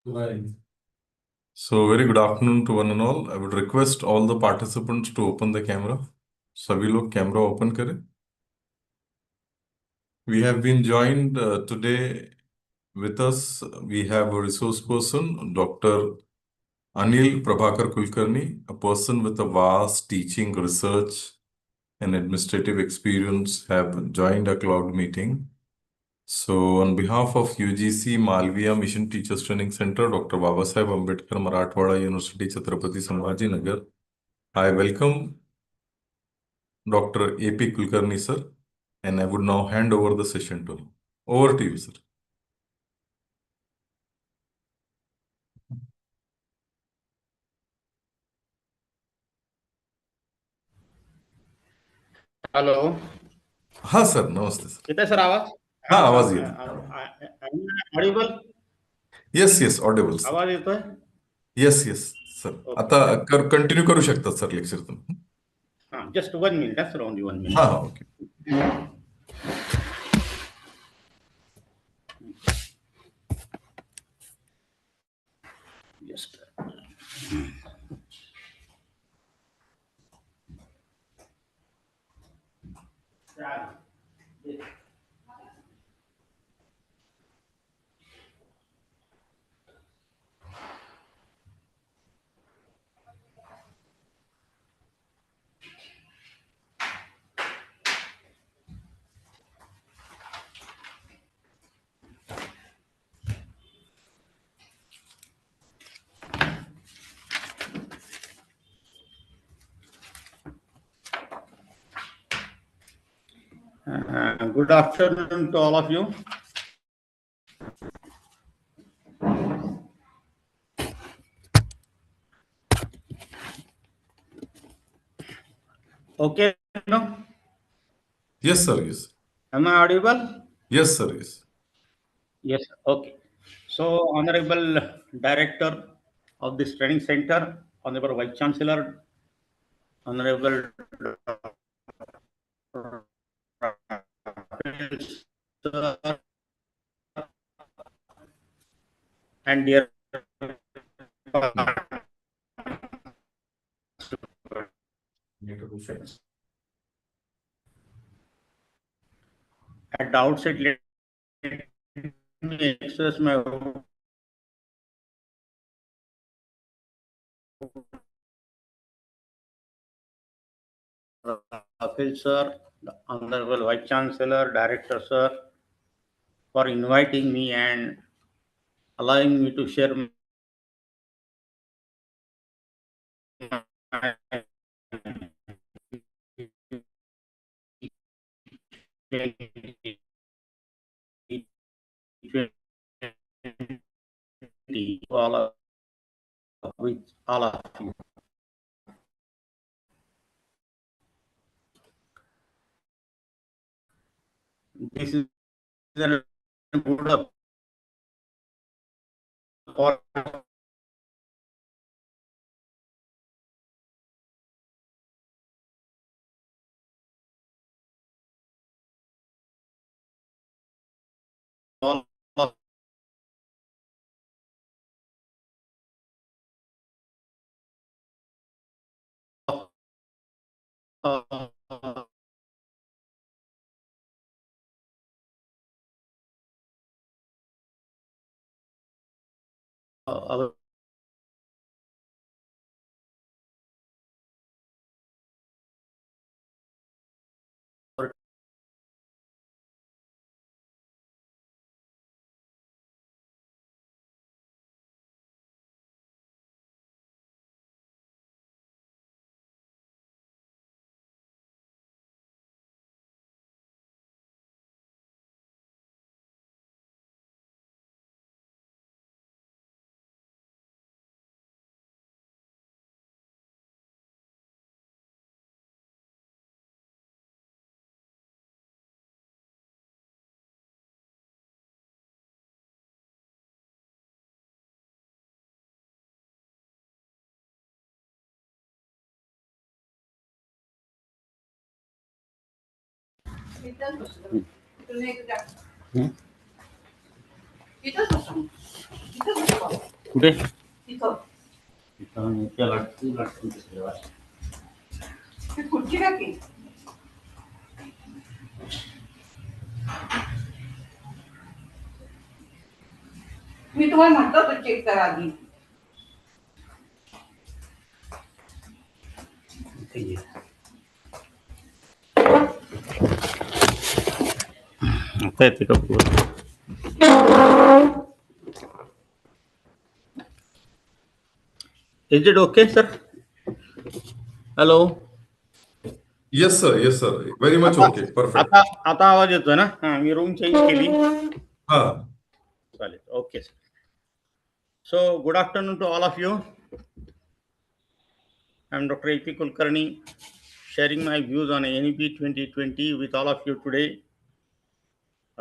Right. So very good afternoon to one and all. I would request all the participants to open the camera. सभी लोग camera open करें. We have been joined today with us. We have a resource person, Dr. Anil Prabhakar Kulkarni, a person with a vast teaching, research, and administrative experience, have joined a cloud meeting. So, on behalf of UGC Malviya Mission Teachers Training Center, Dr. Babasaheb Ambedkar Marathwada University, Chhatrapati Sambhajinagar, I welcome Dr. A.P. Kulkarni, sir, and I would now hand over the session to him. Over to you, sir. Hello. हाँ sir, नमस्ते sir. येते sir आवाज? हाँ, आवाज येतो. Audible? Yes, audible, sir. आवाज येतोय? Yes, sir. आता कंटिन्यू करू शकतात सर लेक्चर तुम्ही. Just 1 minute. That's only 1 minute. हाँ, okay. Just. Good afternoon to all of you. Okay, no? Yes, sir, yes. Am I audible? Yes, sir, yes. Yes, okay. So, Honorable Director of this training center, Honorable Vice Chancellor, Honorable Sir, and dear at the outset, let me express my Appeal, sir, Honorable Vice Chancellor, Director, sir, for inviting me and allowing me to share my with all of you. This is a good all of our कुठे खुर्ची टाकी मी तुम्हाला म्हणतो तो check करा आधी आता येते का Is it okay, sir? Hello. Yes, sir. Yes, sir. Very much okay. Perfect. आता आवाज येतोय ना? हा, मी रूम चेंज केली. हा. चालेल. Okay, sir. So, good afternoon to all of you. I'm Dr. A.P. Kulkarni, sharing my views on NEP 2020 with all of you today.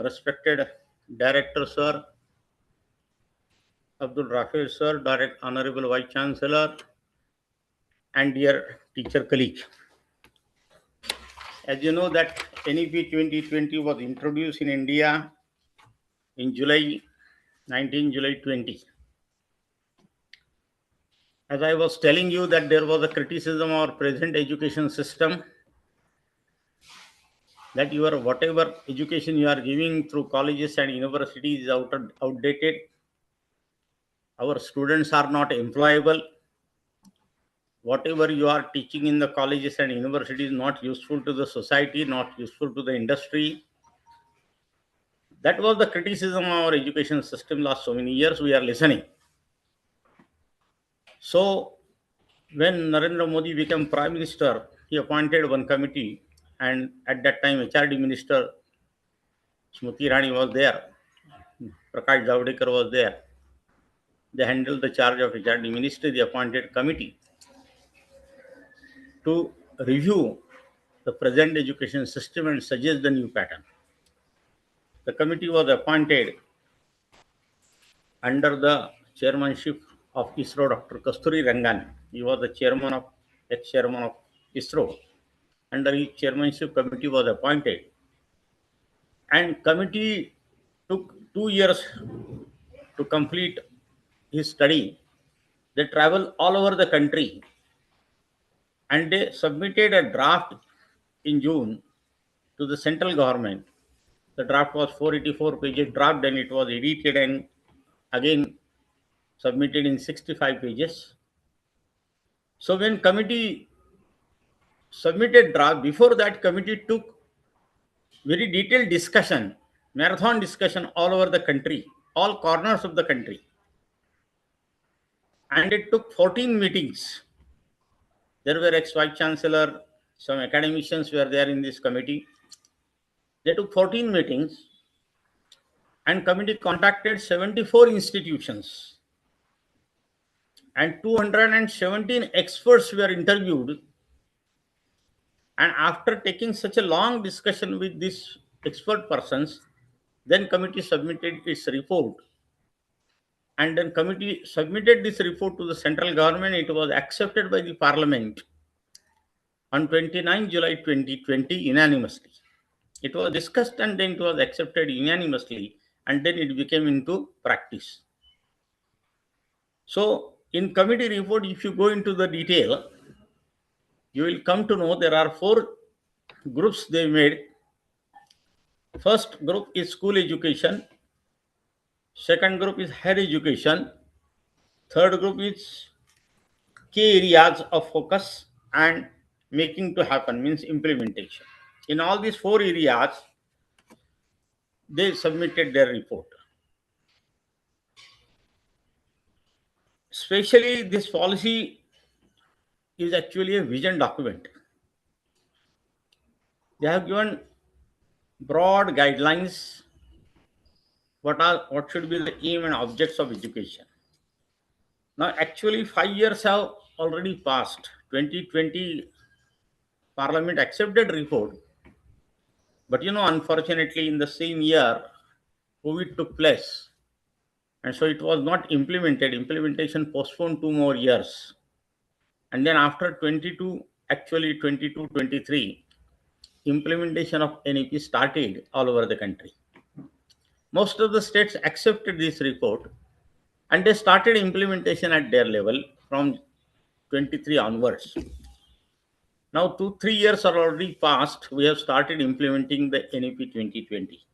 Respected Director, sir, Abdul Rafiq, sir, Direct Honorable Vice Chancellor, and dear teacher colleague. As you know that NEP 2020 was introduced in India in July 20. As I was telling you that there was a criticism of our present education system, that your whatever education you are giving through colleges and universities is outdated. Our students are not employable. Whatever you are teaching in the colleges and universities is not useful to the society, not useful to the industry. That was the criticism of our education system last so many years. We are listening. So when Narendra Modi became Prime Minister, he appointed one committee, and at that time HRD Minister Smriti Irani was there, Prakash Javadekar was there. They handled the charge of HRD Ministry, the appointed committee to review the present education system and suggest the new pattern. The committee was appointed under the chairmanship of ISRO, Dr. Kasturi Rangan. He was the ex-chairman of ISRO. Under his chairmanship, committee was appointed. And committee took 2 years to complete his study. They traveled all over the country and they submitted a draft in June to the central government. The draft was 484 pages draft, and it was edited and again submitted in 65 pages. So when committee submitted draft, before that committee took very detailed discussion, marathon discussion all over the country, all corners of the country. And it took 14 meetings. There were ex-vice chancellor, some academicians were there in this committee. They took 14 meetings, and committee contacted 74 institutions, and 217 experts were interviewed. And after taking such a long discussion with these expert persons, then committee submitted its report. And then committee submitted this report to the central government. It was accepted by the parliament on 29 July 2020 unanimously. It was discussed and then it was accepted unanimously, and then it became into practice. So in committee report, if you go into the detail, you will come to know there are 4 groups they made. First group is school education. Second group is higher education. Third group is key areas of focus and making to happen, means implementation. In all these 4 areas, they submitted their report. Especially this policy is actually a vision document. They have given broad guidelines what should be the aim and objects of education. Now actually 5 years have already passed. 2020 Parliament accepted report, but unfortunately in the same year COVID took place, and so it was not implemented. Implementation postponed 2 more years, and then after 22-23 implementation of NEP started all over the country. Most of the states accepted this report, and they started implementation at their level from 23 onwards. Now 2-3 years are already passed. We have started implementing the NEP 2020.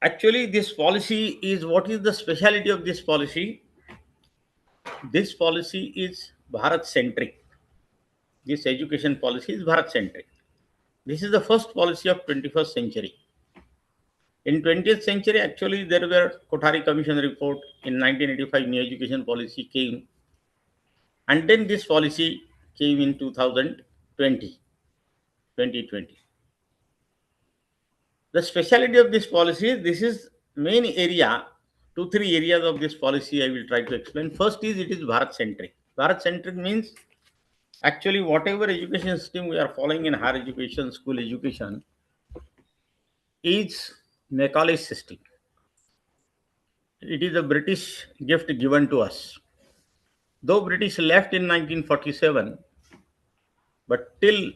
Actually, this policy is, what is the speciality of this policy? This policy is Bharat centric. This education policy is Bharat centric. This is the first policy of 21st century. In 20th century, actually, there were Kothari Commission report. In 1985, new education policy came, and then this policy came in 2020. The speciality of this policy, this is main area, 2-3 areas of this policy I will try to explain. First is, it is Bharat centric. Bharat centric means actually whatever education system we are following in higher education, school education, is Macaulay system. It is a British gift given to us. Though British left in 1947, but till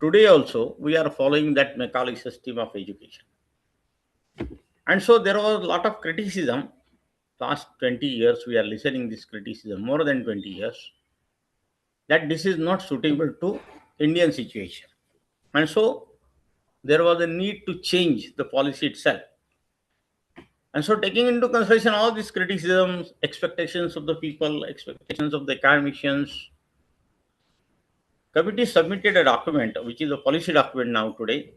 today also we are following that Macaulay system of education. And so there was a lot of criticism. Last 20 years we are listening this criticism, more than 20 years, that this is not suitable to Indian situation. And so there was a need to change the policy itself. And so, taking into consideration all these criticisms, expectations of the people, expectations of the academicians, committee submitted a document, which is a policy document now today,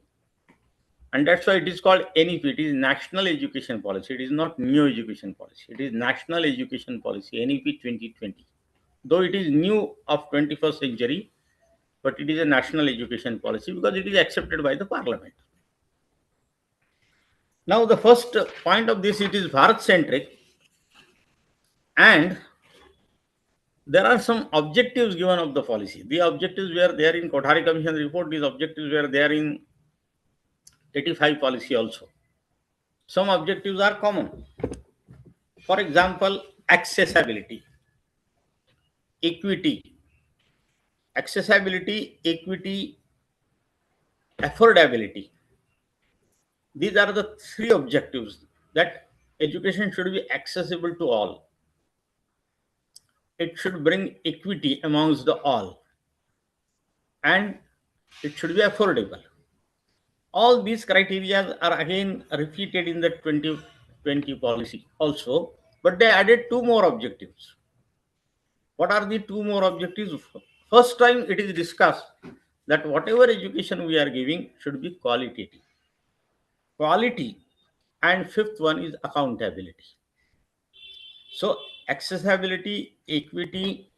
and that's why it is called NEP. It is National Education Policy. It is not New Education Policy. It is National Education Policy, NEP 2020. Though it is new of 21st century, but it is a national education policy because it is accepted by the parliament. Now, the first point of this, it is Bharat centric, and there are some objectives given of the policy. The objectives were there in Kothari Commission report. These objectives were there in 85 policy also. Some objectives are common. For example, accessibility, equity, affordability. These are the three objectives, that education should be accessible to all. It should bring equity amongst the all, and it should be affordable. All these criteria are again repeated in the 2020 policy also, but they added two more objectives. What are the two more objectives? First time it is discussed that whatever education we are giving should be qualitative. Quality, and fifth one is accountability. So accessibility, equity,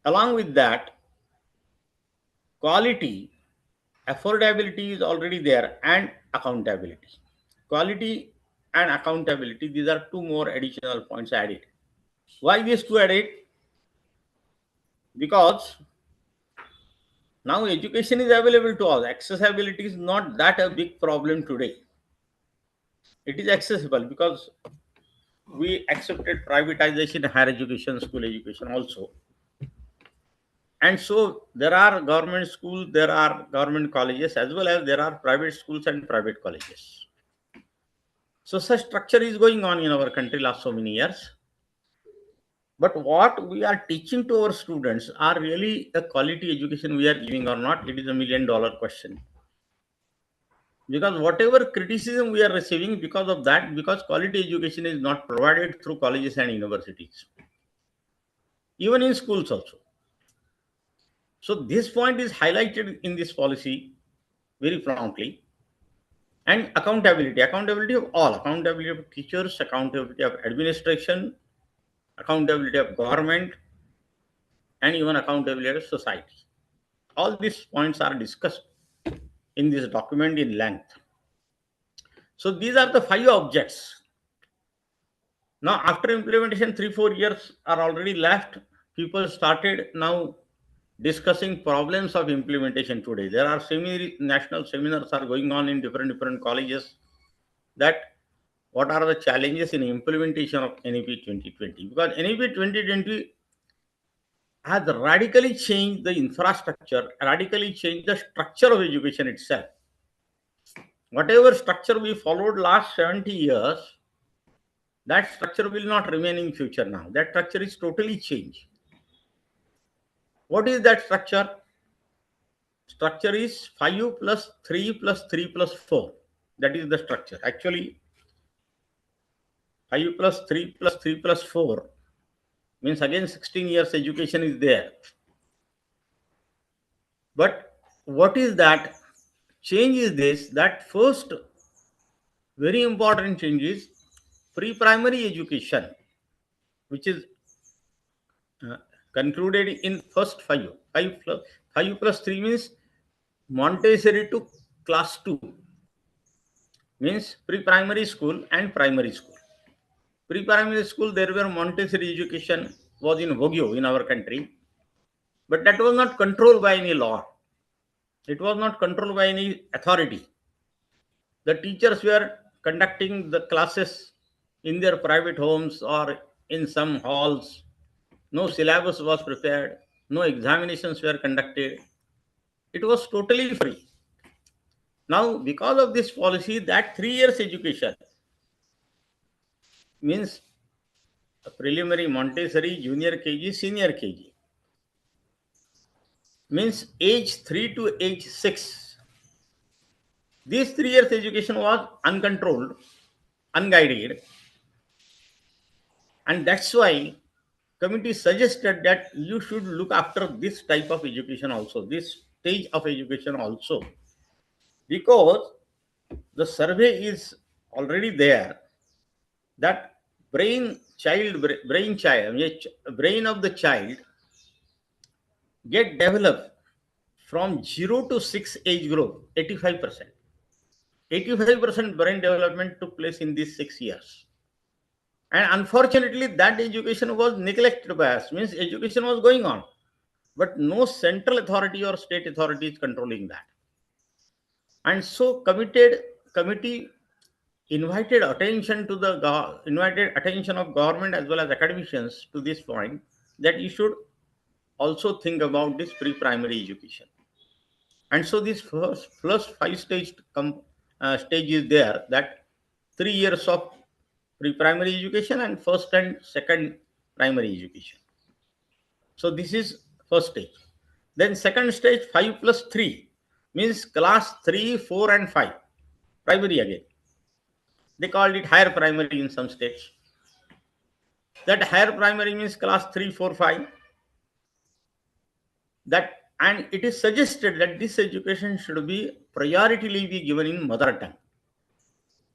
along with that, quality, affordability is already there, and accountability. Quality and accountability, these are two more additional points added. Why these two added? Because now education is available to all. Accessibility is not that a big problem today. It is accessible because we accepted privatization in higher education, school education also. And so there are government schools, there are government colleges, as well as there are private schools and private colleges. So such structure is going on in our country last so many years. But what we are teaching to our students are really a quality education we are giving or not? It is a $1,000,000 question. Because whatever criticism we are receiving because of that, because quality education is not provided through colleges and universities, even in schools also. So this point is highlighted in this policy very promptly. And accountability of all, accountability of teachers, accountability of administration, accountability of government, and even accountability of society. All these points are discussed in this document in length. So these are the 5 objects. Now, after implementation, 3-4 years are already left. People started now discussing problems of implementation today. There are national seminars are going on in different colleges, that what are the challenges in implementation of NEP 2020? Because NEP 2020 has radically changed the infrastructure, radically changed the structure of education itself. whatever structure we followed last 70 years, that structure will not remain in future now. That structure is totally changed. What is that structure? Structure is 5 plus 3 plus 3 plus 4. That is the structure. Actually, 5 plus 3 plus 3 plus 4 means again 16 years education is there. But what is that? Change is this, that first very important change is pre-primary education, which is uh, concluded in first 5. 5 plus 3 means Montessori to class 2, means pre-primary school and primary school. Pre-primary school, there were Montessori education was in vogue in our country, but that was not controlled by any law. It was not controlled by any authority. The teachers were conducting the classes in their private homes or in some halls. No syllabus was prepared. No examinations were conducted. It was totally free. Now, because of this policy, that 3 years education means preliminary, Montessori, junior KG, senior KG, means age 3 to age 6. This 3 years education was uncontrolled, unguided, and that's why committee suggested that you should look after this type of education also, this stage of education also, because the survey is already there that brain of the child get developed from 0 to 6 age group 85%. 85% brain development took place in these 6 years. And unfortunately, that education was neglected by us, means education was going on, but no central authority or state authority is controlling that. And so committee invited attention to invited attention of government as well as academicians to this point, that you should also think about this pre-primary education. And so this first stage is there, that 3 years of pre-primary education and first and second primary education. So this is first stage. Then second stage, 5 plus 3 means class 3, 4 and 5, primary again. They called it higher primary in some states. That higher primary means class 3, 4, 5. That, and it is suggested that this education should be priority be given in mother tongue.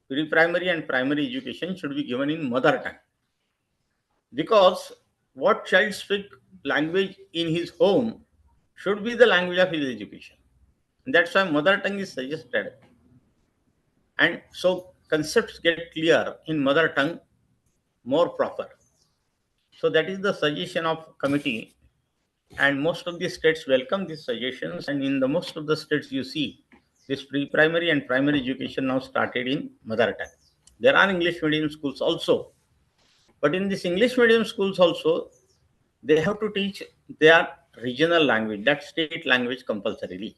Pre-primary and primary education should be given in mother tongue, because what child speak language in his home should be the language of his education. And that's why mother tongue is suggested. And so concepts get clear in mother tongue more proper. So that is the suggestion of committee, and most of the states welcome these suggestions, and in the most of the states you see this pre-primary and primary education now started in mother tongue. There are English medium schools also, but in this English medium schools also, they have to teach their regional language, that state language compulsorily,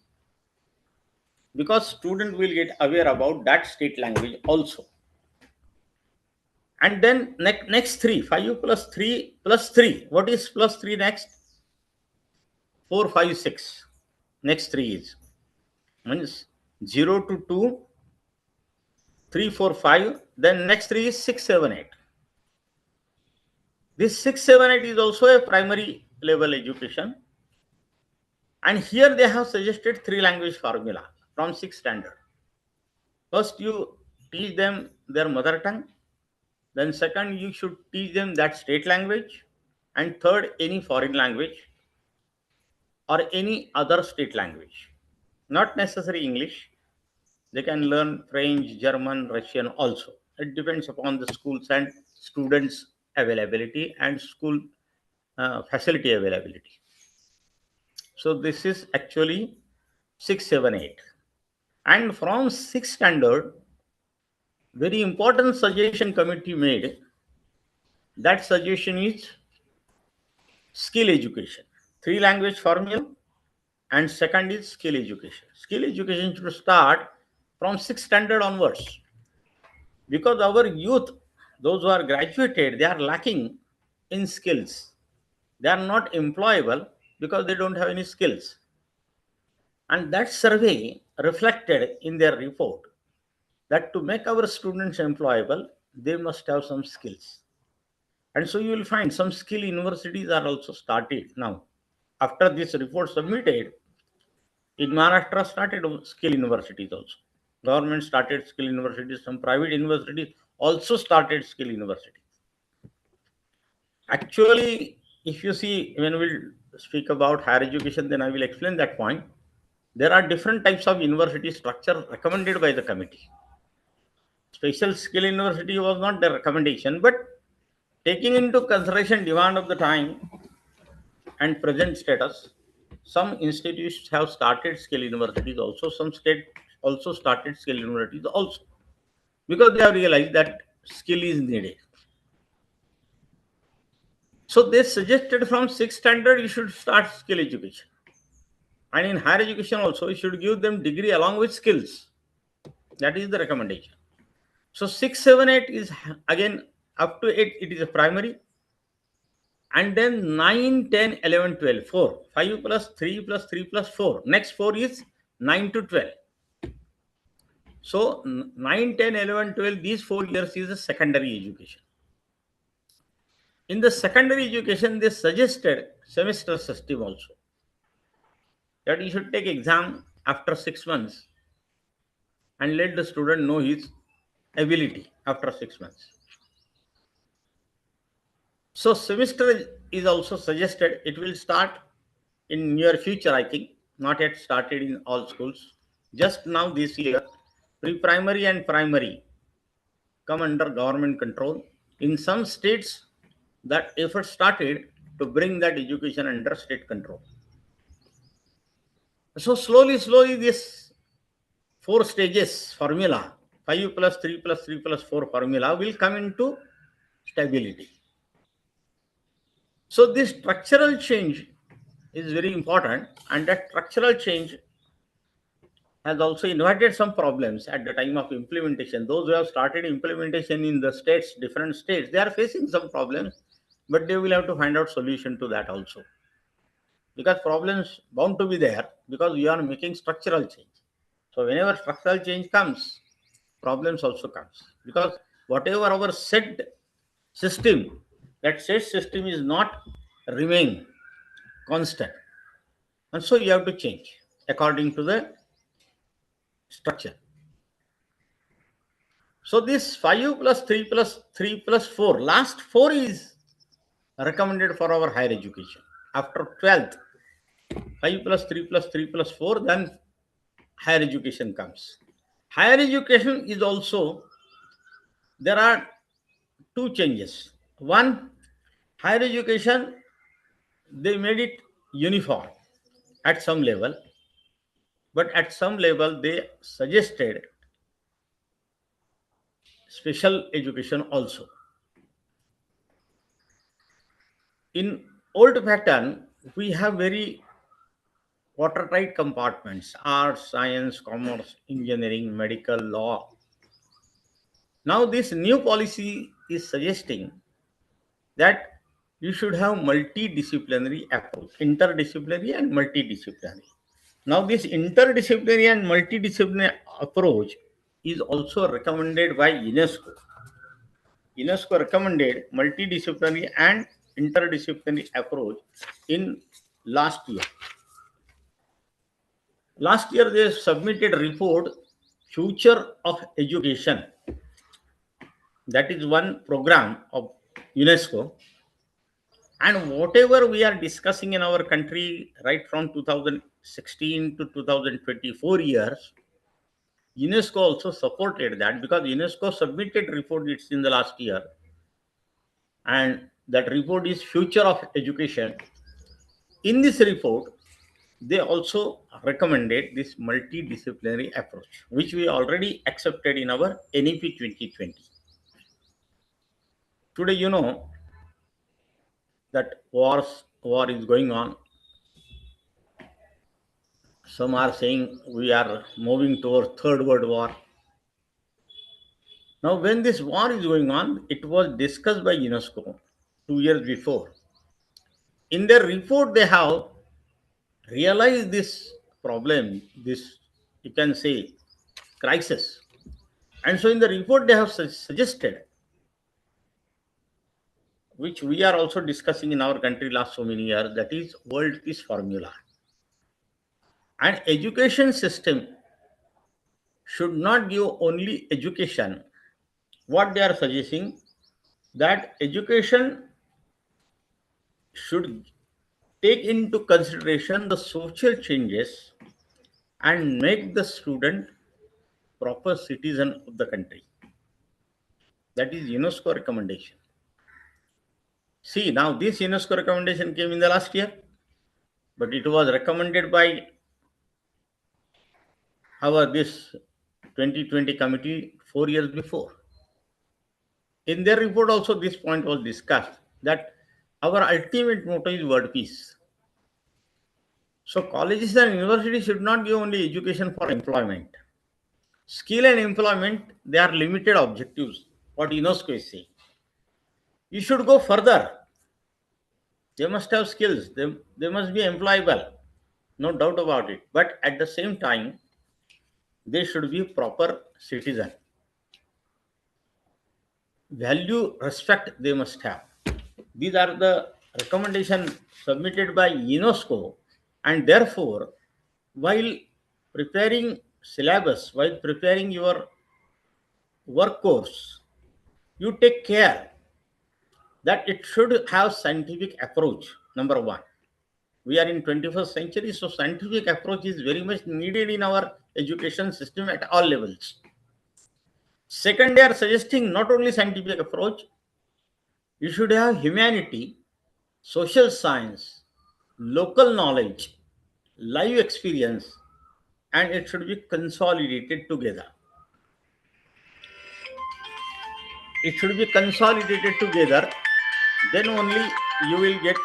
because student will get aware about that state language also. And then next 3, 5 plus 3 plus 3. What is plus 3 next? 4, 5, 6. Next 3 is means 0 to 2, 3, 4, 5. Then next 3 is 6, 7, 8. This 6, 7, 8 is also a primary level education. And here they have suggested 3 language formula from 6th standard. First, you teach them their mother tongue. Then second, you should teach them that state language. And third, any foreign language or any other state language. Not necessarily English. They can learn French, German, Russian also. It depends upon the schools and students' availability and school facility availability. So this is actually 6, 7, 8. And from 6th standard, very important suggestion committee made. That suggestion is skill education. 3 language formula, and second is skill education. Skill education should start from 6th standard onwards, because our youth, those who are graduated, they are lacking in skills. They are not employable because they don't have any skills. And that survey reflected in their report that to make our students employable, they must have some skills. And so you will find some skill universities are also started now. After this report submitted, in Maharashtra started skill universities also. Government started skill universities, some private universities also started skill universities. Actually, if you see, when we'll speak about higher education, then I will explain that point. There are different types of university structure recommended by the committee. Special skill university was not the recommendation, but taking into consideration demand of the time and present status, some institutes have started skill universities also, some state also started skill universities also, because they have realized that skill is needed. So they suggested from 6th standard you should start skill education. And in higher education also, you should give them degree along with skills. That is the recommendation. So 6, 7, 8 is again up to 8, it is a primary. And then 9, 10, 11, 12, 4. 5 plus 3 plus 3 plus 4. Next 4 is 9 to 12. So 9, 10, 11, 12, these 4 years is a secondary education. In the secondary education, they suggested semester system also. That you should take exam after 6 months and let the student know his ability after 6 months. So semester is also suggested. It will start in near future, I think, not yet started in all schools. Just now this year, pre-primary and primary come under government control. In some states, that effort started to bring that education under state control. So slowly, this 4 stages formula, 5 plus 3 plus 3 plus 4 formula will come into stability. So this structural change is very important, and that structural change has also invited some problems at the time of implementation. Those who have started implementation in the states, different states, they are facing some problems, but they will have to find out solution to that also. Because problems bound to be there, because we are making structural change. So whenever structural change comes, problems also comes. Because whatever our set system, that set system is not remain constant. And so you have to change according to the structure. So this 5 plus 3 plus 3 plus 4, last 4 is recommended for our higher education. After 12th, 5 plus 3 plus 3 plus 4, then higher education comes. Higher education is also, there are two changes. One, higher education, they made it uniform at some level, but at some level they suggested special education also. In old pattern, we have very watertight compartments: arts, science, commerce, engineering, medical, law. Now, this new policy is suggesting that you should have multidisciplinary approach, interdisciplinary and multidisciplinary. Now, this interdisciplinary and multidisciplinary approach is also recommended by UNESCO. UNESCO recommended multidisciplinary and interdisciplinary approach in last year. Last year, they submitted a report, Future of Education. That is one program of UNESCO. And whatever we are discussing in our country right from 2016 to 2024 years, UNESCO also supported that, because UNESCO submitted report it's in the last year. And that report is Future of Education. In this report, they also recommended this multidisciplinary approach, which we already accepted in our NEP 2020. Today, you know that war is going on. Some are saying we are moving towards Third World War. Now, when this war is going on, it was discussed by UNESCO 2 years before. In their report, they have realized this problem, this, you can say, crisis. And so, in the report, they have suggested, which we are also discussing in our country last so many years, that is World Peace Formula. And education system should not give only education. What they are suggesting, that education should take into consideration the social changes and make the student proper citizen of the country. That is UNESCO recommendation. See, now this UNESCO recommendation came in the last year, but it was recommended by our this 2020 committee 4 years before. In their report also this point was discussed, that our ultimate motto is world peace. So colleges and universities should not give only education for employment. Skill and employment, they are limited objectives, what UNESCO is saying. You should go further. They must have skills, they must be employable, no doubt about it. But at the same time, they should be proper citizen. Value, respect they must have. These are the recommendations submitted by UNESCO, and therefore, while preparing syllabus, while preparing your work course, you take care that it should have scientific approach. Number one, we are in 21st century, so scientific approach is very much needed in our education system at all levels. Second, they are suggesting not only scientific approach, you should have humanity, social science, local knowledge, live experience, and it should be consolidated together. It should be consolidated together, then only you will get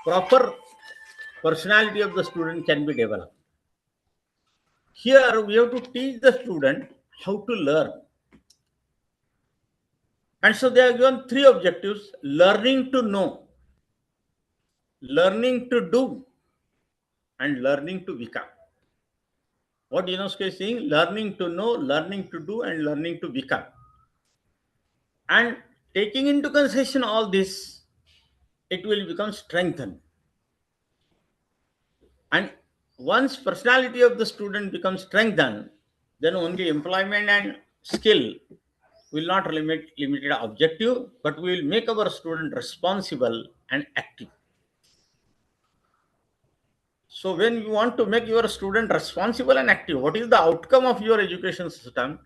proper personality of the student can be developed. Here we have to teach the student how to learn. And so they are given three objectives: learning to know, learning to do, and learning to become. What UNESCO is saying, learning to know, learning to do, and learning to become. And taking into consideration all this, it will become strengthened. And once personality of the student becomes strengthened, then only employment and skill will not limited objective, but we will make our student responsible and active. So when you want to make your student responsible and active, what is the outcome of your education system?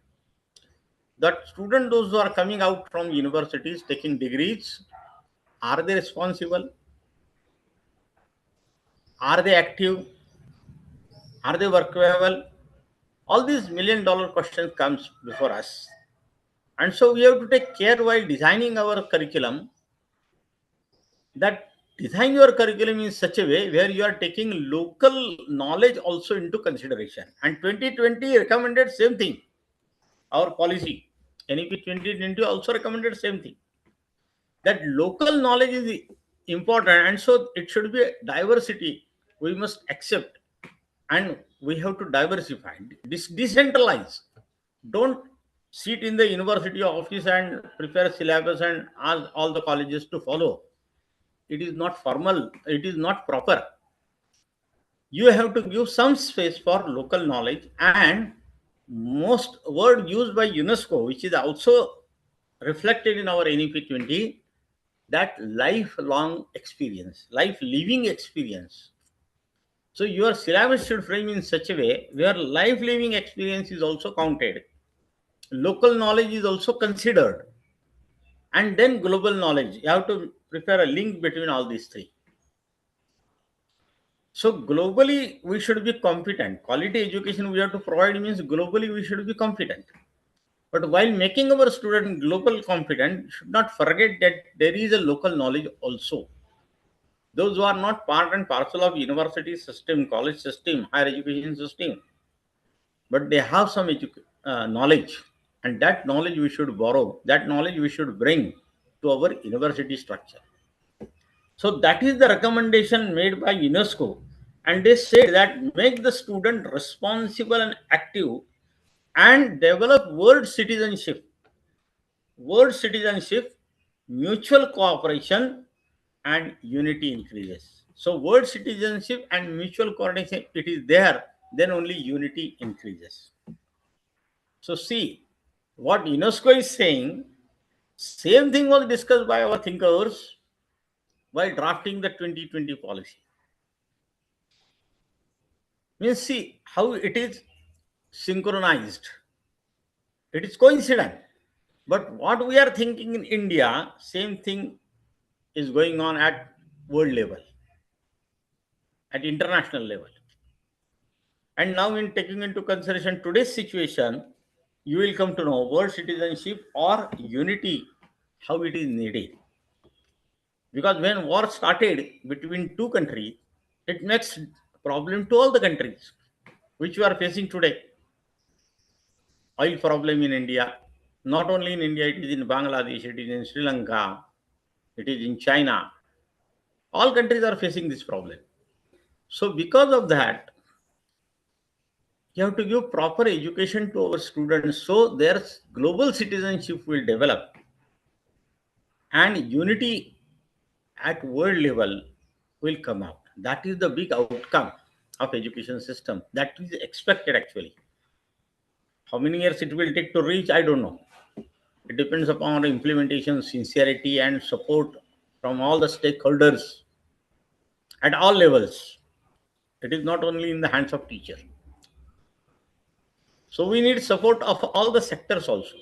That student, those who are coming out from universities taking degrees, are they responsible? Are they active? Are they workable? All these $1,000,000 questions comes before us. And so we have to take care while designing our curriculum, that design your curriculum in such a way where you are taking local knowledge also into consideration. And 2020 recommended same thing. Our policy, NEP 2020 also recommended same thing. That local knowledge is important, and so it should be a diversity. We must accept, and we have to diversify, decentralize. Don't sit in the university office and prepare syllabus and ask all the colleges to follow. It is not formal, it is not proper. You have to give some space for local knowledge. And most word used by UNESCO, which is also reflected in our NEP 20, that lifelong experience, life living experience. So your syllabus should frame in such a way where life living experience is also counted, local knowledge is also considered, and then global knowledge. You have to prepare a link between all these three. So globally we should be competent. Quality education we have to provide means globally we should be competent. But while making our student global competent, should not forget that there is a local knowledge also. those who are not part and parcel of university system, college system, higher education system, but they have some knowledge, and that knowledge we should borrow, that knowledge we should bring to our university structure. So that is the recommendation made by UNESCO, and they said that make the student responsible and active and develop world citizenship, mutual cooperation, and unity increases. So world citizenship and mutual coordination, it is there, then only unity increases. So see, what UNESCO is saying, same thing was discussed by our thinkers while drafting the 2020 policy. Means see how it is synchronized. It is coincident. But what we are thinking in India, same thing is going on at world level, at international level. And now, in taking into consideration today's situation, you will come to know world citizenship or unity, how it is needed. Because when war started between two countries, it makes problem to all the countries, which we are facing today. Oil problem in India, not only in India, it is in Bangladesh, it is in Sri Lanka, it is in China. All countries are facing this problem. So because of that, you have to give proper education to our students so their global citizenship will develop and unity at world level will come out. That is the big outcome of education system. That is expected actually. How many years it will take to reach, I don't know. It depends upon the implementation, sincerity, and support from all the stakeholders at all levels. It is not only in the hands of teacher. So we need support of all the sectors also.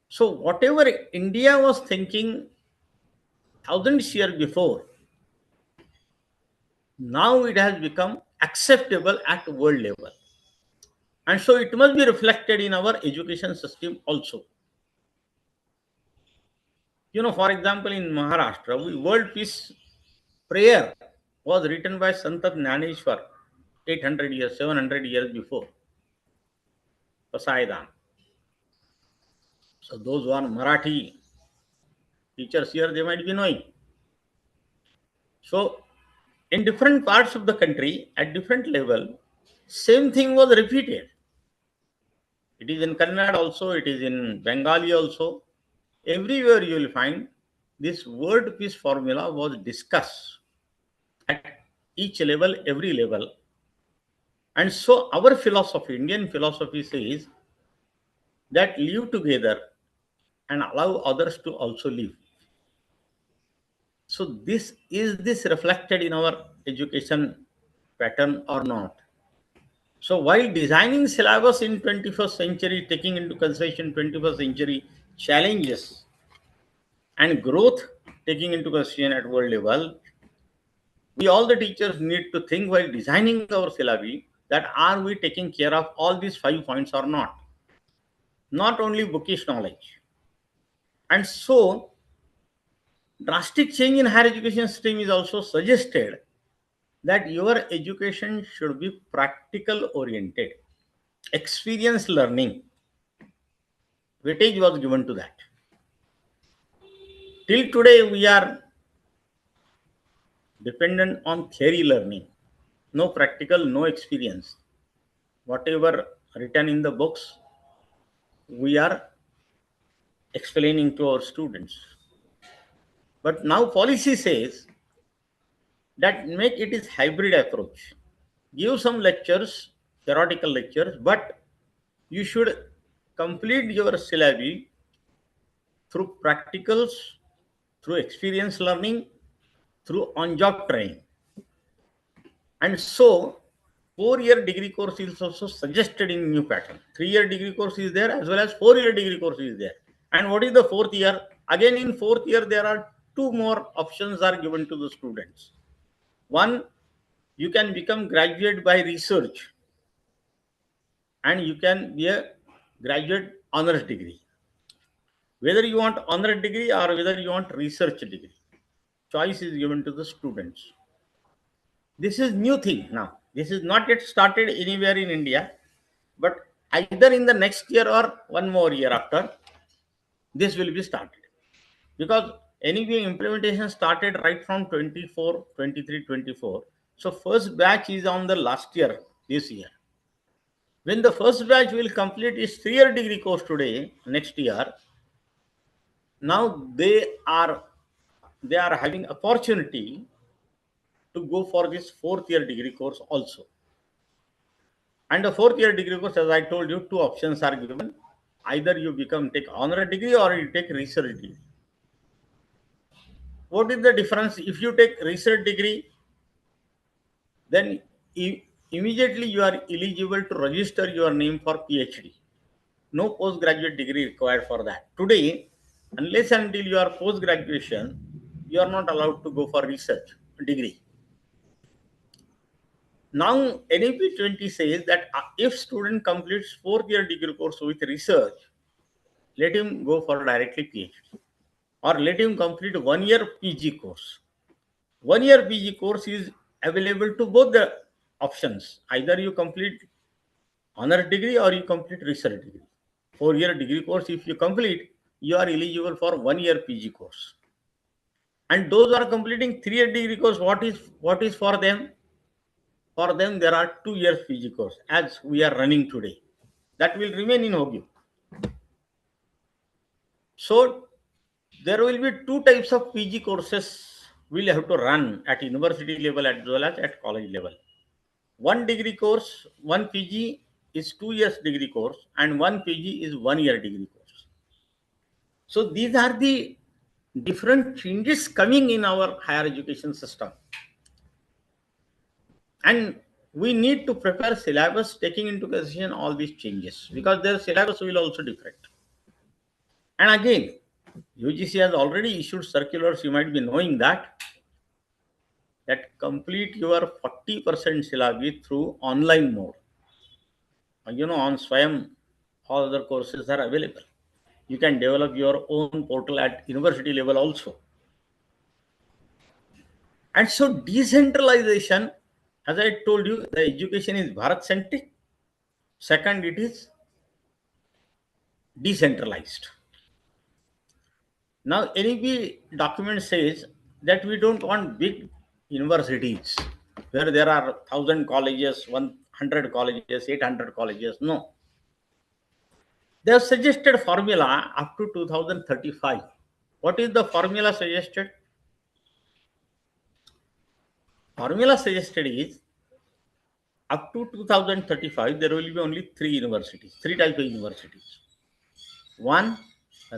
So whatever India was thinking thousands years before, now it has become acceptable at world level. And so it must be reflected in our education system also. For example, in Maharashtra, World Peace Prayer was written by Santat Jnaneshwar 800 years, 700 years before Pasaidan. So those who are Marathi teachers here, they might be knowing. So in different parts of the country, at different level, same thing was repeated. It is in Kannada also, it is in Bengali also. Everywhere you will find this word peace formula was discussed at each level, every level. And so our philosophy, Indian philosophy says that live together and allow others to also live. So this reflected in our education pattern or not? So while designing syllabus in 21st century, taking into consideration 21st century challenges and growth, taking into consideration at world level, we all the teachers need to think while designing our syllabi that are we taking care of all these 5 points or not? Not only bookish knowledge. And so drastic change in higher education system is also suggested that your education should be practical oriented. Experience learning. Weightage was given to that. Till today, we are dependent on theory learning. No practical, no experience. Whatever written in the books, we are explaining to our students. But now policy says that make it is hybrid approach. Give some lectures, theoretical lectures, but you should complete your syllabi through practicals, through experience learning, through on-job training. And so 4-year degree course is also suggested in new pattern. 3-year degree course is there as well as 4-year degree course is there. And what is the 4th year? Again, in 4th year, there are 2 more options are given to the students. One, you can become graduate by research and you can be a graduate honors degree. Whether you want honors degree or whether you want research degree. choice is given to the students. This is new thing now. This is not yet started anywhere in India, but either in the next year or one more year after, this will be started. Because NEP implementation started right from 24, 23, 24. So first batch is on the last year, this year. When the first batch will complete its 3-year degree course today, next year, now they are having opportunity to go for this 4th year degree course also. And the 4th-year degree course, as I told you, two options are given. Either you take honor degree or you take research degree. What is the difference? If you take research degree, then immediately you are eligible to register your name for PhD. No postgraduate degree required for that. Today, unless and until you are post graduation, you are not allowed to go for research degree. Now, NEP 20 says that if student completes 4th-year degree course with research, let him go for directly PhD, or let him complete 1-year PG course. 1-year PG course is available to both the options. Either you complete honor degree or you complete research degree. 4-year degree course, if you complete, you are eligible for 1-year PG course. And those who are completing 3-year degree course, what is for them? For them, there are 2 years PG course as we are running today. That will remain in OBU. So there will be two types of PG courses we'll have to run at university level as well as at college level. One degree course, one PG is 2 years degree course, and one PG is 1-year degree course. So these are the different changes coming in our higher education system. And we need to prepare syllabus taking into consideration all these changes, because their syllabus will also different. And again, UGC has already issued circulars, you might be knowing that complete your 40% syllabus through online mode. On Swayam, all other courses are available. You can develop your own portal at university level also. And so decentralization, as I told you, the education is Bharat-centric. Second, it is decentralized. Now, NEP document says that we don't want big universities where there are 1,000 colleges, 100 colleges, 800 colleges. No. They have suggested formula up to 2035. What is the formula suggested? Formula suggested is up to 2035, there will be only three types of universities. One,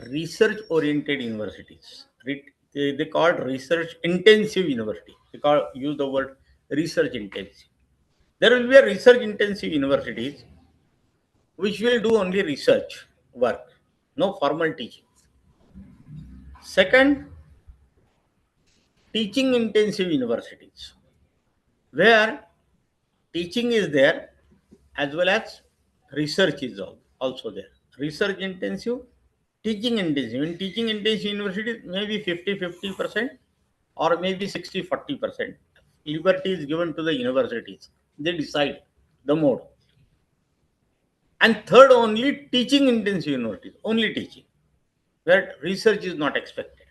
research oriented universities. They called research intensive university. Use the word research intensive. There will be a research intensive universities which will do only research work, no formal teaching. Second, teaching intensive universities, where teaching is there as well as research is also there. Research intensive, teaching intensive. In teaching intensive universities, maybe 50-50% or maybe 60-40%. Liberty is given to the universities. They decide the mode. And third, only teaching intensive universities, only teaching, where research is not expected.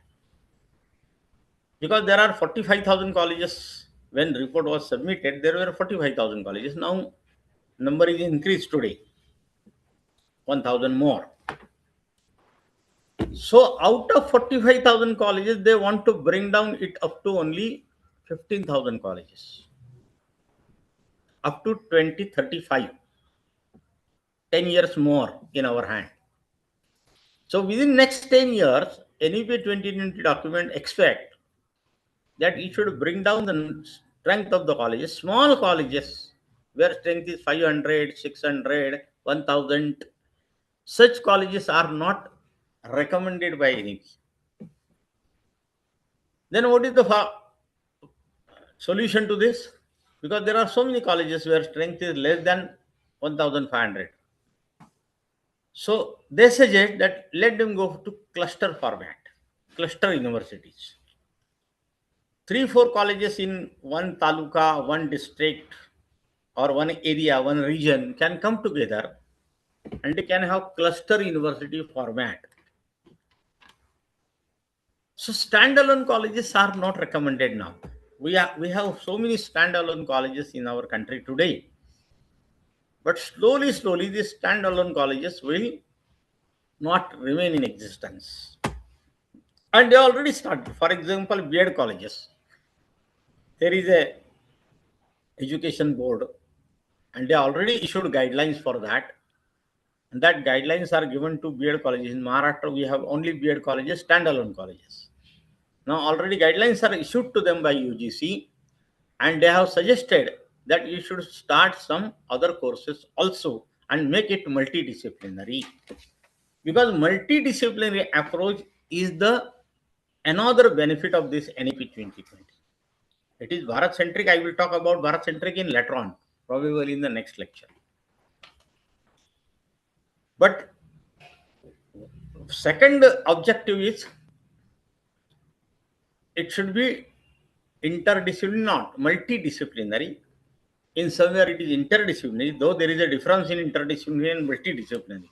Because there are 45,000 colleges. When report was submitted, there were 45,000 colleges. Now, number is increased today, 1,000 more. So out of 45,000 colleges, they want to bring down it up to only 15,000 colleges. Up to 2035. 10 years more in our hand. So within next 10 years, NEP 2020 document expect that it should bring down the strength of the colleges, small colleges where strength is 500, 600, 1,000. Such colleges are not recommended by NEP. Then what is the solution to this? Because there are so many colleges where strength is less than 1,500. So they suggest that let them go to cluster format, cluster universities. 3-4 colleges in one taluka, one district, or one area, one region can come together and they can have cluster university format. So standalone colleges are not recommended now. We have so many standalone colleges in our country today, but slowly these standalone colleges will not remain in existence. And they already started. For example, B.Ed colleges. There is a education board, and they already issued guidelines for that. And that guidelines are given to B.Ed colleges. In Maharashtra, we have only B.Ed colleges, standalone colleges. Now already guidelines are issued to them by UGC, and they have suggested that you should start some other courses also and make it multidisciplinary, because multidisciplinary approach is the another benefit of this NEP 2020. It is Bharat centric. I will talk about Bharat centric in later on, probably in the next lecture. But second objective is it should be interdisciplinary, not multidisciplinary. In somewhere it is interdisciplinary, though there is a difference in interdisciplinary and multidisciplinary.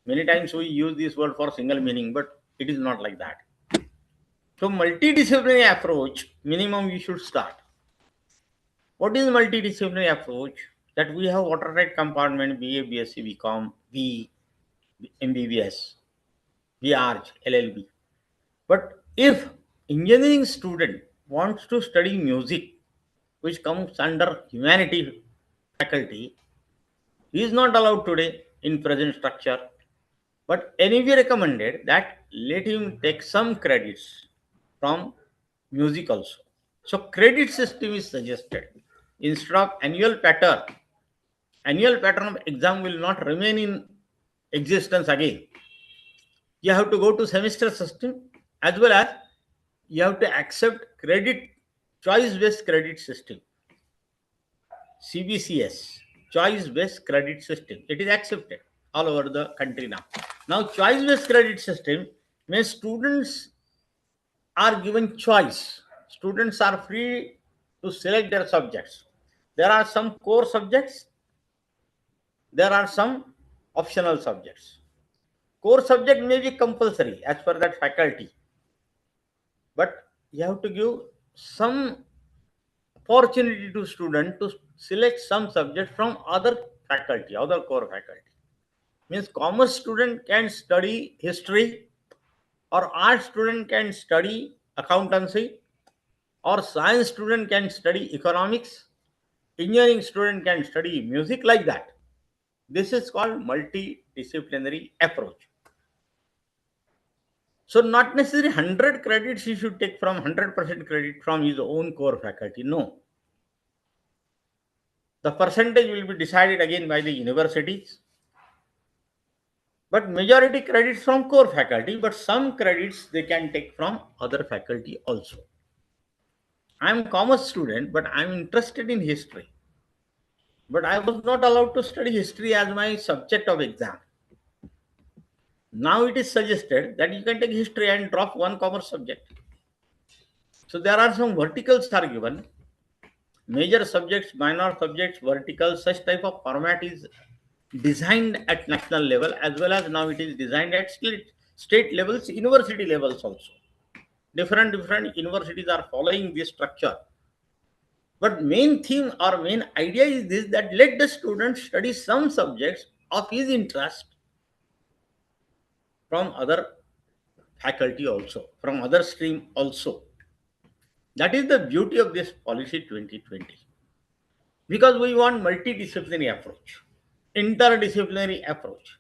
Many times we use this word for single meaning, but it is not like that. So multidisciplinary approach, minimum we should start. What is multidisciplinary approach? That we have watertight compartment, BA, BSc, BCom, B, MBBS, BArch, LLB. But if engineering student wants to study music, which comes under humanity faculty, he is not allowed today in present structure. But anyway recommended that let him take some credits from music also. So credit system is suggested. Instead of annual pattern of exam will not remain in existence again. You have to go to semester system, as well as you have to accept credit, choice based credit system, CBCS, choice based credit system. It is accepted all over the country now. Now choice based credit system means students are given choice. Students are free to select their subjects. There are some core subjects, there are some optional subjects. Core subject may be compulsory as per that faculty, but you have to give some opportunity to student to select some subject from other faculty, other core faculty. Means commerce student can study history, or art student can study accountancy, or science student can study economics, engineering student can study music, like that. This is called multidisciplinary approach. So not necessarily 100 credits he should take from 100% credit from his own core faculty. No. The percentage will be decided again by the universities. But majority credits from core faculty, but some credits they can take from other faculty also. I am a commerce student, but I am interested in history. But I was not allowed to study history as my subject of exam. Now it is suggested that you can take history and drop one commerce subject. So there are some verticals are given. Major subjects, minor subjects, verticals, such type of format is designed at national level, as well as now it is designed at state levels, university levels also. Different universities are following this structure. But main theme or main idea is this, that let the student study some subjects of his interest from other faculty also, from other stream also. That is the beauty of this policy 2020. Because we want multidisciplinary approach, interdisciplinary approach.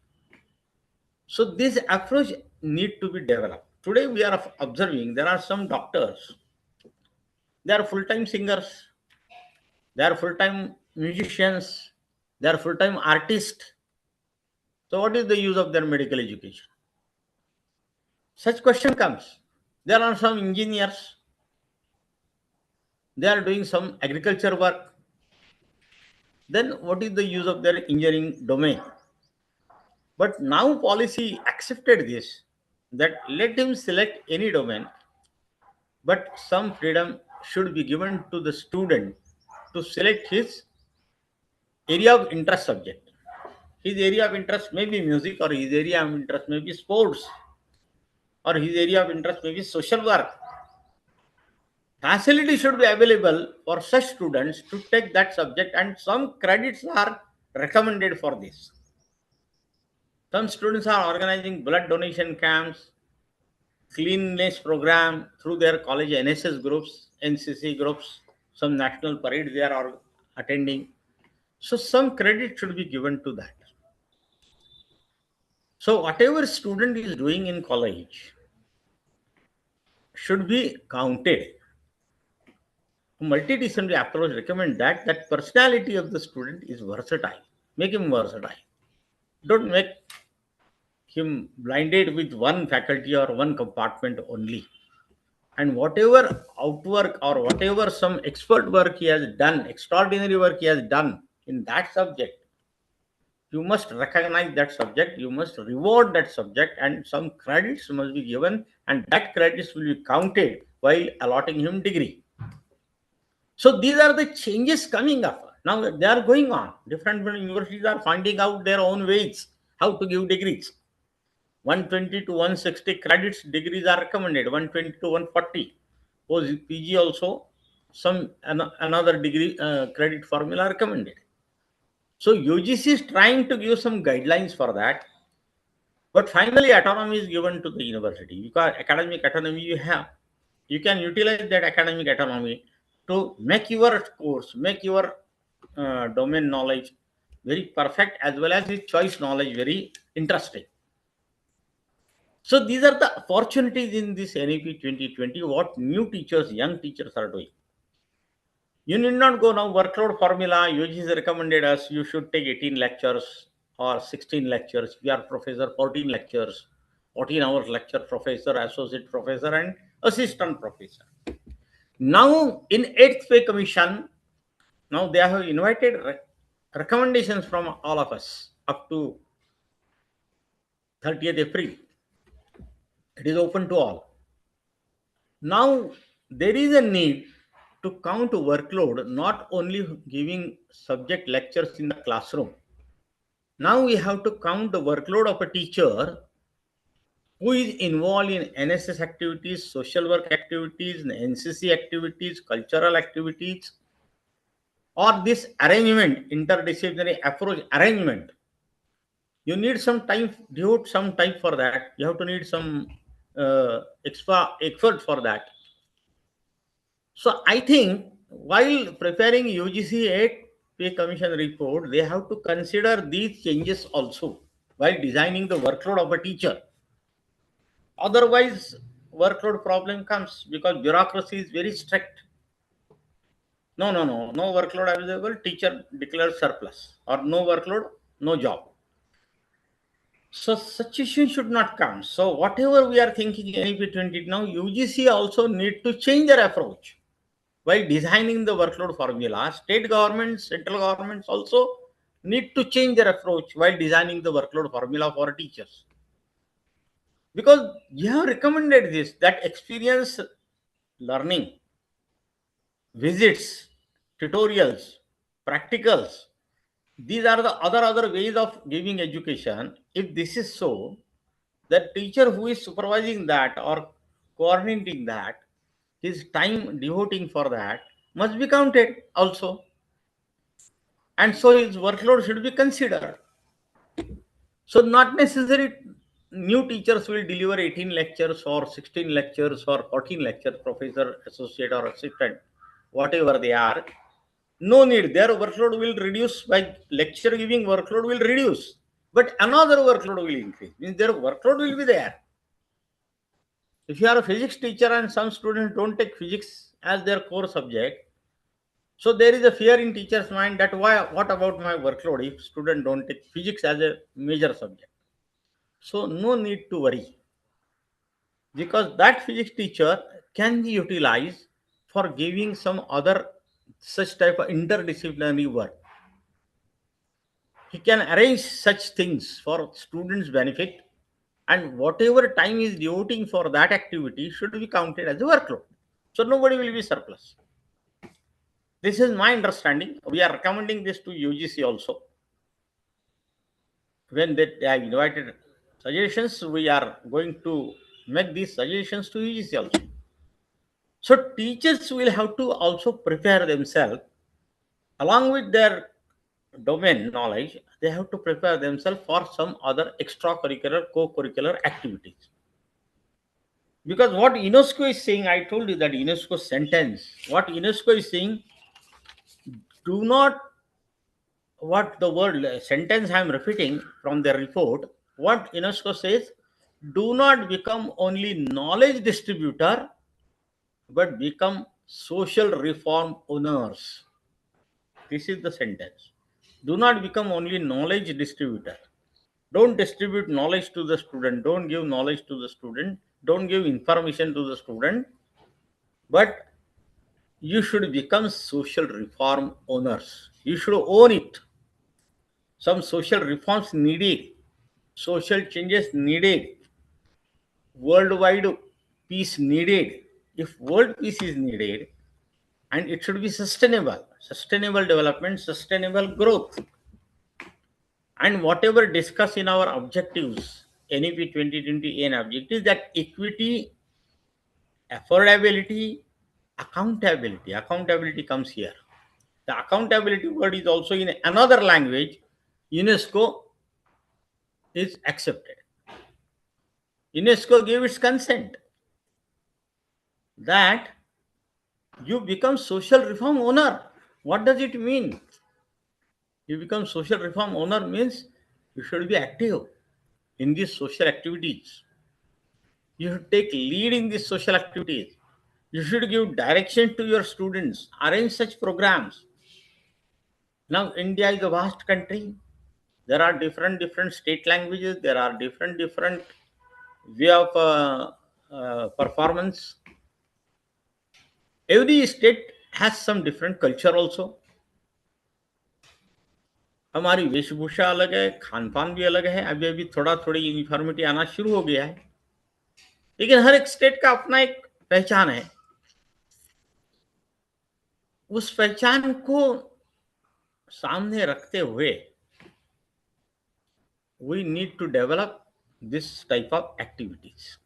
So this approach need to be developed. Today we are observing there are some doctors, they are full-time singers, they are full-time musicians, they are full-time artists. So what is the use of their medical education? Such question comes. There are some engineers, they are doing some agriculture work. Then what is the use of their engineering domain? But now policy accepted this, that let him select any domain, but some freedom should be given to the student to select his area of interest subject. His area of interest may be music, or his area of interest may be sports, or his area of interest may be social work. Facility should be available for such students to take that subject, and some credits are recommended for this. Some students are organizing blood donation camps, cleanliness program through their college NSS groups, NCC groups, some national parade they are attending. So some credit should be given to that. So whatever student is doing in college should be counted. Multidisciplinary approach recommend that personality of the student is versatile. Make him versatile. Don't make him blinded with one faculty or one compartment only. And whatever outwork or whatever some expert work he has done, extraordinary work he has done in that subject, you must recognize that subject, you must reward that subject, and some credits must be given, and that credits will be counted while allotting him degree. So these are the changes coming up. Now they are going on. Different universities are finding out their own ways how to give degrees. 120 to 160 credits degrees are recommended. 120 to 140. Suppose PG also some another degree credit formula recommended. So UGC is trying to give some guidelines for that. But finally, autonomy is given to the university, because academic autonomy you have. You can utilize that academic autonomy to make your course, make your domain knowledge very perfect, as well as the choice knowledge very interesting. So these are the opportunities in this NEP 2020, what new teachers, young teachers are doing. You need not go now workload formula. UGC recommended us you should take 18 lectures or 16 lectures. We are professor, 14 lectures, 14 hours lecture, professor, associate professor, and assistant professor. Now in 8th pay commission, now they have invited recommendations from all of us up to 30th April. It is open to all. Now there is a need to count workload, not only giving subject lectures in the classroom. Now we have to count the workload of a teacher who is involved in NSS activities, social work activities, NCC activities, cultural activities, or this arrangement, interdisciplinary approach arrangement. You need some time, devote some time for that. You have to need some extra effort for that. So I think while preparing UGC 8 pay commission report, they have to consider these changes also while designing the workload of a teacher. Otherwise, workload problem comes because bureaucracy is very strict. No workload available, teacher declares surplus, or no workload, no job. So such issues should not come. So whatever we are thinking NEP 20 now, UGC also need to change their approach while designing the workload formula. State governments, central governments also need to change their approach while designing the workload formula for teachers. Because you have recommended this, that experience learning, visits, tutorials, practicals, these are the other ways of giving education. If this is so, the teacher who is supervising that or coordinating that, his time devoting for that must be counted also. And so his workload should be considered. So not necessary new teachers will deliver 18 lectures or 16 lectures or 14 lectures, professor, associate, or assistant, whatever they are. No need. Their workload will reduce by lecture giving workload will reduce, but another workload will increase. Means their workload will be there. If you are a physics teacher and some students don't take physics as their core subject, so there is a fear in teacher's mind that what about my workload if student don't take physics as a major subject? So no need to worry, because that physics teacher can be utilized for giving some other such type of interdisciplinary work. He can arrange such things for students' benefit, and whatever time is devoting for that activity should be counted as a workload. So nobody will be surplus. This is my understanding. We are recommending this to UGC also. When they have invited suggestions, we are going to make these suggestions to UGC also. So teachers will have to also prepare themselves along with their domain knowledge. They have to prepare themselves for some other extracurricular, co-curricular activities. Because what UNESCO is saying, I told you that UNESCO sentence. What UNESCO is saying, do not, what the word sentence I am repeating from the report, what UNESCO says, do not become only knowledge distributor, but become social reform owners. This is the sentence. Do not become only knowledge distributor. Don't distribute knowledge to the student. Don't give knowledge to the student. Don't give information to the student. But you should become social reform owners. You should own it. Some social reforms needed, social changes needed, worldwide peace needed. If world peace is needed, and it should be sustainable development, sustainable growth. And whatever discussed in our objectives, NEP 2020 and objectives, that equity, affordability, accountability comes here. The accountability word is also in another language. UNESCO is accepted. UNESCO gave its consent that you become social reform owner. What does it mean? You become social reform owner means you should be active in these social activities. You should take lead in these social activities. You should give direction to your students, arrange such programs. Now, India is a vast country. There are different state languages. There are different way of performance. Every state has some different culture also. हमारी वेशभूषा अलग है, खान पान भी अलग है. अभी अभी थोड़ा थोड़ी यूनिफॉर्मिटी आना शुरू हो गया है, लेकिन हर एक स्टेट का अपना एक पहचान है. उस पहचान को सामने रखते हुए we need to develop this type of activities.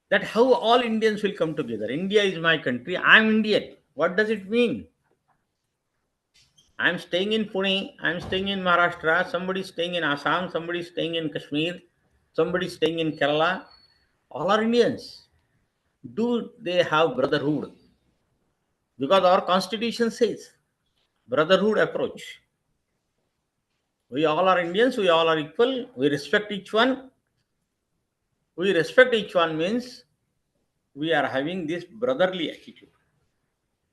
That how all Indians will come together. India is my country. I am Indian. What does it mean? I am staying in Pune. I am staying in Maharashtra. Somebody is staying in Assam. Somebody is staying in Kashmir. Somebody is staying in Kerala. All are Indians. Do they have brotherhood? Because our constitution says brotherhood approach. We all are Indians. We all are equal. We respect each one. We respect each one means we are having this brotherly attitude.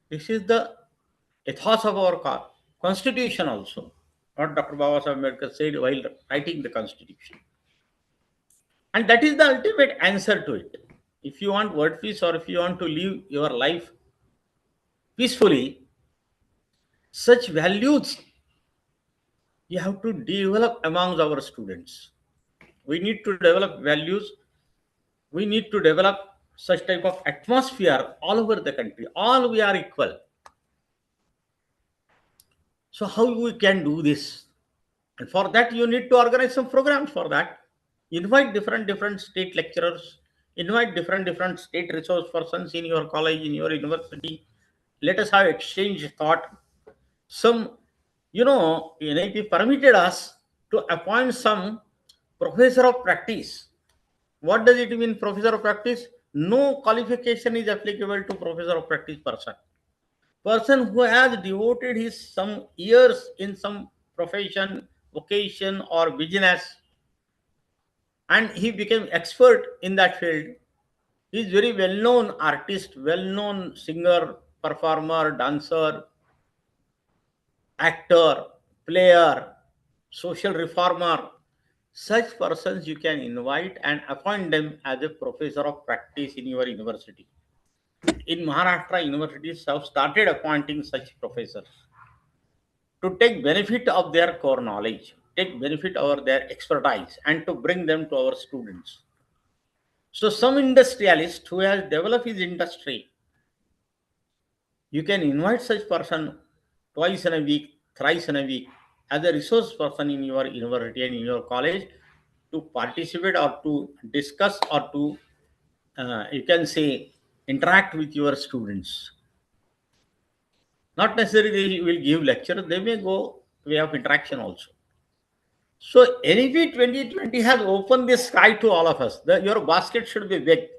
This is the ethos of our constitution also. What Dr. Babasaheb Ambedkar said while writing the constitution. And that is the ultimate answer to it. If you want world peace or if you want to live your life peacefully, such values you have to develop amongst our students. We need to develop values. We need to develop such type of atmosphere all over the country. All we are equal. So how we can do this? And for that, you need to organize some programs for that. Invite different state lecturers. Invite different state resource persons in your college, in your university. Let us have exchange thought. Some, NIP permitted us to appoint some professor of practice. What does it mean, professor of practice? No qualification is applicable to professor of practice person who has devoted his some years in some profession, vocation, or business, and he became expert in that field. He is very well known artist, well known singer, performer, dancer, actor, player, social reformer. Such persons you can invite and appoint them as a professor of practice in your university. In Maharashtra, universities have started appointing such professors to take benefit of their core knowledge, take benefit of their expertise, and to bring them to our students. So some industrialist who has developed his industry, you can invite such person twice in a week, thrice in a week as a resource person in your university and in your college to participate or to discuss or to, you can say, interact with your students. Not necessarily they will give lecture, they may go way of interaction also. So NEP 2020 has opened the sky to all of us. Your basket should be big.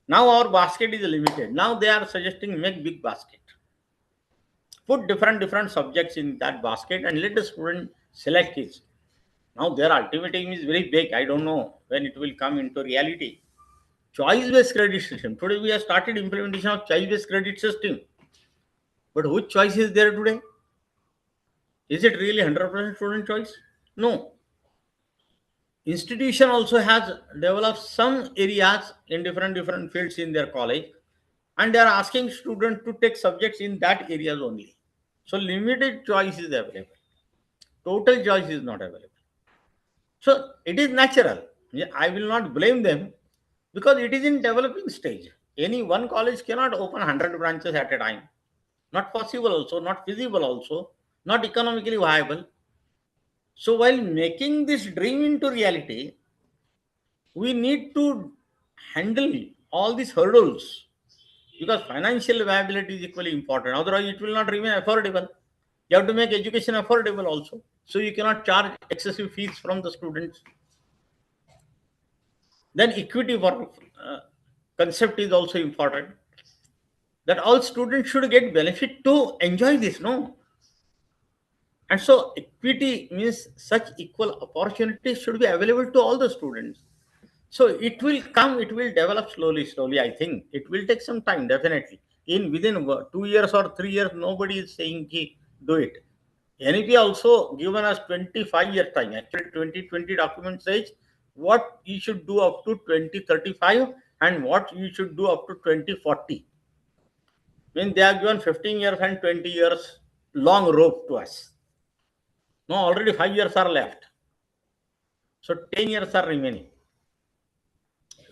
Now our basket is limited. Now they are suggesting make big basket. Put different subjects in that basket and let the student select it. Now their ultimate aim is very big. I don't know when it will come into reality. Choice-based credit system. Today we have started implementation of choice-based credit system. But which choice is there today? Is it really 100% student choice? No. Institution also has developed some areas in different fields in their college, and they are asking students to take subjects in that areas only. So limited choice is available. Total choice is not available. So it is natural. Yeah, I will not blame them because it is in developing stage. Any one college cannot open 100 branches at a time. Not possible also, not feasible also, not economically viable. So while making this dream into reality, we need to handle all these hurdles because financial viability is equally important. Otherwise, it will not remain affordable. You have to make education affordable also. So you cannot charge excessive fees from the students. Then equity for concept is also important. That all students should get benefit to enjoy this, no? And so equity means such equal opportunities should be available to all the students. So it will come, it will develop slowly. I think it will take some time, definitely. In within 2 years or 3 years, nobody is saying ki do it. NEP also given us 25 year time. Actually, 2020 document says what you should do up to 2035 and what you should do up to 2040. When they have given 15 years and 20 years long rope to us. Now already 5 years are left. So 10 years are remaining.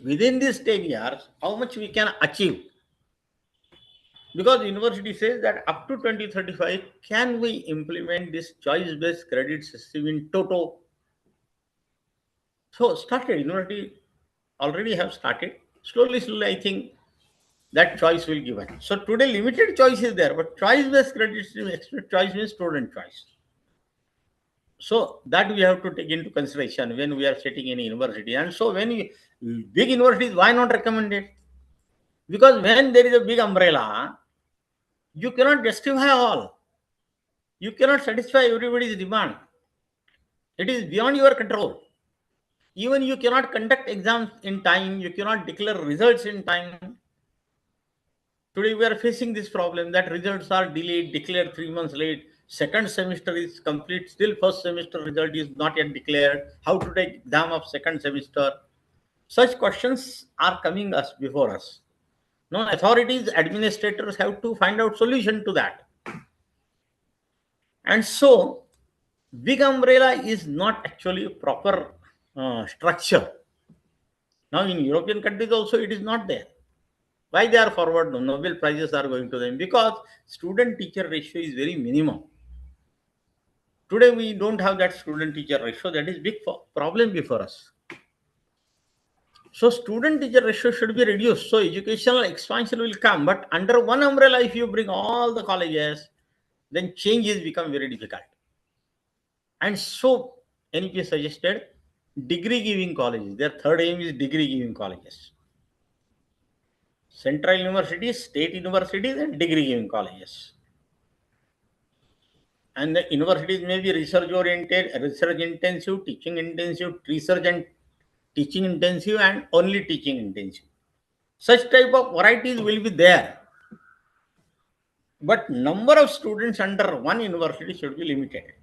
Within these 10 years, how much we can achieve? Because university says that up to 2035, can we implement this choice-based credit system in toto? So started, university already have started. Slowly, I think that choice will given. So today limited choice is there, but choice-based credit system, extra choice means student choice. So that we have to take into consideration when we are setting any university. And so when we, big universities, why not recommend it? Because when there is a big umbrella, you cannot justify all. You cannot satisfy everybody's demand. It is beyond your control. Even you cannot conduct exams in time, you cannot declare results in time. Today we are facing this problem that results are delayed, declared 3 months late. Second semester is complete, still first semester result is not yet declared. How to take exam of second semester? Such questions are coming us before us. No, authorities, administrators have to find out solution to that. And so big umbrella is not actually a proper structure. Now in European countries also it is not there. Why they are forward? Nobel prizes are going to them because student teacher ratio is very minimum. Today we don't have that student teacher ratio. That is big problem before us. So student teacher ratio should be reduced. So educational expansion will come, but under one umbrella, if you bring all the colleges, then changes become very difficult. And so NEP suggested degree giving colleges. Their third aim is degree giving colleges. Central universities, state universities, and degree giving colleges. And the universities may be research oriented, research intensive, teaching intensive, research and teaching intensive, and only teaching intensive. Such type of varieties will be there. But number of students under one university should be limited.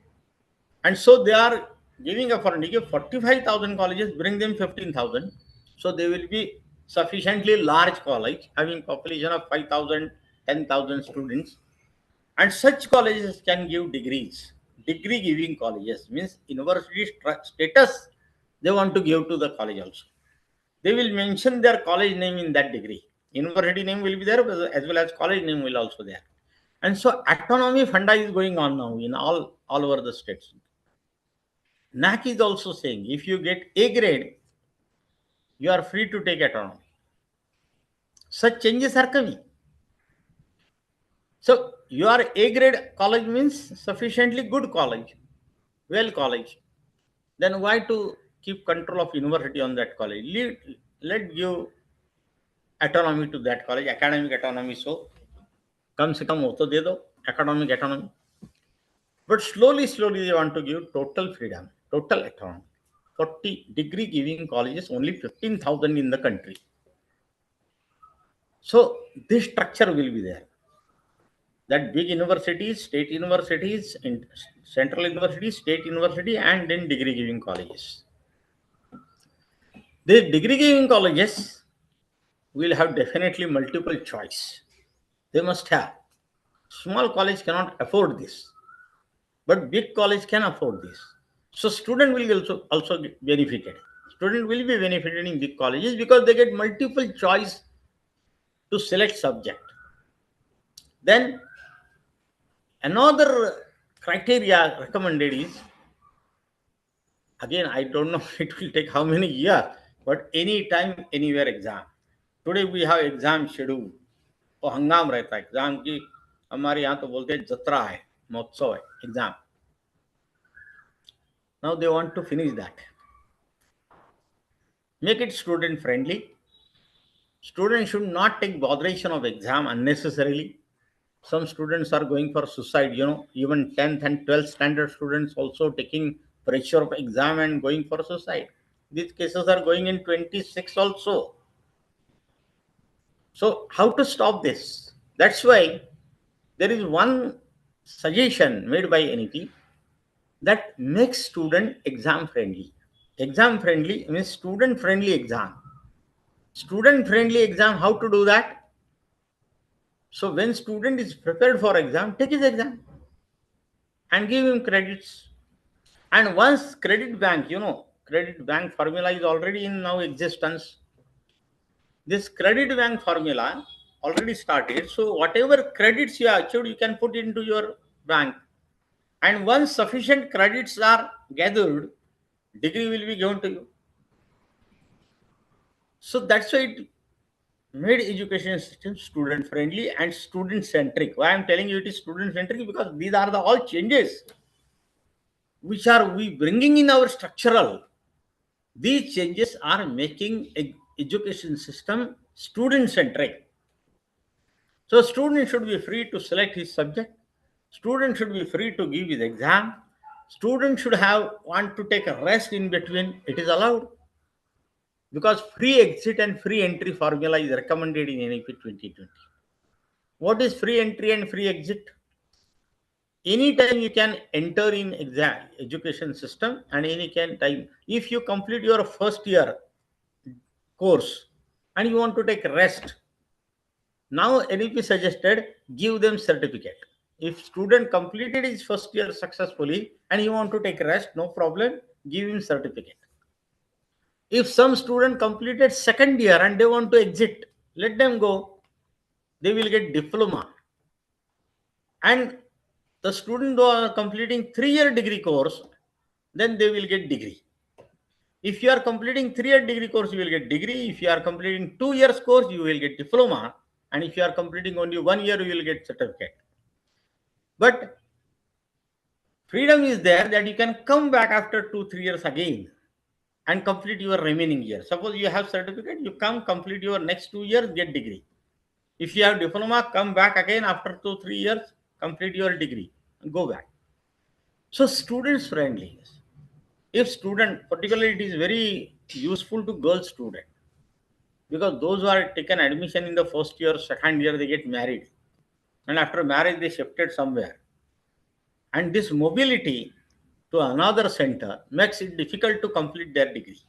And so they are giving a funding of 45,000 colleges, bring them 15,000. So they will be sufficiently large college having population of 5,000, 10,000 students. And such colleges can give degrees. Degree giving colleges means university status they want to give to the college also. They will mention their college name in that degree. University name will be there, as well as college name will also there. And so autonomy funda is going on now in all over the states. NAC is also saying if you get A grade, you are free to take autonomy. Such changes are coming. So your A grade college means sufficiently good college, well college. Then why to keep control of university on that college? Let give autonomy to that college, academic autonomy. So कम से कम वो तो दे दो academic autonomy. But slowly they want to give total freedom, total autonomy. 40 degree giving colleges, only 15,000 in the country. So this structure will be there. That big universities, state universities, central universities, state university, and then degree giving colleges. The degree giving colleges will have definitely multiple choice. They must have. Small college cannot afford this, but big college can afford this. So student will also get benefited. Student will be benefited in big colleges because they get multiple choice to select subject. Then another criteria recommended is, again I don't know it will take how many years, but anytime anywhere exam. Today we have exam schedule. वो हंगाम रहता है exam की, हमारे यहाँ तो बोलते हैं जत्रा है, महोत्सव है exam. Now they want to finish that. Make it student friendly. Students should not take botheration of exam unnecessarily. Some students are going for suicide, even 10th and 12th standard students also taking pressure of exam and going for suicide. These cases are going in 26 also. So how to stop this? That's why there is one suggestion made by NEP that makes student exam friendly. Exam friendly means student friendly exam. Student friendly exam, how to do that? So when student is prepared for exam, take his exam and give him credits. And once credit bank, credit bank formula is already in now existence. This credit bank formula already started. So whatever credits you have achieved, you can put into your bank. And once sufficient credits are gathered, degree will be given to you. So that's why it made education system student friendly and student centric. Why I'm telling you it is student centric, because these are the all changes which are we bringing in our structural. These changes are making education system student centric. So student should be free to select his subject. Student should be free to give his exam. Student should want to take a rest in between. It is allowed, because free exit and free entry formula is recommended in NEP 2020. What is free entry and free exit? Anytime you can enter in education system, and any time if you complete your first year course and you want to take rest, now NEP suggested give them certificate. If student completed his first year successfully and you want to take rest, no problem, give him certificate. If some student completed second year and they want to exit, let them go. They will get diploma. And the student who are completing 3-year degree course, then they will get degree. If you are completing 3-year degree course, you will get degree. If you are completing 2 years course, you will get diploma. And if you are completing only 1 year, you will get certificate. But freedom is there that you can come back after 2-3 years again and complete your remaining year. Suppose you have certificate, you come complete your next 2 years, get degree. If you have diploma, come back again after 2-3 years, complete your degree, and go back. So students friendly. If student, particularly it is very useful to girl student, because those who are taken admission in the first year, second year, they get married. And after marriage, they shifted somewhere. And this mobility to another center makes it difficult to complete their degree.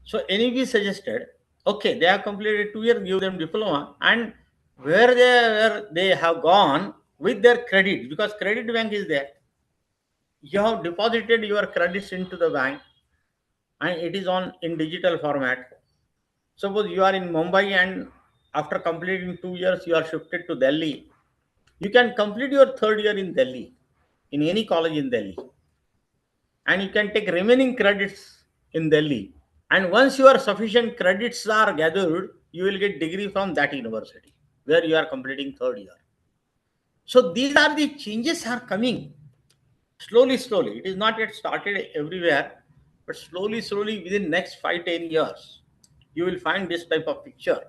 So NEP suggested, okay, they have completed 2 years, give them diploma, and where they have gone with their credit, because credit bank is there. You have deposited your credits into the bank, and it is in digital format. Suppose you are in Mumbai and after completing 2 years, you are shifted to Delhi. You can complete your third year in Delhi, in any college in Delhi, and you can take remaining credits in Delhi. And once your sufficient credits are gathered, you will get degree from that university where you are completing third year. So these are the changes are coming slowly, slowly. It is not yet started everywhere, but slowly, slowly within next 5-10 years, you will find this type of picture.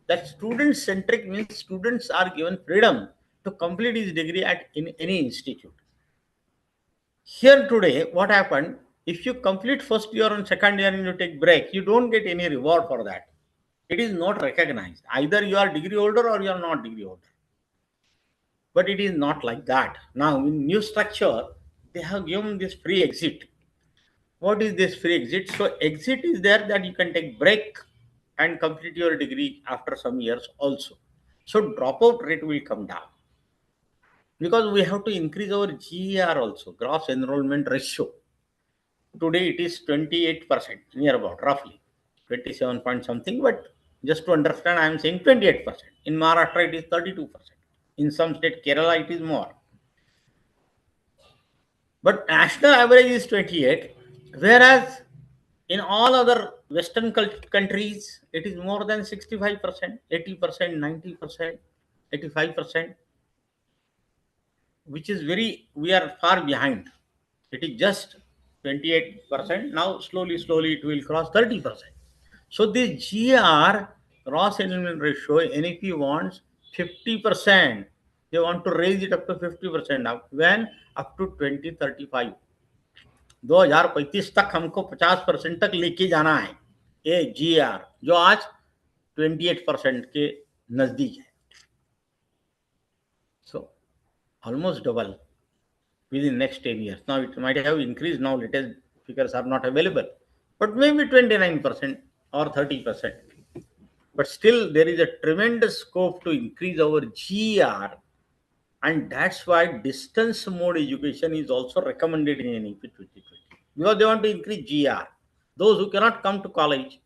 That student centric means students are given freedom to complete his degree at in any institute. Here today, what happened? If you complete first year and second year and you take break, you don't get any reward for that. It is not recognized. Either you are degree holder or you are not degree holder. But it is not like that. Now in new structure, they have given this free exit. What is this free exit? So exit is there that you can take break and complete your degree after some years also. So dropout rate will come down because we have to increase our GER also, gross enrollment ratio. Today it is 28%, near about roughly 27 point something. But just to understand, I am saying 28%. In Maharashtra, it is 32%. In some state, Kerala, it is more. But national average is 28, whereas in all other Western countries, it is more than 65%, 80%, 90%, 85%, which is we are far behind. It is just 28%. Now, slowly, slowly, it will cross 30%. So, this GR, gross enrollment ratio, NEP wants 50%. They want to raise it up to 50%. Now, when? Up to 2035. 2035 तक हमको 50% तक लेके जाना है ये GR, जो आज 28% के नजदीक है. So almost double within next 10 years. Now it might have increased. Now latest figures are not available, but maybe 29% or 30%. But still there is a tremendous scope to increase our GR, and that's why distance mode education is also recommended in NEP 2020, because they want to increase GR. Those who cannot come to college,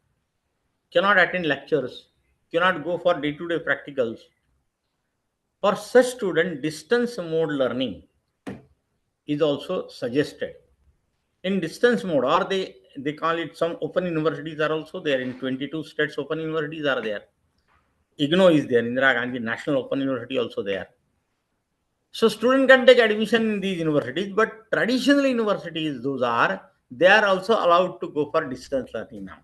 cannot attend lectures, cannot go for day-to-day practicals, for such student, distance mode learning is also suggested. In distance mode, or they call it, some open universities are also there. In 22 states, open universities are there. IGNO is there, Indira Gandhi National Open University also there. So student can take admission in these universities, but traditional universities, they are also allowed to go for distance learning now.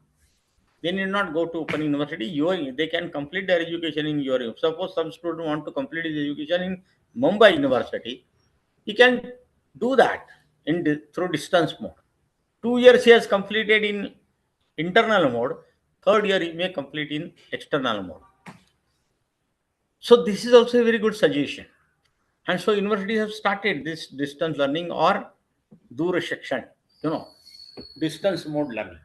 They need not go to open university. They can complete their education in your. Suppose some student want to complete his education in Mumbai University, he can do that through distance mode. 2 years he has completed in internal mode. Third year he may complete in external mode. So this is also a very good suggestion. And so universities have started this distance learning or Dura section, distance mode learning.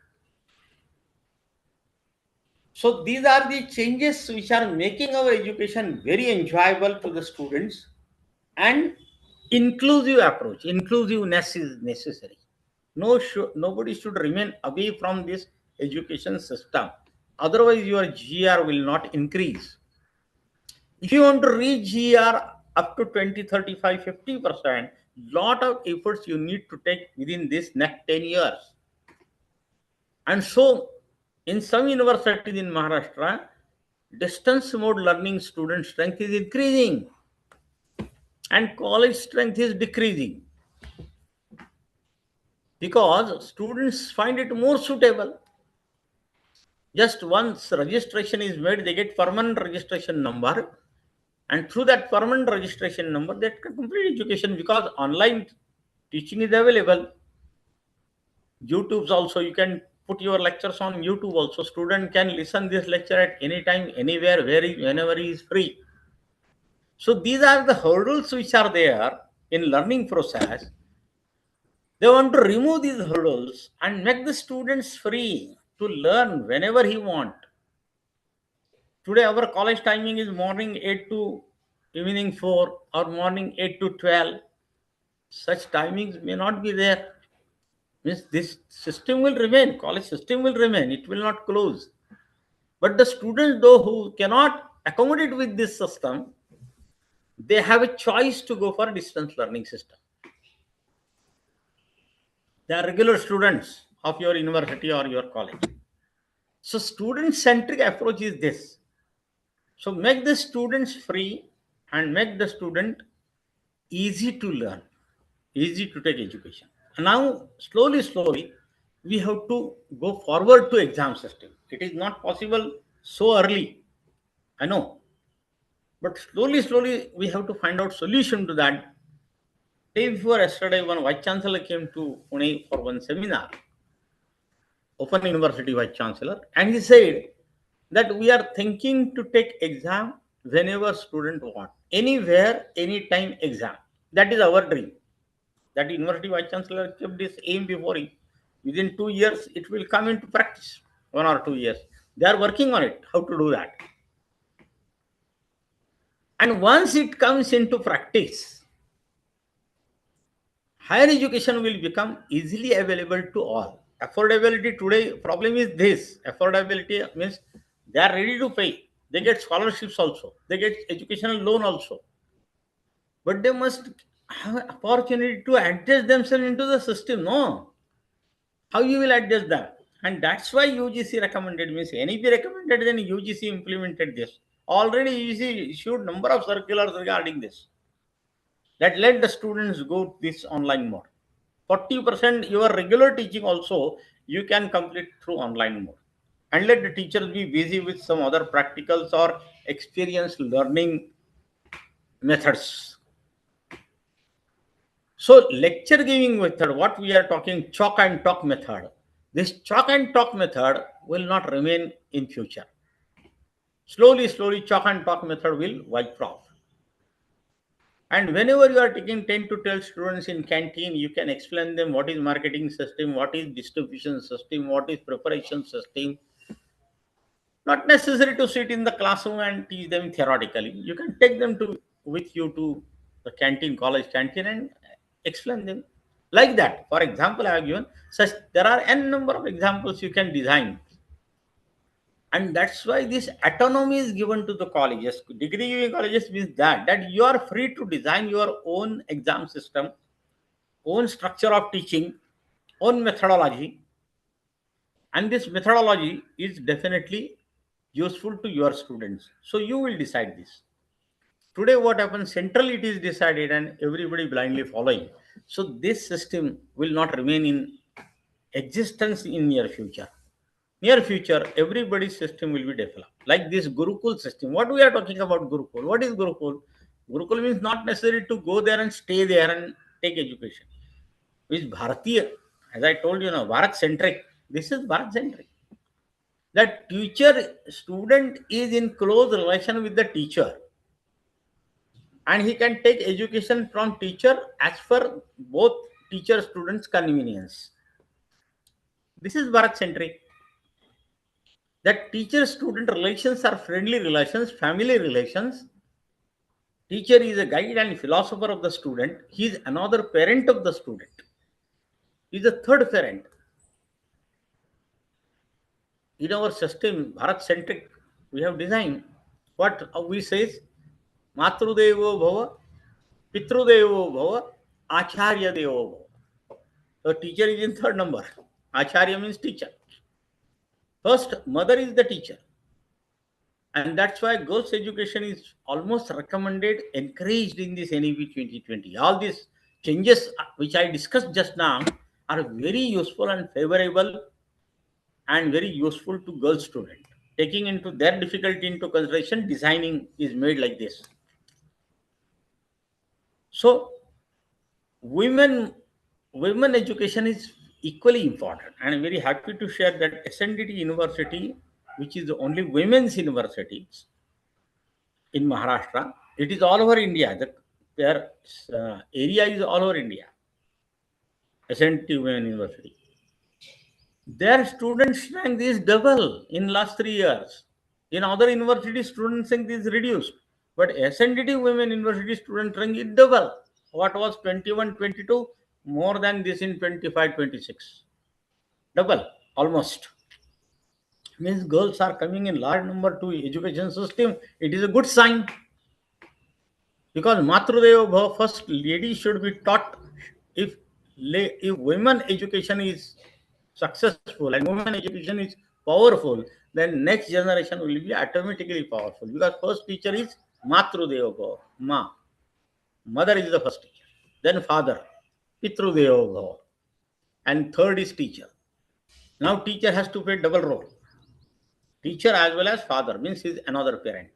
So these are the changes which are making our education very enjoyable to the students, and inclusive approach. Inclusiveness is necessary. Nobody should remain away from this education system. Otherwise, your GR will not increase. If you want to reach GR up to 20, 35, 50%, lot of efforts you need to take within this next 10 years. And so, in some universities in Maharashtra, distance mode learning student strength is increasing and college strength is decreasing, because students find it more suitable. Just once registration is made, they get permanent registration number, and through that permanent registration number, they can complete education, because online teaching is available. YouTube's also, you can put your lectures on YouTube also. Student can listen this lecture at any time, anywhere, whenever he is free. So these are the hurdles which are there in learning process. They want to remove these hurdles and make the students free to learn whenever he want. Today our college timing is morning 8 to evening 4 or morning 8 to 12. Such timings may not be there. Means this system will remain, college system will remain, it will not close. But the students, though, who cannot accommodate with this system, they have a choice to go for distance learning system. They are regular students of your university or your college. So student-centric approach is this. So make the students free and make the student easy to learn, easy to take education. Now, slowly, we have to go forward to exam system. It is not possible so early, I know, but slowly, we have to find out solution to that. Day before yesterday, one vice chancellor came to Pune for one seminar, Open University vice chancellor, and he said that we are thinking to take exam whenever student want, anywhere, anytime exam. That is our dream. That university vice chancellor kept this aim before him. Within 2 years, it will come into practice. 1 or 2 years. They are working on it, how to do that. And once it comes into practice, higher education will become easily available to all. Affordability today problem is this. Affordability means they are ready to pay. They get scholarships also. They get educational loan also. But they must have an opportunity to adjust themselves into the system. No. How you will adjust them? And that's why UGC recommended, means NEP recommended, then UGC implemented this. Already UGC issued number of circulars regarding this. That let the students go this online mode. 40% your regular teaching also you can complete through online mode. And let the teachers be busy with some other practicals or experience learning methods. So lecture giving method, what we are talking, chalk and talk method. This chalk and talk method will not remain in future. Slowly, chalk and talk method will wipe off. And whenever you are taking 10 to 12 students in canteen, you can explain them what is marketing system, what is distribution system, what is preparation system. Not necessary to sit in the classroom and teach them theoretically. You can take them to with you to the canteen, college canteen, and explain them like that. For example, I have given such. There are n number of examples you can design, and that's why this autonomy is given to the colleges. Degree giving colleges means that you are free to design your own exam system, own structure of teaching, own methodology, and this methodology is definitely useful to your students. So you will decide this. Today, what happens? Centrally, it is decided, and everybody blindly following. So this system will not remain in existence in near future. Near future, everybody's system will be developed. Like this Gurukul system. What we are talking about Gurukul? What is Gurukul? Gurukul means not necessary to go there and stay there and take education. Which Bharatiya, as I told you now, Bharat centric. This is Bharat centric. That teacher student is in close relation with the teacher, and he can take education from teacher as per both teacher students convenience. This is Bharat centric. That teacher student relations are friendly relations, family relations. Teacher is a guide and philosopher of the student. He is another parent of the student. He is a third parent. In our system, Bharat centric, we have designed what we says, Matrudevo Bhava, Pitrudevo Bhava, Acharya Devo Bhava. So teacher is in third number. Acharya means teacher. First, mother is the teacher. And that's why girls' education is almost recommended, encouraged in this NEP 2020. All these changes which I discussed just now are very useful and favorable and very useful to girl student. Taking into their difficulty into consideration, designing is made like this. So women education is equally important, and I'm very happy to share that SNDT University, which is the only women's university in Maharashtra, it is all over India. Their area is all over India. SNDT Women University. Their student strength is double in last 3 years. In other university, student strength is reduced. But SNDT Women University student strength is double. What was 21, 22, more than this in 25, 26. Double, almost. Means girls are coming in large number to education system. It is a good sign, because Matrudeva Bhava, first lady should be taught. If if women education is successful and women education is powerful, then next generation will be automatically powerful, because first teacher is Matrudeva Bhava, Ma. Mother is the first teacher, then father, Pitrudeva Bhava, and third is teacher. Now teacher has to play double role. Teacher as well as father, means he is another parent.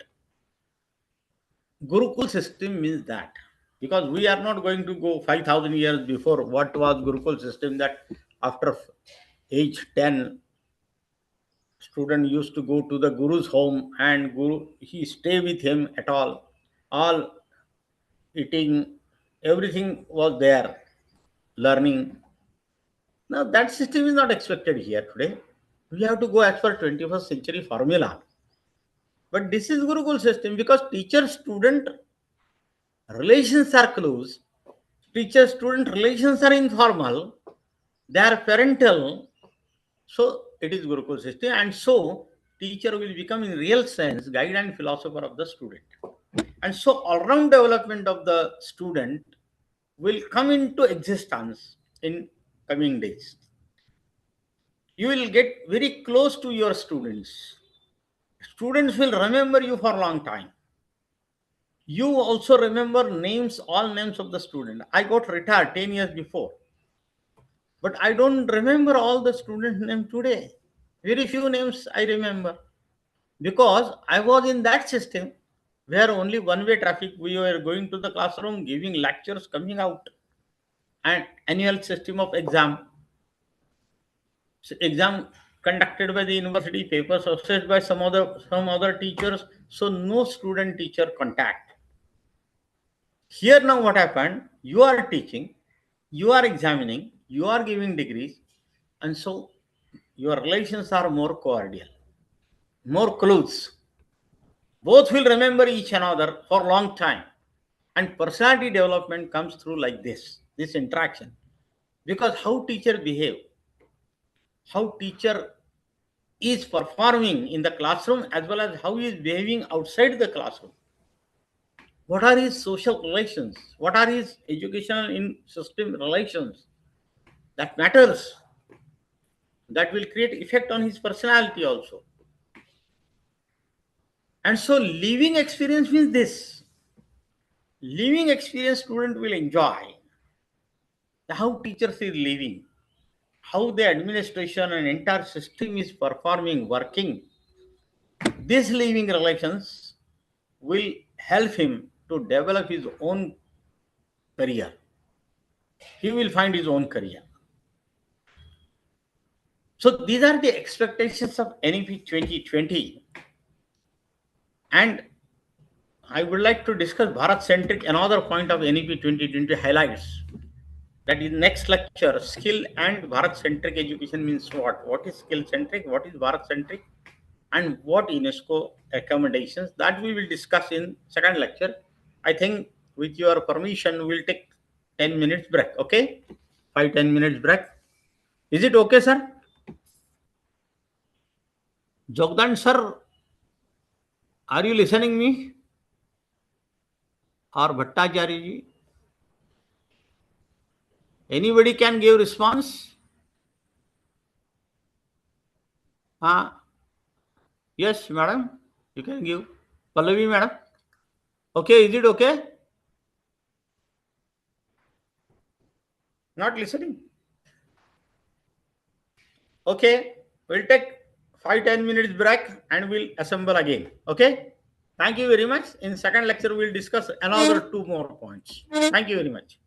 Gurukul system means that, because we are not going to go 5,000 years before what was Gurukul system, that after age 10 student used to go to the guru's home and guru he stay with him at all eating, everything was there, learning. Now that system is not expected here today. We have to go as per 21st century formula. But this is Gurukul system, because teacher student relations are close, teacher student relations are informal, they are parental. So it is Gurukul system, and so teacher will become in real sense guide and philosopher of the student. And so all round development of the student will come into existence in coming days. You will get very close to your students. Students will remember you for a long time. You also remember names, all names of the student. I got retired 10 years before, but I don't remember all the student name today. Very few names I remember, because I was in that system where only one way traffic, we were going to the classroom, giving lectures, coming out, and annual system of exam. So exam conducted by the university, papers assessed by some other teachers, so no student teacher contact. Here now what happened? You are teaching, you are examining, you are giving degrees, and so your relations are more cordial, more close. Both will remember each another for a long time. And personality development comes through like this interaction. Because how teacher behave, how teacher is performing in the classroom, as well as how he is behaving outside the classroom. What are his social relations? What are his educational in system relations? That matters. That will create effect on his personality also. And so living experience means this. Living experience student will enjoy how teachers is living, how the administration and entire system is performing, working. These living relations will help him to develop his own career. He will find his own career. So these are the expectations of NEP 2020. And I would like to discuss Bharat centric, another point of NEP 2020 highlights. That is next lecture, skill and Bharat centric education means what? What is skill centric? What is Bharat centric? And what UNESCO accommodations, that we will discuss in second lecture. I think with your permission, we'll take 10 minutes break. Okay? 5-10 minutes break. Is it okay, sir? Jogdan, sir, are you listening me? Or Bhattacharya ji? Anybody can give response? Yes, madam. You can give. Pallavi, madam. Okay, is it okay? Not listening. Okay, we'll take 5-10 minutes break and we'll assemble again. Okay, thank you very much. In second lecture, we'll discuss another 2 more points. Thank you very much.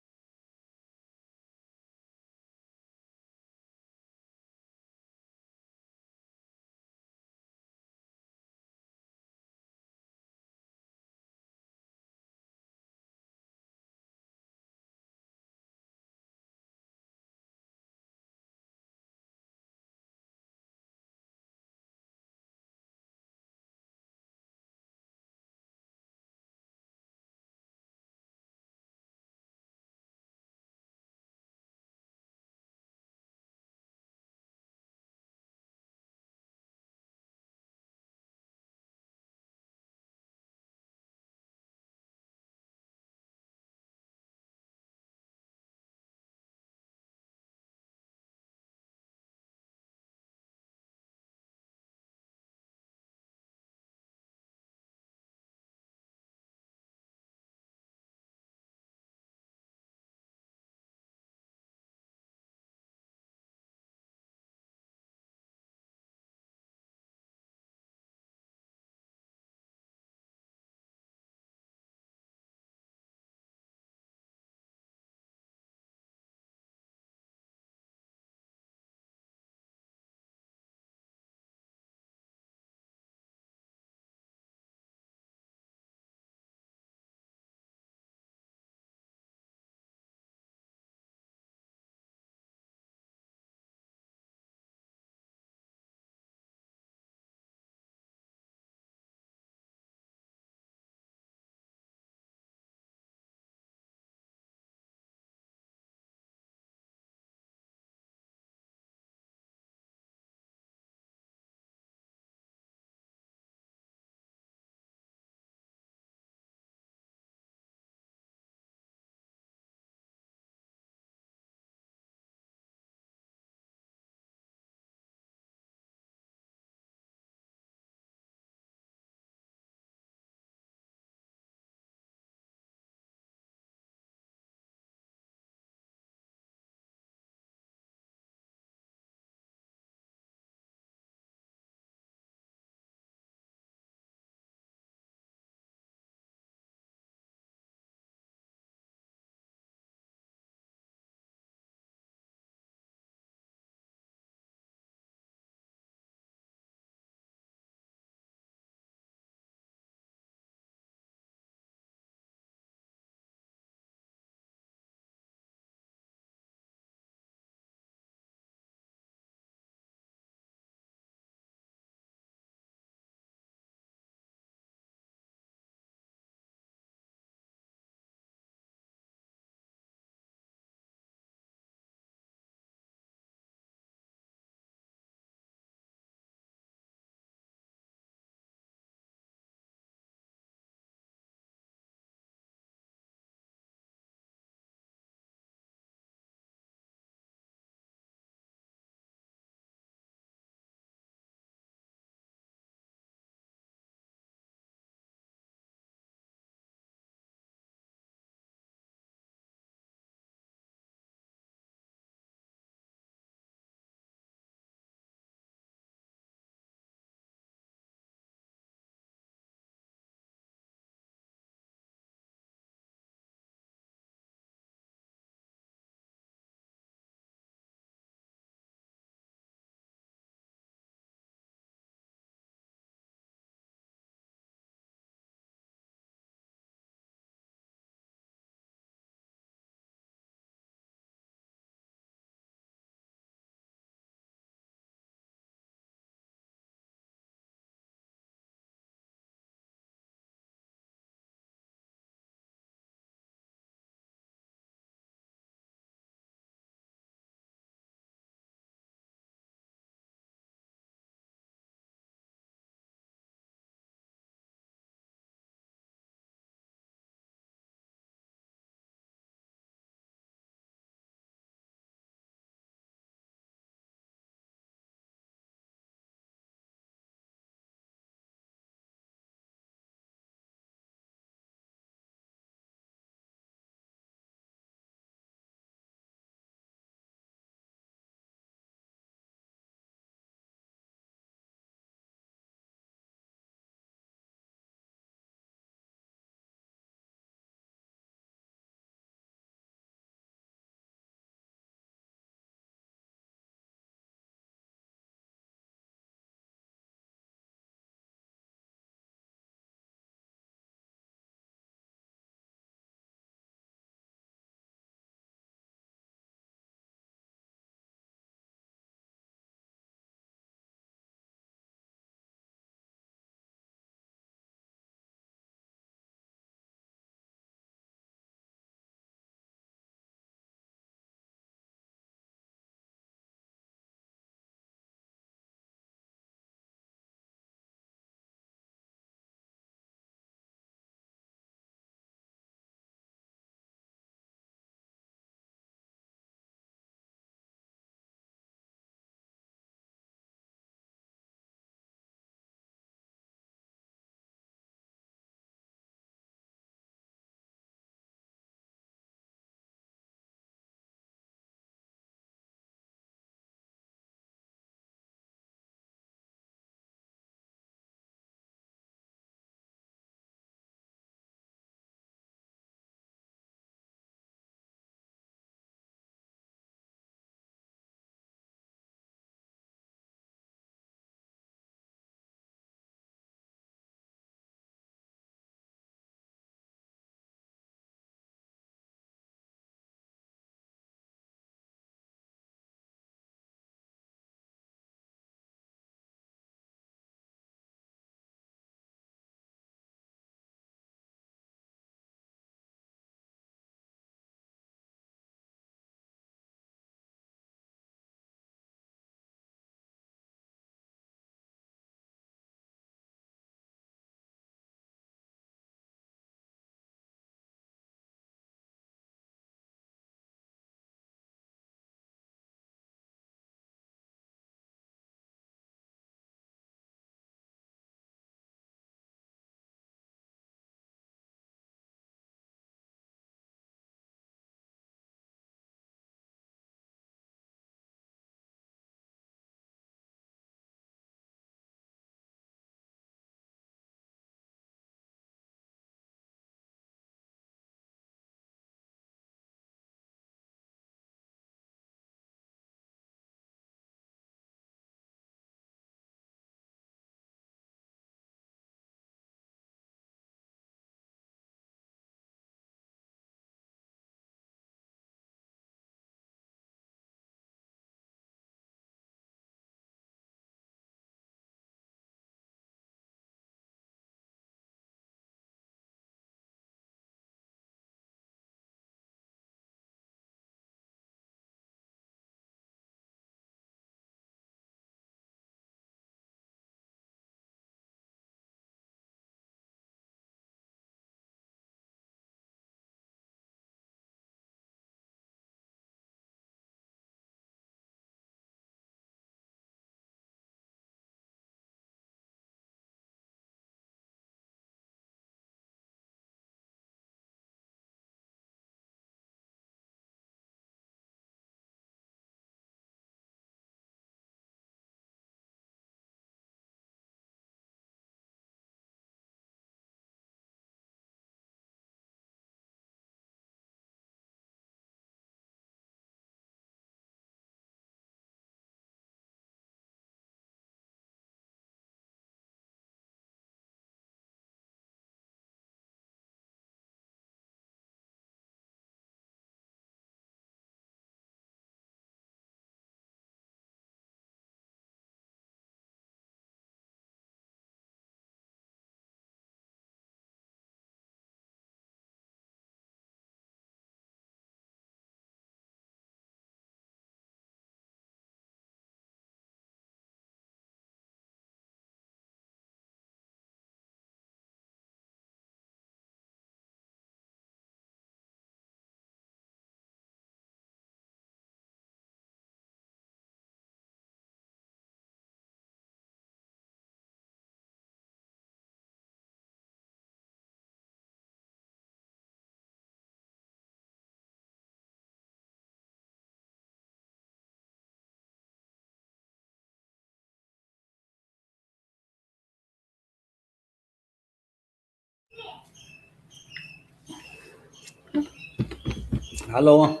Hello.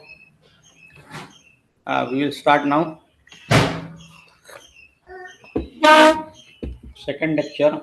We will start now. Second lecture.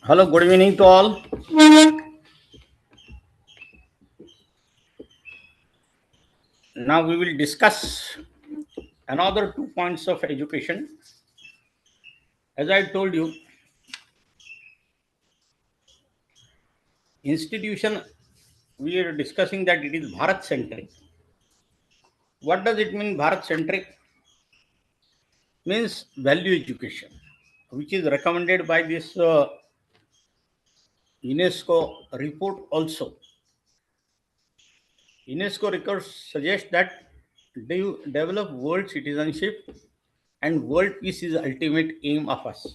Hello, good evening to all. Now we will discuss another 2 points of education. As I told you, institution, we are discussing that it is Bharat centric. What does it mean, Bharat centric? Means value education, which is recommended by this UNESCO report also. UNESCO records suggest that they develop world citizenship and world peace is the ultimate aim of us.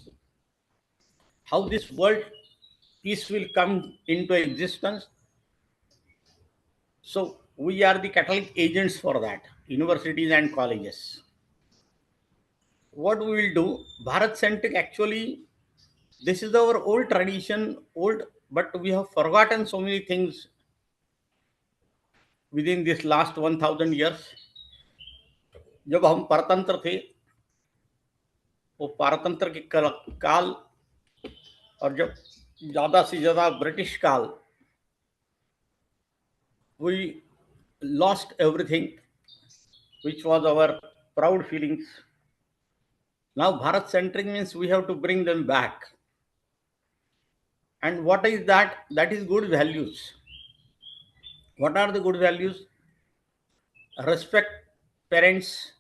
How this world peace will come into existence? So we are the catalytic agents for that, universities and colleges. What we will do, Bharat centric actually, this is our old tradition, old, but we have forgotten so many things within this last 1000 years. जब हम परतंत्र थे, वो पारतंत्र के काल और जब ज्यादा से ज्यादा ब्रिटिश काल, we lost everything which was our proud feelings. Now Bharat centric means we have to bring them back. And what is that? That is good values. What are the good values? Respect parents,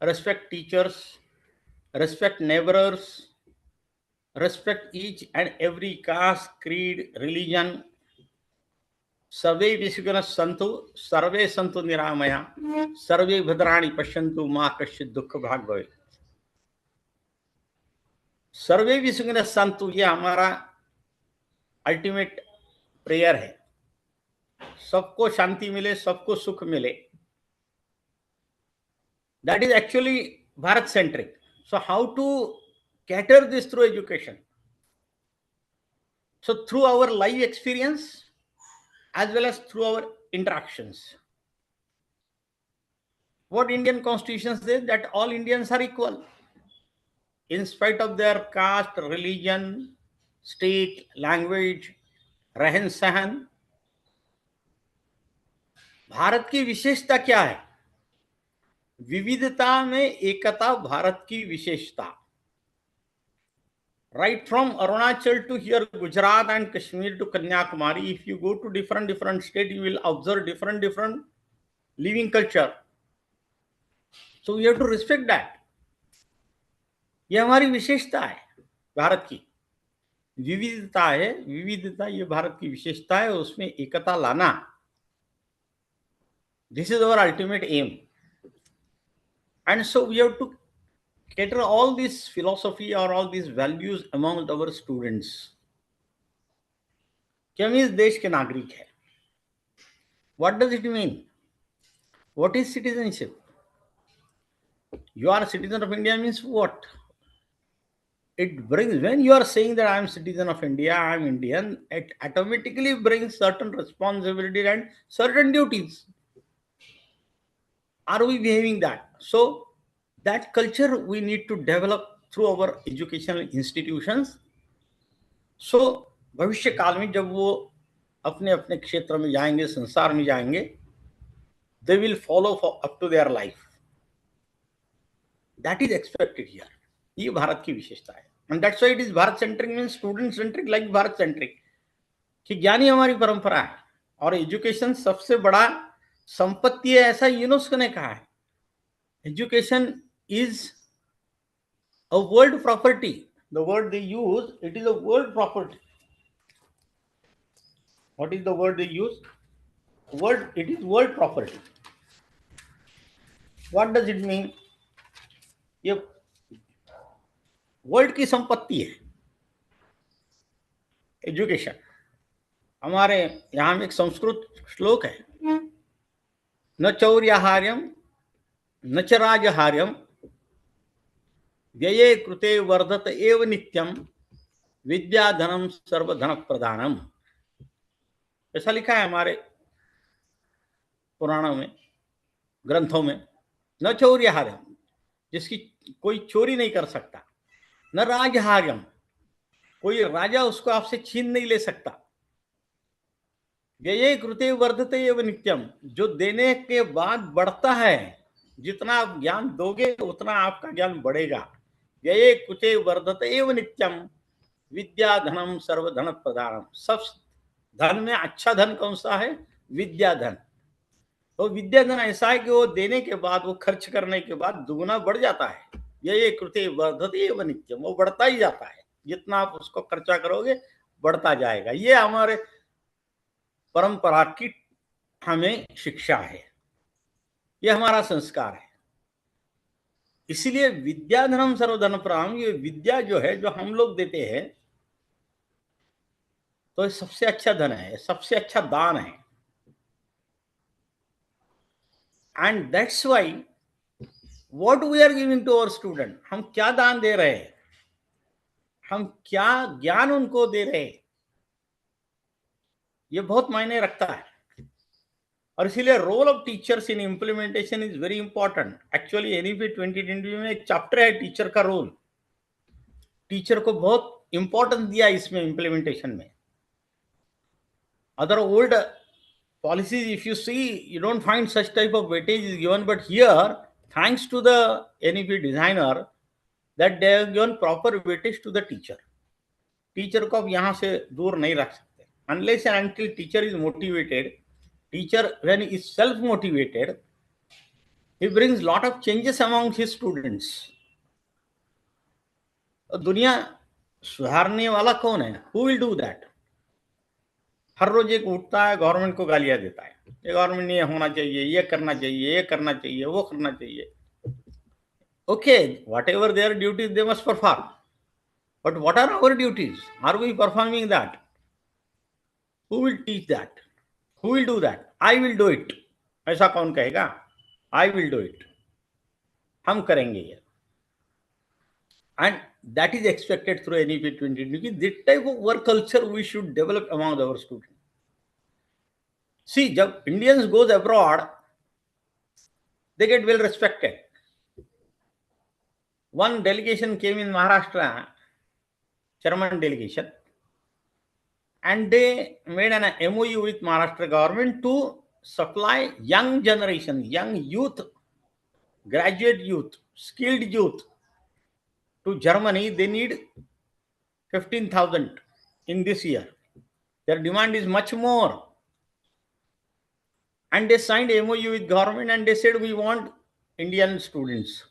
respect teachers, respect neighbors, respect each and every caste, creed, religion. सर्वे विषुगुणः सन्तु सर्वे सन्तु निरामया सर्वे भद्राणि पश्यन्तु मा कश्चित् दुःख भाग् भवेत्. सर्वे विषुगुणः सन्तु, ये हमारा अल्टीमेट प्रेयर है. सबको शांति मिले, सबको सुख मिले. That is actually Bharat centric. So how to cater this through education? So through our life experience as well as through our interactions. What Indian Constitution says, that all Indians are equal in spite of their caste, religion, state, language, रहन सहन. भारत की विशेषता क्या है? विविधता में एकता भारत की विशेषता. Right from Arunachal to here Gujarat and Kashmir to Kanyakumari, if you go to different states, you will observe different living culture. So we have to respect that. ये हमारी विशेषता है भारत की। विविधता है, विविधता ये भारत की विशेषता है, उसमें एकता लाना, this is our ultimate aim. And so we have to cater all this philosophy or all these values among our students कि हम इस देश के नागरिक हैं. What does it mean? What is citizenship? You are a citizen of India means what? It brings, when you are saying that I am citizen of India, I am Indian, it automatically brings certain responsibility and certain duties. Are we behaving that? So that culture we need to develop through our educational institutions. So भविष्य काल में जब वो अपने अपने क्षेत्र में जाएंगे, संसार में जाएंगे, they will follow for up to their life. That is expected here. ये भारत की विशेषता है. And that's why it is Bharat centric means student centric like Bharat centric. कि ज्ञानी हमारी परंपरा है और एजुकेशन सबसे बड़ा संपत्ति है, ऐसा यूनेस्को ने कहा है. Education is a world property. The word they use, it is a world property. What is the word they use? Word, it is world property. What does it mean? ये world की संपत्ति है education. हमारे यहाँ में एक संस्कृत श्लोक है, न चौर्याहार्यम न च राजहार्यम व्यये कृते वर्धत एव नित्यम विद्याधनम सर्वधन प्रदानम. ऐसा लिखा है हमारे पुराणों में, ग्रंथों में. न चौर्याहार्यम, जिसकी कोई चोरी नहीं कर सकता. न राजहार्यम, कोई राजा उसको आपसे छीन नहीं ले सकता. व्यये कृते वर्धते एव नित्यम, जो देने के बाद बढ़ता है. जितना आप ज्ञान दोगे उतना आपका ज्ञान बढ़ेगा. व्यये कृते वर्धते एव नित्यम विद्या धनम सर्वधन प्रदानम. सब धन में अच्छा धन कौन सा है? विद्या धन. तो विद्या धन ऐसा है कि वो देने के बाद, वो खर्च करने के बाद दुगुना बढ़ जाता है. ये कृते वर्धते एव नित्यम, वो बढ़ता ही जाता है. जितना आप उसको खर्चा करोगे बढ़ता जाएगा. ये हमारे परंपरा की हमें शिक्षा है, ये हमारा संस्कार है. इसलिए विद्याधनम सर्वधन प्रदानम, ये विद्या जो है, जो हम लोग देते हैं, तो ये सबसे अच्छा धन है, सबसे अच्छा दान है. And that's why what we are giving to our student, हम क्या दान दे रहे हैं, हम क्या ज्ञान उनको दे रहे हैं, ये बहुत मायने रखता है. और इसीलिए role of teachers in implementation is very important. Actually NEP 2020 में एक चैप्टर है टीचर का रोल. टीचर को बहुत इंपॉर्टेंस दिया इसमें इम्प्लीमेंटेशन में. Other old policies, if you see, you don't find such type of weightage is given, but here, thanks to the NEP designer, that they have given proper weightage to the teacher. Teacher को आप यहाँ से दूर नहीं रख सकते. Unless and until teacher is motivated, teacher when he is self motivated, he brings lot of changes among his students. दुनिया सुधारने वाला कौन है? Who will do that? हर रोज एक उठता है, गवर्नमेंट को गालियां देता है, ये गवर्नमेंट ने ये होना चाहिए, ये करना चाहिए, ये करना चाहिए, वो करना चाहिए. Okay, whatever their duties they must perform, but what are our duties? Are we performing that? Who will teach that? Who will do that? I will do it. ऐसा कौन कहेगा? I will do it. हम करेंगे ये. And that is expected through NEP 2020. This type of work culture we should develop among our students. See, जब Indians goes abroad, they get well respected. One delegation came in Maharashtra, German delegation, and they made an MOU with Maharashtra government to supply young generation, young youth, graduate youth, skilled youth to Germany. They need 15,000 in this year. Their demand is much more. And they signed MOU with government and they said we want Indian students.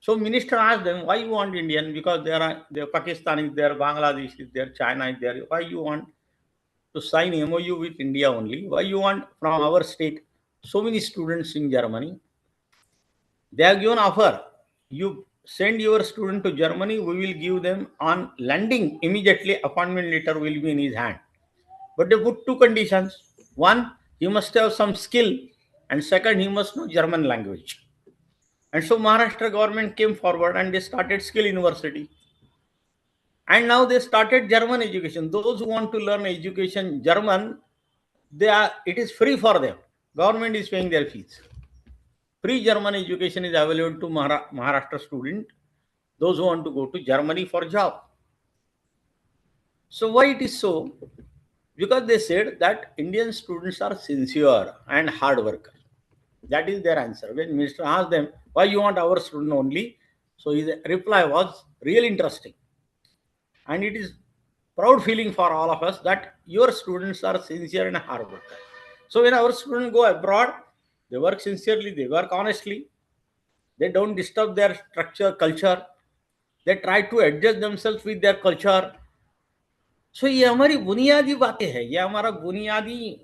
So minister asked them, why you want Indian? Because there are Pakistanis, there, Bangladeshis, there, China is there. Why you want to sign MOU with India only? Why you want from our state so many students in Germany? They have given offer. You send your student to Germany, we will give them on landing immediately. Appointment letter will be in his hand. But they put two conditions. One, he must have some skill, and second, he must know German language. And so Maharashtra government came forward and they started skill university. And now they started German education. Those who want to learn education German, it is free for them. Government is paying their fees. Free German education is available to Maharashtra student, those who want to go to Germany for job. So why it is so? Because they said that Indian students are sincere and hard workers. That is their answer. When minister asked them, why you want our student only? So his reply was really interesting. And it is proud feeling for all of us that your students are sincere and hard workers. So when our students go abroad, they work sincerely, they work honestly, they don't disturb their structure, culture, they try to adjust themselves with their culture. So ये हमारी बुनियादी बातें हैं, ये हमारा बुनियादी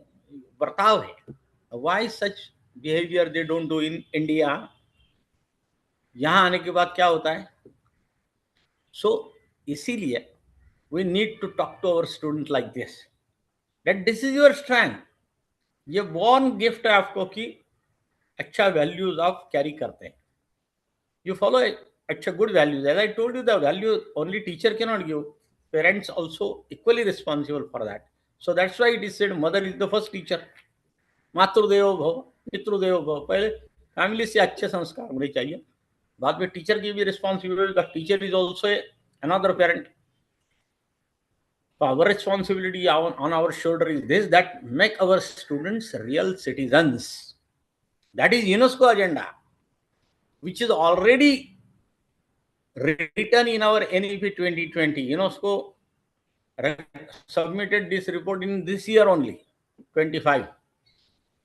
बर्ताव है. Why such behavior they don't do in India? यहाँ आने के बाद क्या होता है? So इसीलिए we need to talk to our student like this, that this is your strength. ये born gift है आपको कि अच्छा वैल्यूज आप कैरी करते हैं. You follow अच्छा good values. As I told you, the value only teacher cannot give. Parents also equally responsible for that. So that's why it is said mother is the first teacher. मातृदेवो भव, पितृदेवो भव. पहले family से अच्छे संस्कार होने चाहिए, बाद में टीचर की भी responsibility. Teacher is also another parent. So our responsibility on our shoulder is this, that make our students real citizens. That is UNESCO agenda, which is already written in our NEP 2020. UNESCO submitted this report in this year only, 25.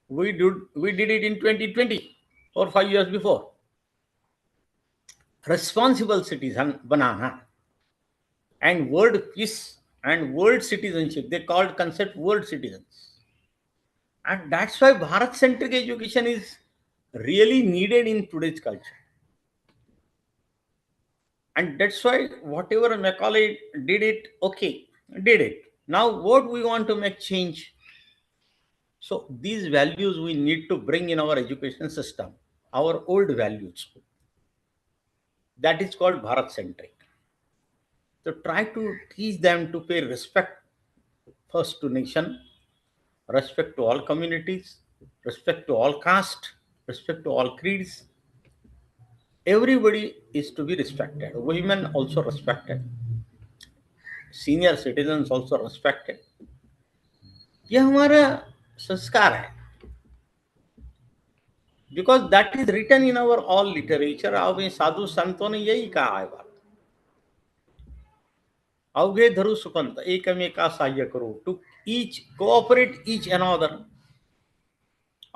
We did it in 2020 or 5 years before. Responsible citizen banana and world peace and world citizenship. They called concept world citizens. And that's why Bharat centric education is really needed in today's culture. And that's why whatever Macaulay did it, okay, did it. Now what we want to make change. So these values we need to bring in our education system, our old values. That is called Bharat centric. So try to teach them to pay respect first to nation, respect to all communities, respect to all caste, respect to all creeds. Everybody is to be respected. Women also respected. Senior citizens also respected. ये हमारा संस्कार है. Because that is written in our all literature. अब साधु संतों ने यही कहा है बात. अवघे धरु सुपंत एकमेका सहाय्य करो, to each cooperate each another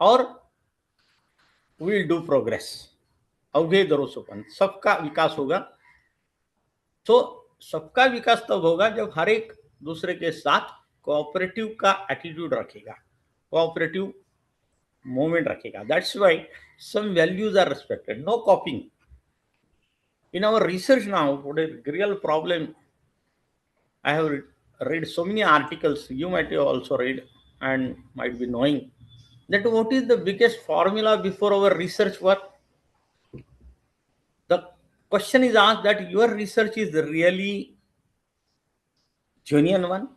और विल डू प्रोग्रेस. अवघे धरु सुपंत, सबका विकास होगा. तो सबका विकास तब होगा जब हर एक दूसरे के साथ कोऑपरेटिव का एटीट्यूड रखेगा, कोऑपरेटिव मूवमेंट रखेगा. That's why some values are respected. No copying. In our research now, what a real problem, I have read so many articles, you might have also read and might be knowing, that what is the biggest formula before our research work? The question is asked that your research is really genuine one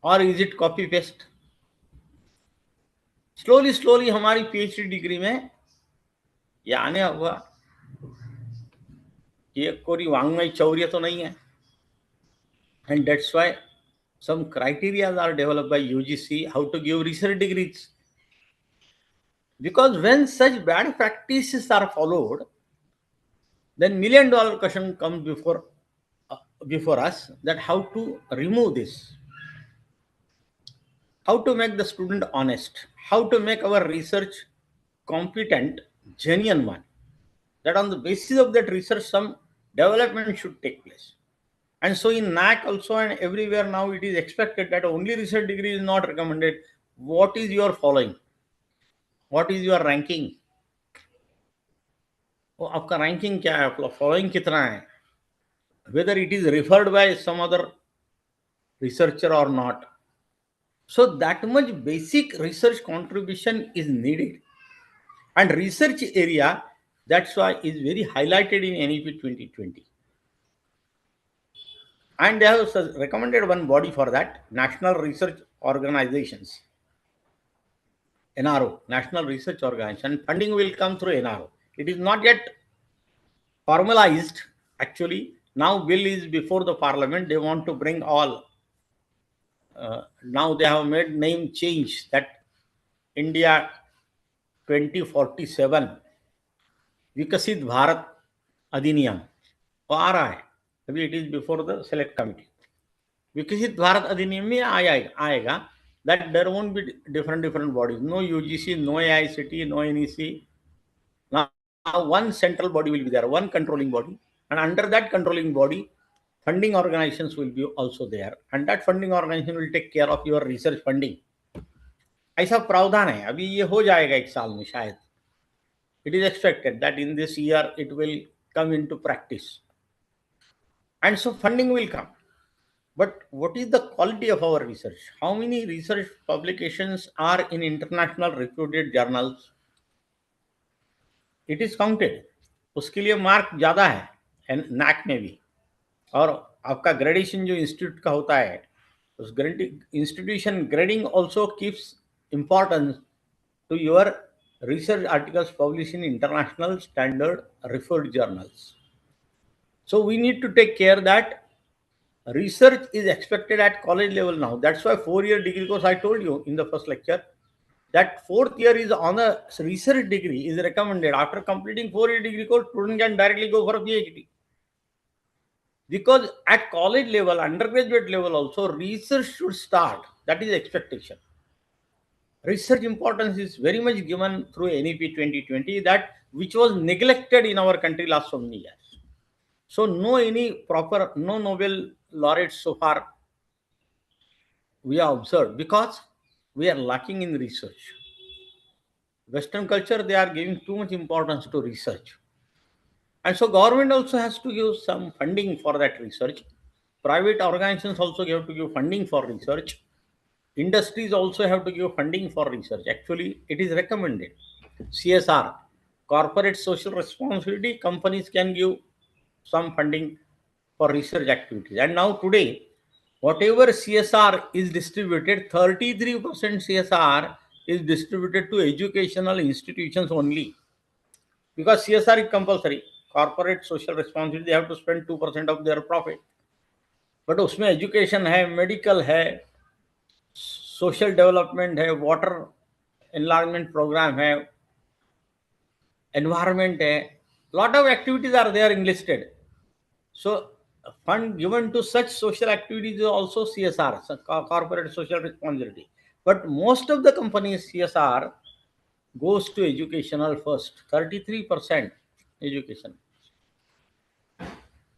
or is it copy paste? Slowly हमारी PhD degree में ये आने हुआ ये कोई वांग्मय चौर्य तो नहीं है. And that's why some criteria are developed by UGC how to give research degrees. Because when such bad practices are followed, then $1 million question comes before us, that how to remove this, how to make the student honest, how to make our research competent, genuine one. that on the basis of that research, some development should take place. And so in NAC also and everywhere now it is expected that only research degree is not recommended. What is your following? What is your ranking? वो आपका ranking क्या है, following कितना है, whether it is referred by some other researcher or not. So that much basic research contribution is needed. And research area, that's why is very highlighted in NEP 2020. And they have recommended one body for that, National Research Organizations, NRO, National Research Organization. Funding will come through NRO. It is not yet formalized. Actually, now bill is before the parliament. They want to bring all. Now they have made name change that India 2047 विकसित भारत अधिनियम वो आ रहा है, अभी it is before the select committee. विकसित भारत अधिनियम में आएगा that there won't be different bodies, no UGC, no AICT, no NEC. Now one central body will be there, one controlling body, and under that controlling body funding organizations will be also there, and that funding organization will take care of your research funding. ऐसा प्रावधान है, अभी ये हो जाएगा एक साल में शायद. It is expected that in this year it will come into practice, and so funding will come. But what is the quality of our research? How many research publications are in international reputed journals? It is counted. उसके लिए mark ज़्यादा है NAC में भी. और आपका gradation जो institute का होता है, उस institution grading also keeps importance to your research articles published in international standard referred journals. So we need to take care that research is expected at college level now. That's why 4-year degree course, I told you in the first lecture, that 4th year is on a research degree is recommended. After completing 4-year degree course, student can directly go for a PhD. Because at college level, undergraduate level also, research should start. That is expectation. Research importance is very much given through NEP 2020, that which was neglected in our country last so many years. So no Nobel laureates so far we have observed, because we are lacking in research. Western culture, they are giving too much importance to research. And so government also has to give some funding for that research. Private organizations also have to give funding for research. Industries also have to give funding for research. Actually, it is recommended. CSR, corporate social responsibility, companies can give some funding for research activities. And now today, whatever CSR is distributed, 33% CSR is distributed to educational institutions only. Because CSR is compulsory. Corporate social responsibility, they have to spend 2% of their profit. But उसमें education है, medical है, social development है, water environment programme है, environment है, lot of activities are there enlisted. So fund given to such social activities is also CSR, so corporate social responsibility. But most of the companies CSR goes to educational first, 33% education.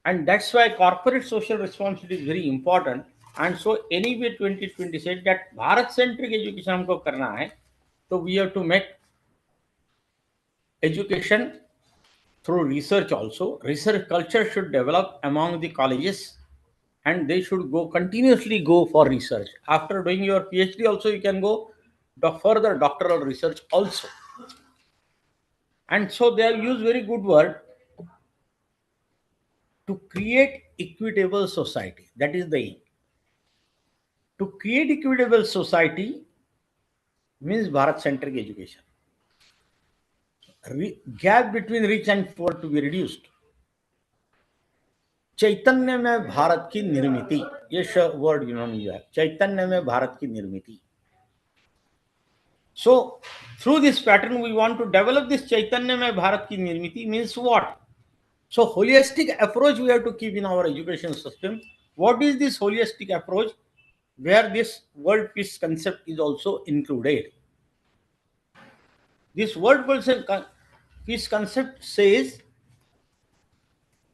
And that's why corporate social responsibility is very important. And so NEP 2020 said that Bharat centric education हमको करना है, so we have to make education through research also. Research culture should develop among the colleges, and they should continuously go for research. After doing your PhD also, you can go further doctoral research also. And so they have used very good word, to create equitable society. That is the aim. To create equitable society means Bharat centric education. Gap between rich and poor to be reduced. चैतन्य में भारत की निर्मिति, ये word इन्होंने दिया, चैतन्य में भारत की निर्मिति. So through this pattern we want to develop this chaitanya mein bharat ki nirmiti means what? So holistic approach we have to keep in our education system. What is this holistic approach? Where this world peace concept is also included. This world peace concept says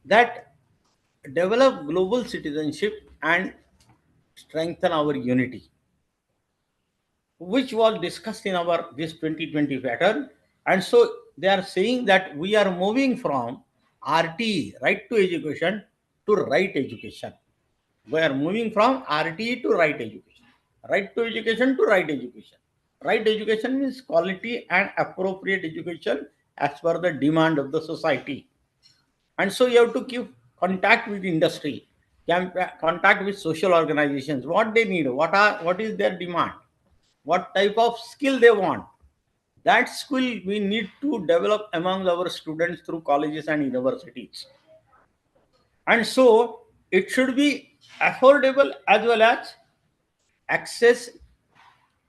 that develop global citizenship and strengthen our unity, which was discussed in our this 2020 pattern. And so they are saying that we are moving from RTE, right to education, to right education. We are moving from RTE to right education, right to education to right education. Right education means quality and appropriate education as per the demand of the society. And so you have to keep contact with industry, contact with social organizations, what they need, what is their demand, what type of skill they want. That skill we need to develop among our students through colleges and universities. And so it should be affordable as well as access,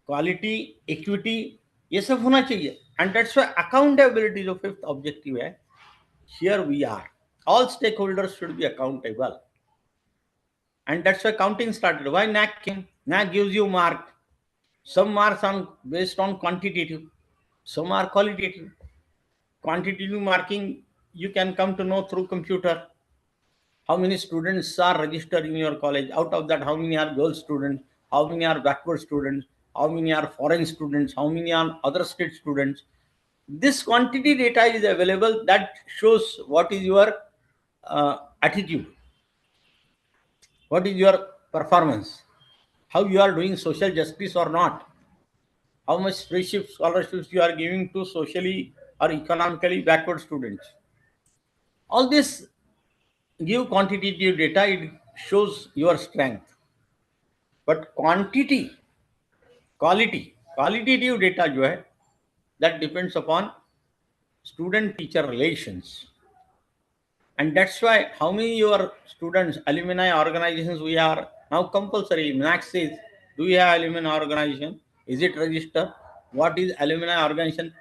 quality, equity, ये सब होना चाहिए. And that's why accountability जो fifth objective है. Here we are, all stakeholders should be accountable, and that's why counting started. Why NAC came? NAC gives you mark. Some marks on based on quantitative, some are qualitative. Quantitative marking you can come to know through computer. How many students are registered in your college? Out of that, how many are girl students? How many are backward students? How many are foreign students? How many are other state students? This quantity data is available that shows what is your attitude, what is your performance, how you are doing social justice or not, how much free scholarships you are giving to socially or economically backward students. All this give quantitative data, it shows your strength. But qualitative data जो है, that depends upon student teacher relations. And that's why how many your students, alumni organizations we are now compulsory. NAC says, do you have alumni organization? Is it registered? What is alumni organization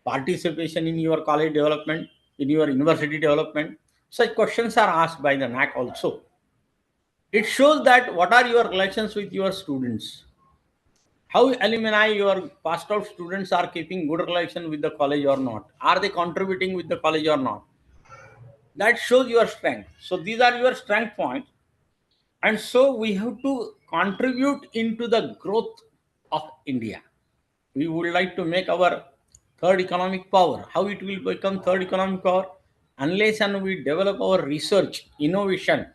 participation in your college development, in your university development? Such questions are asked by the NAC also. It shows that what are your relations with your students. How alumni, your passed out students, are keeping good relation with the college or not? Are they contributing with the college or not? That shows your strength. So these are your strength points. And so we have to contribute into the growth of India. We would like to make our third economic power. How it will become third economic power? Unless and we develop our research, innovation,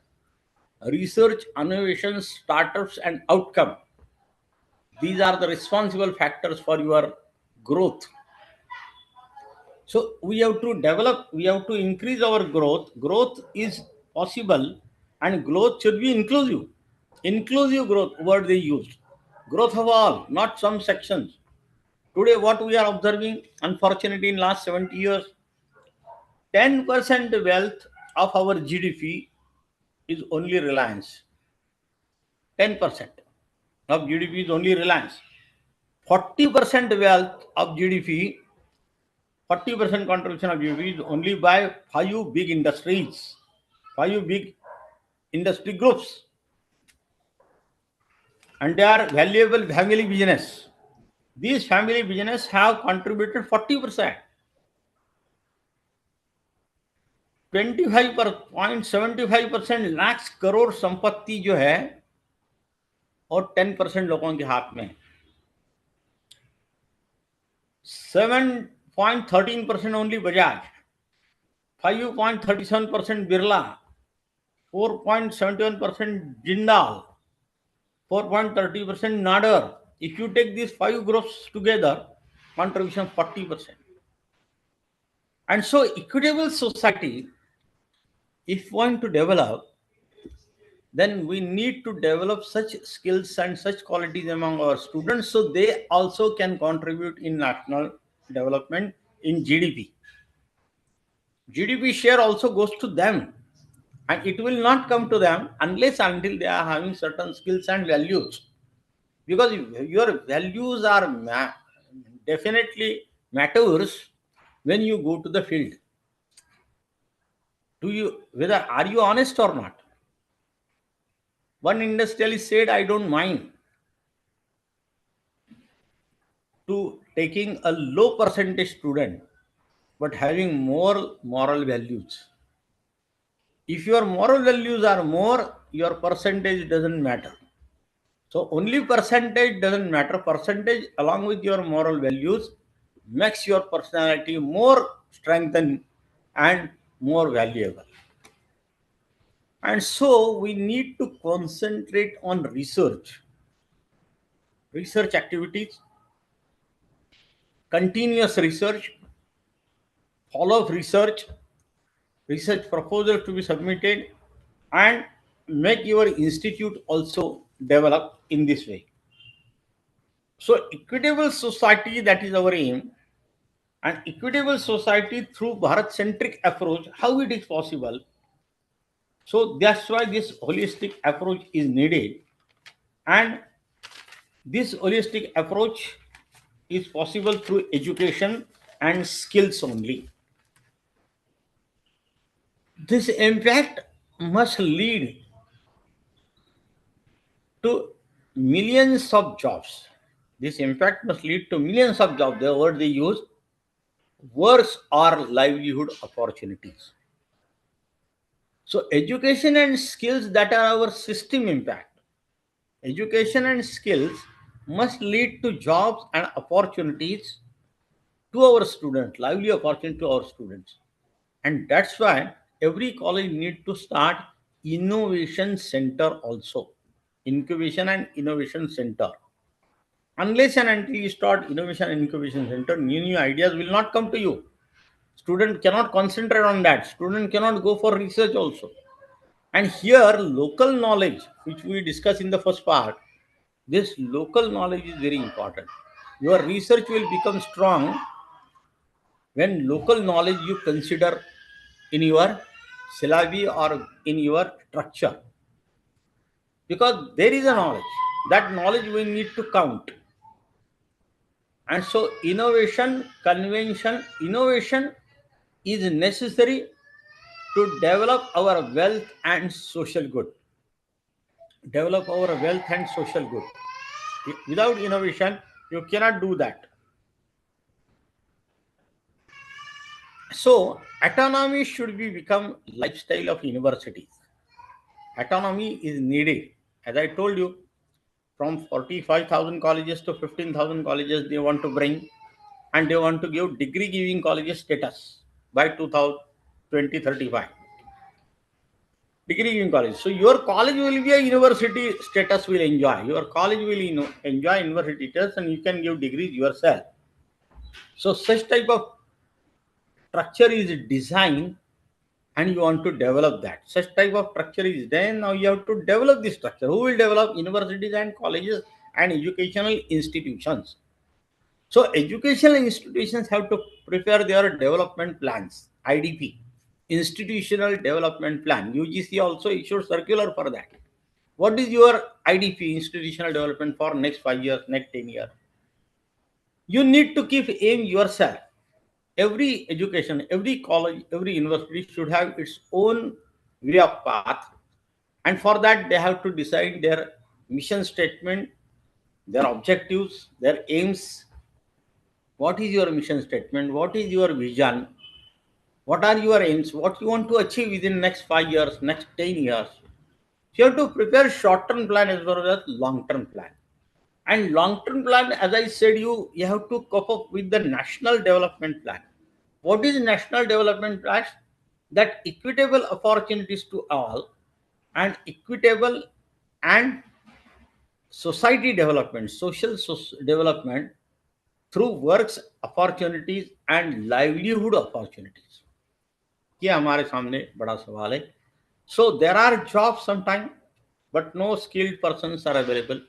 startups, and outcome. These are the responsible factors for your growth. So we have to develop, we have to increase our growth. Growth is possible, and growth should be inclusive. Inclusive growth, word they used. Growth of all, not some sections. Today, what we are observing, unfortunately, in last 70 years, 10% wealth of our GDP is only Reliance. 10% of GDP is only Reliance. 40% wealth of GDP, 40% contribution of GDP is only by 5 big industries, 5 big industry groups. And they are valuable family business. These family business have contributed 40%. 25.75% lakh crore संपत्ति जो है, और 10% लोगों के हाथ में. 7.13% only Bajaj, 5.37% Birla, 4.71% Jindal, 4.30% Nadar. If you take these 5 groups together, contribution 40%. And so equitable society, if want to develop, then we need to develop such skills and such qualities among our students so they also can contribute in national development in GDP. GDP share also goes to them, and it will not come to them unless until they are having certain skills and values. Because your values are definitely matters when you go to the field. Whether are you honest or not? One industrialist said, I don't mind to taking a low percentage student, but having more moral values. If your moral values are more, your percentage doesn't matter. So only percentage doesn't matter. Percentage along with your moral values makes your personality more strengthened and more valuable. And so we need to concentrate on research activities, continuous research, follow-up research proposals to be submitted, and make your institute also develop in this way. So equitable society, that is our aim. And equitable society through Bharat-centric approach, how it is possible? So that's why this holistic approach is needed. And this holistic approach is possible through education and skills only. This impact must lead to millions of jobs. This impact must lead to millions of jobs. The word they use, works or livelihood opportunities. So education and skills, that are our system impact. Education and skills must lead to jobs and opportunities to our students, lively opportunity to our students. And that's why every college need to start innovation center also. Incubation and innovation center. Unless and until you start innovation and incubation center, new ideas will not come to you. Student cannot concentrate on that. Student cannot go for research also. And here, local knowledge, which we discussed in the first part, this local knowledge is very important. Your research will become strong when local knowledge you consider in your syllabi or in your structure. Because there is a knowledge. That knowledge we need to count. And so innovation is necessary to develop our wealth and social good. Develop our wealth and social good. Without innovation, you cannot do that. So autonomy should be become lifestyle of universities. Autonomy is needed. As I told you, from 45,000 colleges to 15,000 colleges they want to bring, and they want to give degree giving colleges status by 2035. Degree giving college. So your college will be a university status will enjoy. Your college will enjoy university status, and you can give degrees yourself. So such type of structure is designed, and you want to develop that. Such type of structure is there. Now you have to develop this structure. Who will develop? Universities and colleges and educational institutions. So educational institutions have to prepare their development plans, IDP, institutional development plan. UGC also issued circular for that. What is your IDP, institutional development, for next 5 years, next 10 years? You need to keep aim yourself. Every education, every college, every university should have its own way of path. And for that, they have to decide their mission statement, their objectives, their aims. What is your mission statement? What is your vision? What are your aims? What you want to achieve within next 5 years, next 10 years? You have to prepare short-term plan as well as long-term plan. And long-term plan, as I said, you have to cope up with the national development plan. What is national development plan? That equitable opportunities to all, and equitable and society development, social development through works opportunities and livelihood opportunities. ये हमारे सामने बड़ा सवाल है. So there are jobs sometimes, but no skilled persons are available.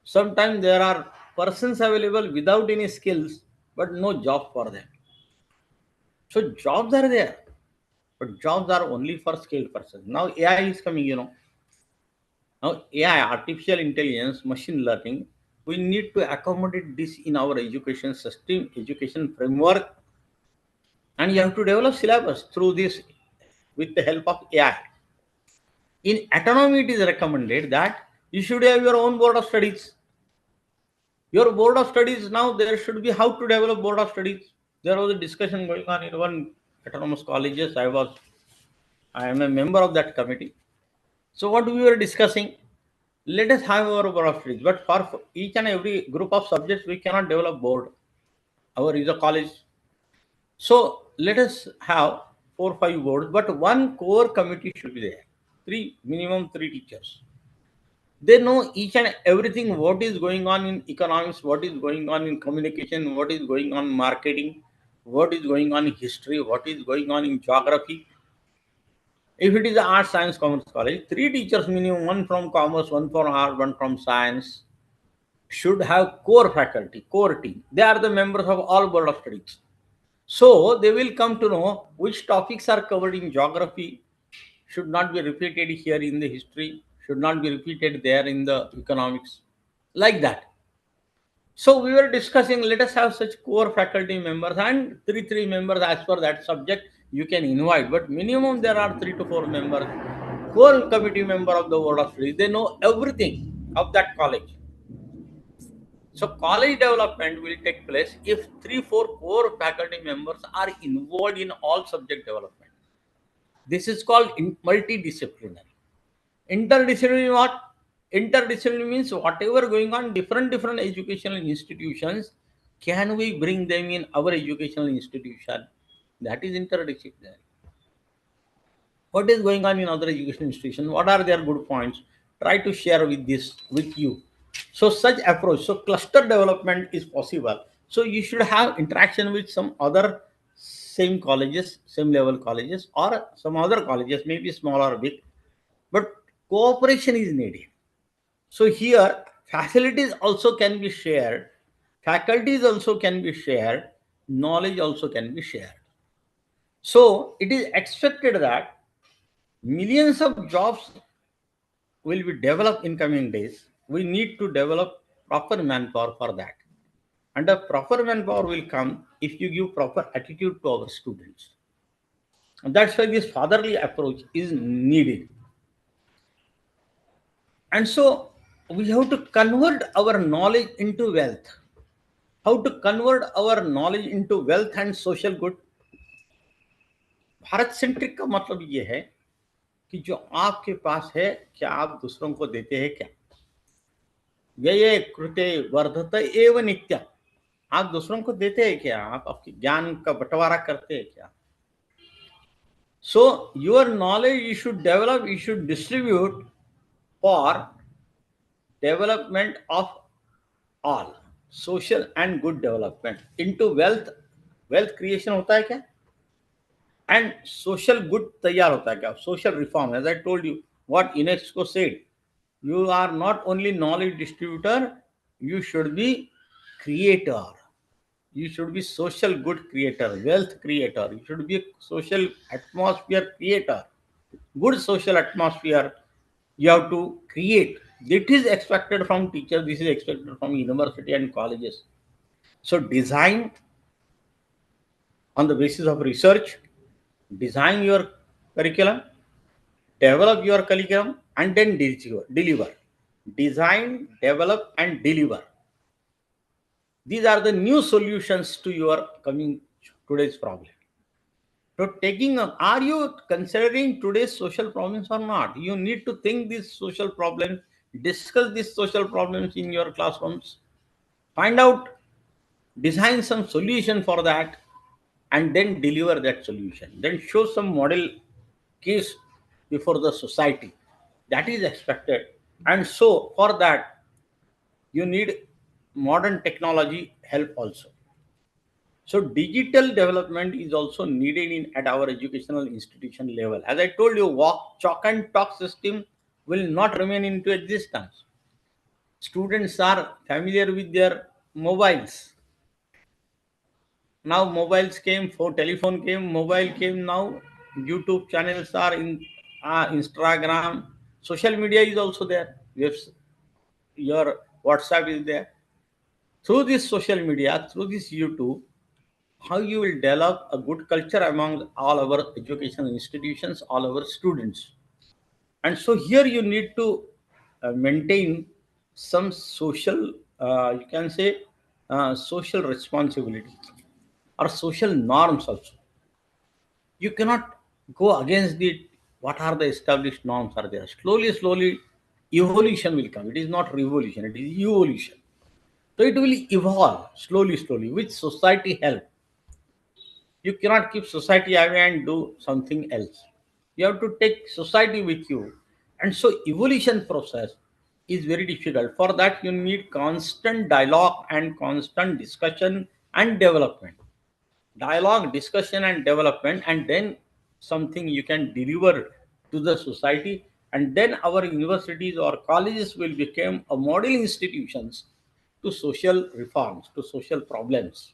Sometimes there are persons available without any skills, but no job for them. So jobs are there, but jobs are only for skilled persons. Now AI is coming. Now AI, artificial intelligence, machine learning, we need to accommodate this in our education system, education framework, and you have to develop syllabus through this with the help of AI. In autonomy, it is recommended that you should have your own board of studies. Your board of studies, now there should be how to develop board of studies. There was a discussion going on in one autonomous colleges I was I am a member of that committee. So what we were discussing, let us have our board of studies, but for each and every group of subjects, we cannot develop board. Our is a college. So let us have 4 or 5 boards, but one core committee should be there. Minimum three teachers. They know each and everything what is going on in economics, what is going on in communication, what is going on in marketing, what is going on in history, what is going on in geography. If it is an art, science, commerce college, three teachers minimum, one from commerce, one from art, one from science, should have core faculty, core team. They are the members of all board of studies. So they will come to know which topics are covered in geography, should not be repeated here in the history, should not be repeated there in the economics, like that. So we were discussing, let us have such core faculty members and three members as per that subject you can invite, but minimum there are 3 to 4 members, core committee member of the board of studies. They know everything of that college. So college development will take place if 3 4 core faculty members are involved in all subject development. This is called multidisciplinary. Interdisciplinary what? Interdisciplinary means whatever going on different educational institutions, can we bring them in our educational institution? That is interdisciplinary. What is going on in other education institutions? What are their good points? Try to share with you. So such approach, so cluster development is possible. So you should have interaction with some other same colleges, same level colleges, or some other colleges, maybe small or big, but cooperation is needed. So here facilities also can be shared, faculties also can be shared, knowledge also can be shared. So it is expected that millions of jobs will be developed in coming days. We need to develop proper manpower for that. And the proper manpower will come if you give proper attitude to our students. And that's why this fatherly approach is needed. And so we have to convert our knowledge into wealth. How to convert our knowledge into wealth and social good? Bharat centric का मतलब ये है कि जो आपके पास है, क्या आप दूसरों को देते हैं क्या? व्यये कृते वर्धत एव नित्य. आप दूसरों को देते हैं क्या? आप आपके ज्ञान का बंटवारा करते हैं क्या? So your knowledge you should develop, you should distribute for development of all, social and good development into wealth. Wealth creation होता है क्या? And social good तैयार होता है क्या? Social reform, as I told you, what UNESCO said, you are not only knowledge distributor, you should be creator. You should be social good creator, wealth creator. You should be a social atmosphere creator. Good social atmosphere you have to create. It is expected from teachers. This is expected from university and colleges. So design on the basis of research, design your curriculum, develop your curriculum, and then deliver. Design, develop, and deliver. These are the new solutions to your coming today's problem. So are you considering today's social problems or not? You need to think these social problems, discuss these social problems in your classrooms, find out, design some solution for that, and then deliver that solution. Then show some model case before the society. That is expected. And so for that, you need modern technology help also. So digital development is also needed at our educational institution level. As I told you, chalk and talk system will not remain into existence. Students are familiar with their mobiles. Now mobiles came, for telephone came, mobile came now. YouTube channels are in Instagram. Social media is also there. Your WhatsApp is there. Through this social media, through this YouTube, how you will develop a good culture among all our educational institutions, all our students. And so here you need to maintain some social, you can say, social responsibility or social norms also. You cannot go against it. What are the established norms are there? Slowly, evolution will come. It is not revolution, it is evolution. So it will evolve slowly, with society help. You cannot keep society away and do something else. You have to take society with you. And so evolution process is very difficult. For that, you need constant dialogue and constant discussion and development. Dialogue, discussion, and development, and then something you can deliver to the society. And then our universities or colleges will become a model institutions to social reforms, to social problems.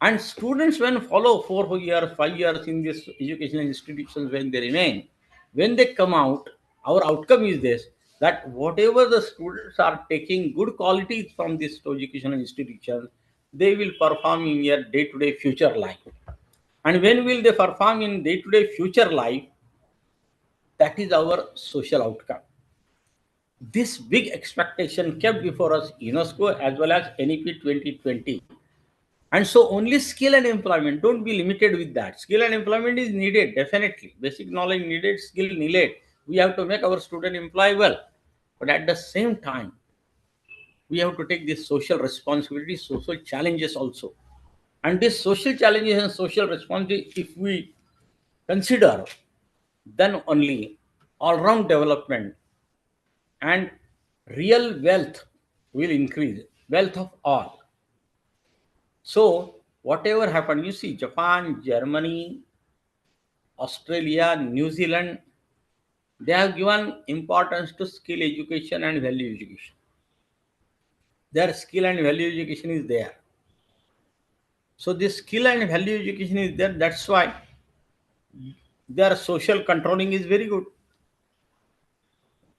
And students, when follow 4 years, 5 years in these educational institutions, when they remain, when they come out, our outcome is this, that whatever the students are taking good qualities from this educational institution, they will perform in their day-to-day future life. And when will they perform in day-to-day future life? That is our social outcome. This big expectation kept before us UNESCO as well as NEP 2020. And so only skill and employment, don't be limited with that. Skill and employment is needed, definitely. Basic knowledge needed, skill needed. We have to make our student employable. But at the same time, we have to take this social responsibility, social challenges also. And these social challenges and social responsibility, if we consider, then only all-round development and real wealth will increase, wealth of all. So whatever happened, you see, Japan, Germany, Australia, New Zealand, they have given importance to skill education and value education. Their skill and value education is there. So this skill and value education is there. That's why their social controlling is very good.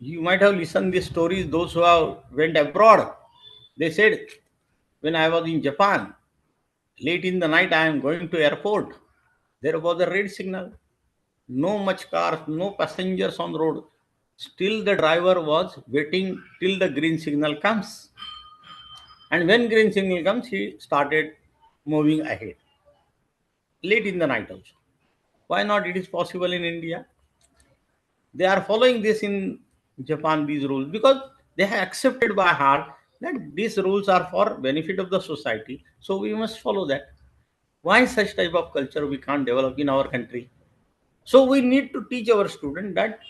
You might have listened these stories. Those who have went abroad, they said, when I was in Japan, late in the night, I am going to airport. There was a red signal. No much cars, no passengers on the road. Still the driver was waiting till the green signal comes. And when green signal comes, he started moving ahead. Late in the night also. Why not? It is possible in India. They are following this in Japan, these rules, because they have accepted by heart that these rules are for benefit of the society. So we must follow that. Why such type of culture we can't develop in our country? So we need to teach our student that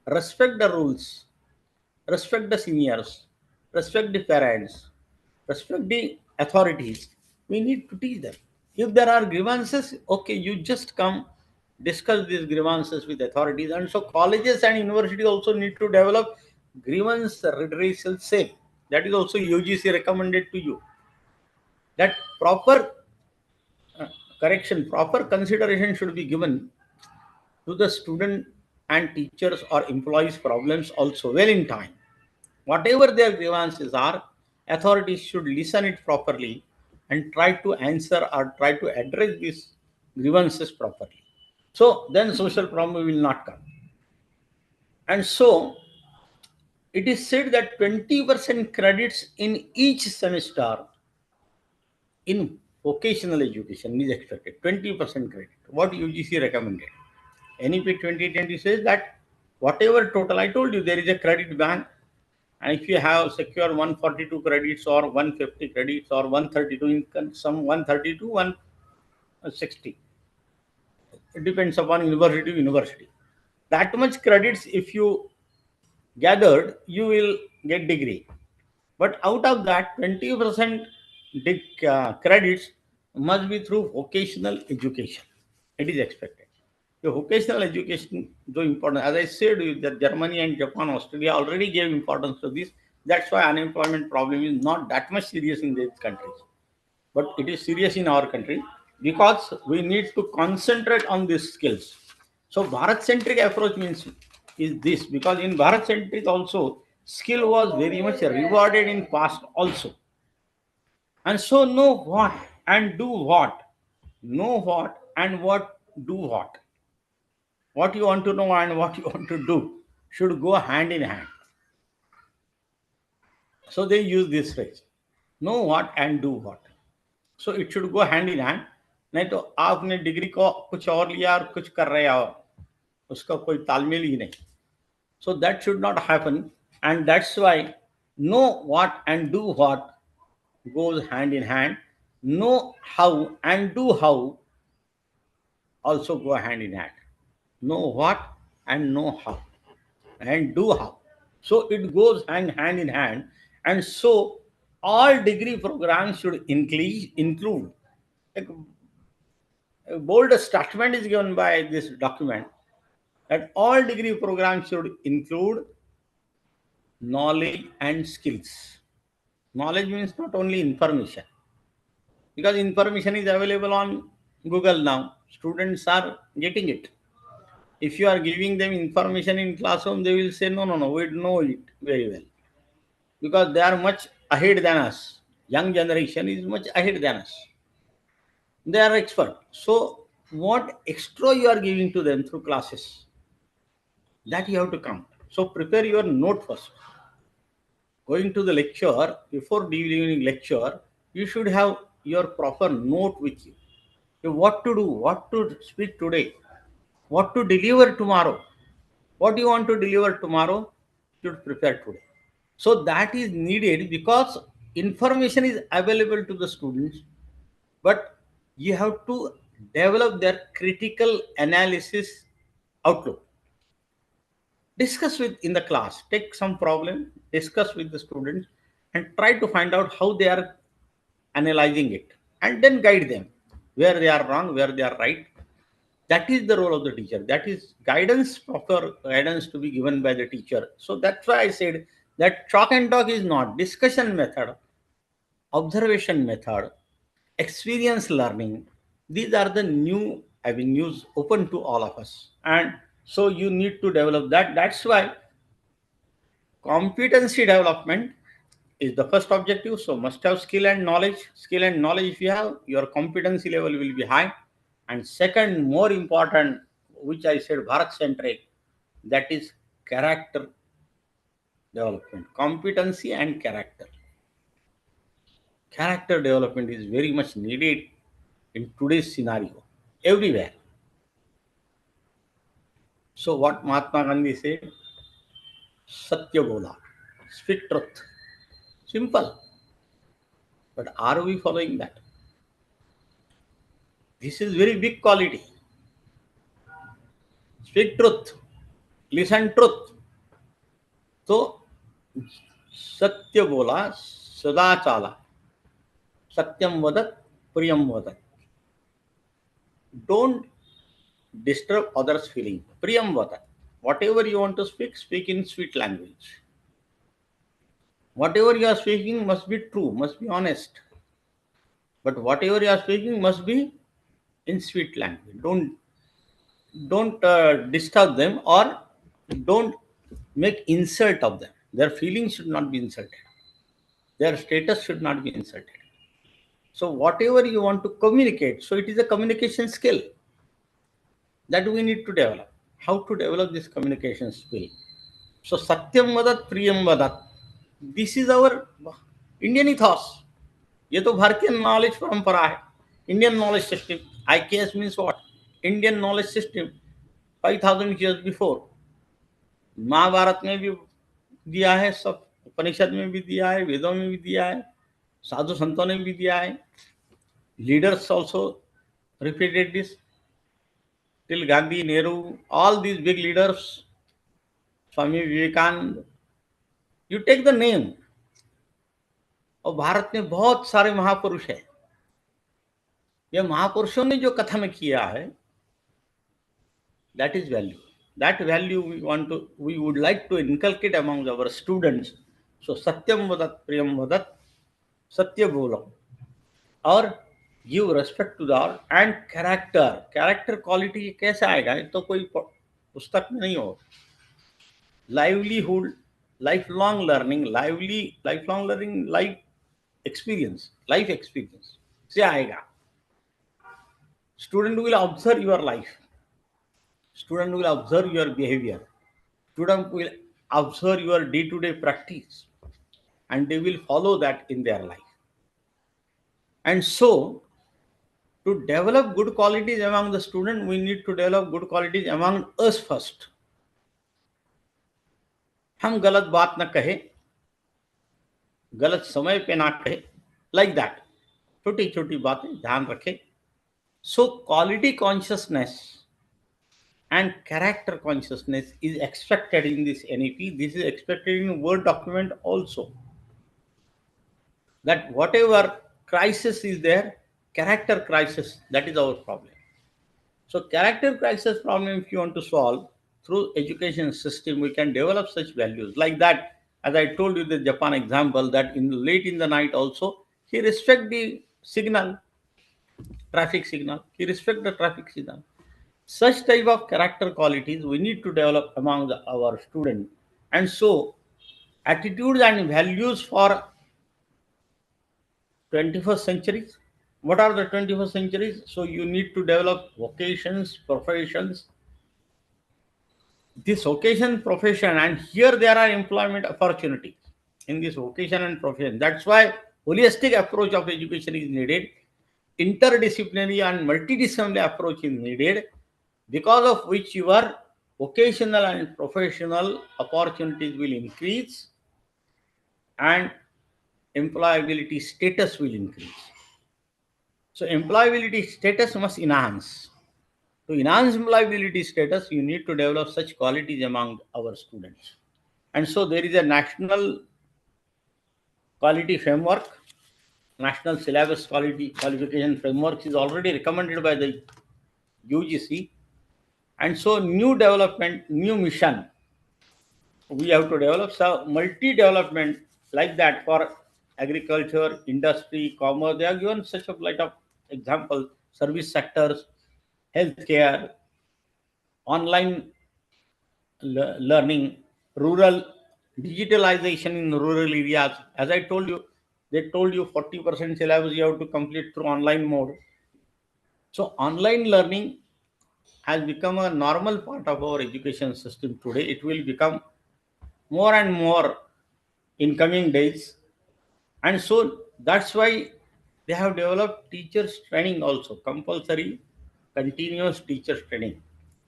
respect the rules, respect the seniors, respect the parents, respect the authorities. We need to teach them. If there are grievances, okay, you just come discuss these grievances with authorities. And so colleges and universities also need to develop grievance redressal cell. That is also UGC recommended to you. That proper correction, proper consideration should be given to the student and teachers or employees' problems also well in time. Whatever their grievances are, authorities should listen it properly and try to answer or try to address these grievances properly. So then social problem will not come. And so it is said that 20% credits in each semester in vocational education is expected. 20% credit. What UGC recommended. NEP 2020 says that whatever total, I told you there is a credit ban. And if you have secure 142 credits or 150 credits or 132, some 132, 160. It depends upon university to university. That much credits, if you gathered, you will get degree. But out of that, 20% credits must be through vocational education. It is expected. The vocational education, though important, as I said, that Germany and Japan, Australia already gave importance to this. That's why unemployment problem is not that much serious in these countries. But it is serious in our country because we need to concentrate on these skills. So Bharat-centric approach means is this, because in Bharat-centric also skill was very much rewarded in past also. And so know what and do what. Know what and what do what. What you want to know and what you want to do should go hand in hand. So they use this phrase. Know what and do what. So it should go hand in hand. नहीं तो आपने degree को कुछ और लिया और कुछ कर रहे हो, उसका कोई तालमेल ही नहीं. So that should not happen, and that's why know what and do what goes hand in hand. Know how and do how also go hand in hand. Know what and know how and do how. So it goes hand in hand, and so all degree programs should include. A bold statement is given by this document that all degree programs should include knowledge and skills. Knowledge means not only information, because information is available on Google now. Students are getting it. If you are giving them information in classroom, they will say, no, no, no, we know it very well. Because they are much ahead than us. Young generation is much ahead than us. They are expert. So what extra you are giving to them through classes, that you have to count. So prepare your note first. Going to the lecture, before delivering lecture, you should have your proper note with you. What to do, what to speak today, what to deliver tomorrow. What you want to deliver tomorrow, you should prepare today. So that is needed because information is available to the students, but you have to develop their critical analysis outlook. Discuss with in the class, take some problem, discuss with the students, and try to find out how they are analyzing it, and then guide them where they are wrong, where they are right. That is the role of the teacher. That is guidance, proper guidance to be given by the teacher. So that's why I said that chalk and talk is not discussion method, observation method, experience learning. These are the new avenues open to all of us, and so you need to develop that. That's why competency development is the first objective. So must have skill and knowledge. Skill and knowledge, if you have, your competency level will be high. And second, more important, which I said Bharat centric, that is character development. Competency and character. Character development is very much needed in today's scenario, everywhere. So what Mahatma Gandhi said, Satya Bola, speak truth. Simple. But are we following that? This is very big quality. Speak truth. Listen truth. तो सत्य बोला, सदा चाला, सत्यम वदत, प्रियम वदत. Don't disturb others' feeling. Priyam vadat. Whatever you want to speak, speak in sweet language. Whatever you are speaking must be true, must be honest. But whatever you are speaking must be in sweet language. Don't disturb them, or don't make insult of them. Their feelings should not be insulted. Their status should not be insulted. So whatever you want to communicate, so it is a communication skill that we need to develop. How to develop this communication skill? So Satyam Vadat, Priyam Vadat. This is our Indian ethos. ये तो भारतीय knowledge परंपरा है. Indian knowledge system. IKS means what? Indian knowledge system. 5000 years before. Mahabharata में भी दिया है, सब उपनिषद में भी दिया है, वेदों में भी दिया है, साधु संतों ने भी दिया है. Leaders also repeated this. Till Gandhi, Nehru, all these big leaders, Swami Vivekananda, you take the name. और भारत में बहुत सारे महापुरुष हैं. ये महापुरुषों ने जो कथन किया है, that is value. That value we would like to inculcate among our students. So Satyam Vadat, Priyam Vadat, Satya Bolam, और give respect to the all, and character. Character quality कैसे आएगा? ये तो कोई पुस्तक में नहीं हो. Livelihood, lifelong learning, life experience से आएगा. Student will observe your life. Student will observe your behavior. Student will observe your day-to-day practice, and they will follow that in their life. And so To develop good qualities among the student, we need to develop good qualities among us first. हम गलत बात ना कहे, गलत समय पे ना कहे, like that. छोटी छोटी बातें ध्यान रखें. So quality consciousness and character consciousness is expected in this NEP. This is expected in Word document also. That whatever crisis is there, character crisis, that is our problem. So character crisis problem, if you want to solve through education system, we can develop such values like that. As I told you the Japan example, that late in the night also, he respect the signal, traffic signal. He respect the traffic signal. Such type of character qualities we need to develop among our students. And so attitudes and values for 21st centuries. What are the 21st centuries? So you need to develop vocations, professions. This vocation, profession, and here there are employment opportunities in this vocation and profession. That's why holistic approach of education is needed. Interdisciplinary and multidisciplinary approach is needed, because of which your vocational and professional opportunities will increase and employability status will increase. So employability status must enhance. To enhance employability status, you need to develop such qualities among our students. And so there is a national quality framework, national syllabus quality qualification framework is already recommended by the UGC. And so new development, new mission, we have to develop some multi-development like that for agriculture, industry, commerce. They have given such a lot of example, service sectors, healthcare, online learning, rural digitalization in rural areas. As I told you, they told you 40% syllabus you have to complete through online mode. So online learning has become a normal part of our education system today. It will become more and more in coming days. And so that's why they have developed teachers training also, compulsory continuous teachers training.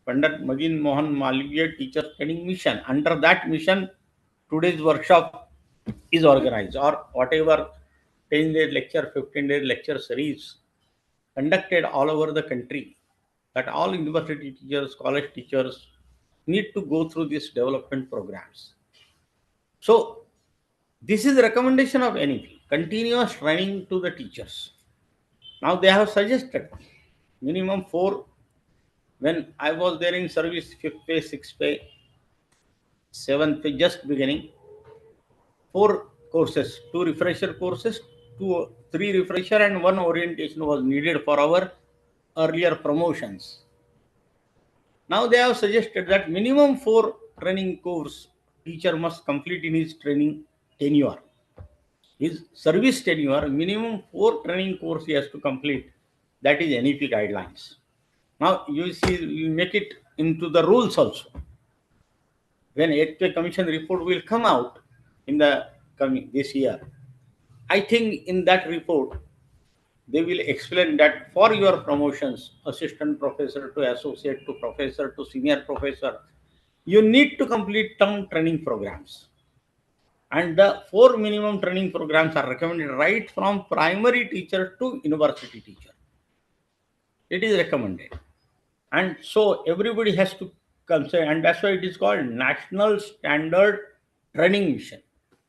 Pandit Magin Mohan Malviya teacher training mission. Under that mission, today's workshop is organized, or whatever 10-day lecture, 15-day lecture series conducted all over the country, that all university teachers, college teachers need to go through these development programs. So this is the recommendation of NEP, continuous training to the teachers. Now they have suggested minimum 4. When I was there in service, 5th pay, 6th pay, 7th pay, just beginning, 4 courses, 2 refresher courses, 3 refresher and 1 orientation was needed for our earlier promotions. Now they have suggested that minimum 4 training course teacher must complete in his training tenure. His service tenure, minimum 4 training course he has to complete. That is NEP guidelines. Now you see, you make it into the rules also. When 8th pay commission report will come out in the coming this year, I think in that report they will explain that for your promotions, assistant professor to associate to professor to senior professor, you need to complete term training programs. And the 4 minimum training programs are recommended right from primary teacher to university teacher. It is recommended. And so everybody has to consider, and that's why it is called National Standard Training Mission.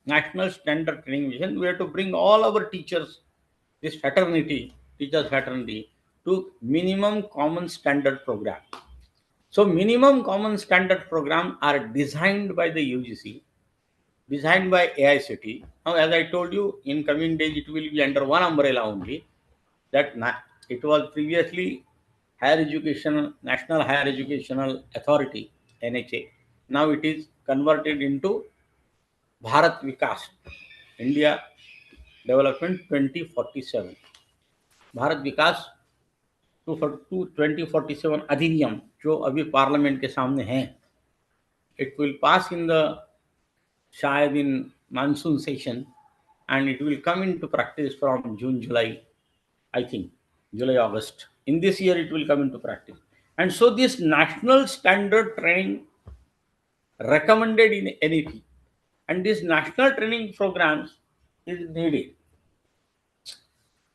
National Standard Training Mission. We have to bring all our teachers, this fraternity, teachers fraternity, to minimum common standard program. So minimum common standard program are designed by the UGC, designed by AICT. Now, as I told you, in coming days it will be under one umbrella only. That it was previously Higher Education National Higher Educational Authority (NHA). Now it is converted into Bharat Vikas, India Development 2047. Bharat विकास 2047 अधिनियम जो अभी parliament के सामने है, it will pass in the शायद in monsoon session and it will come into practice from June, July, I think. July, August. In this year, it will come into practice. And so, this national standard training recommended in NEP and these national training programs is needed.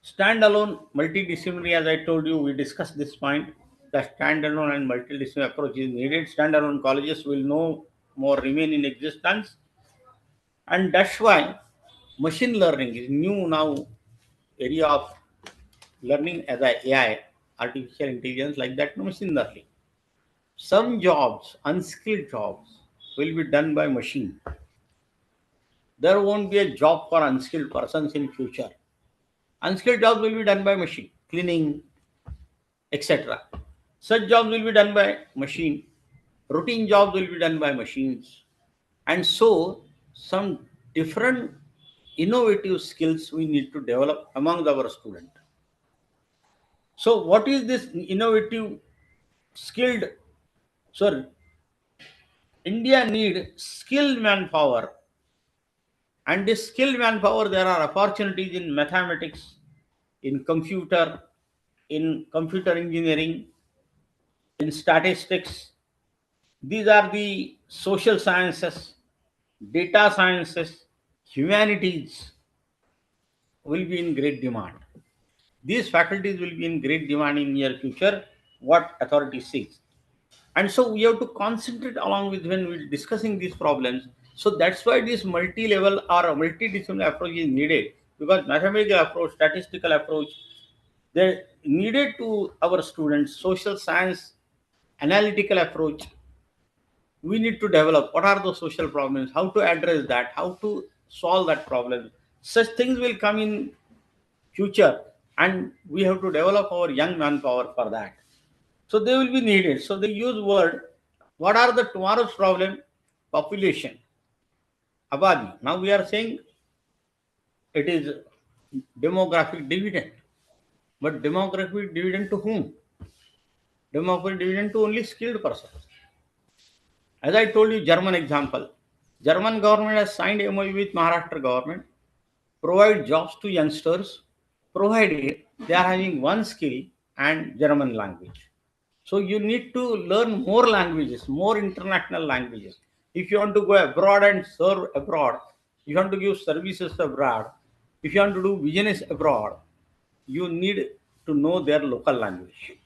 Standalone, multidisciplinary, as I told you, we discussed this point. The standalone and multidisciplinary approach is needed. Standalone colleges will no more remain in existence, and that's why machine learning is new now area of learning as a AI, artificial intelligence, like that, machine learning. Some jobs, unskilled jobs, will be done by machine. There won't be a job for unskilled persons in future. Unskilled jobs will be done by machine, cleaning, etc. Such jobs will be done by machine. Routine jobs will be done by machines. And so, some different innovative skills we need to develop among our students. So, what is this innovative skilled? So, India need skilled manpower, and this skilled manpower, there are opportunities in mathematics, in computer engineering, in statistics. These are the social sciences, data sciences, humanities will be in great demand. These faculties will be in great demand in near future, what authority sees. And so we have to concentrate along with when we're discussing these problems. So that's why this multi-level or a multidisciplinary approach is needed, because mathematical approach, statistical approach, they needed to our students, social science, analytical approach. We need to develop what are the social problems, how to address that, how to solve that problem. Such things will come in future, and we have to develop our young manpower for that. So they will be needed. So they use word. What are the tomorrow's problem? Population, abadi. Now we are saying it is demographic dividend, but demographic dividend to whom? Demographic dividend to only skilled persons. As I told you, German example. German government has signed MOU with Maharashtra government, provide jobs to youngsters, provided they are having one skill and German language. So you need to learn more languages, more international languages. If you want to go abroad and serve abroad, if you want to give services abroad, if you want to do business abroad, you need to know their local language.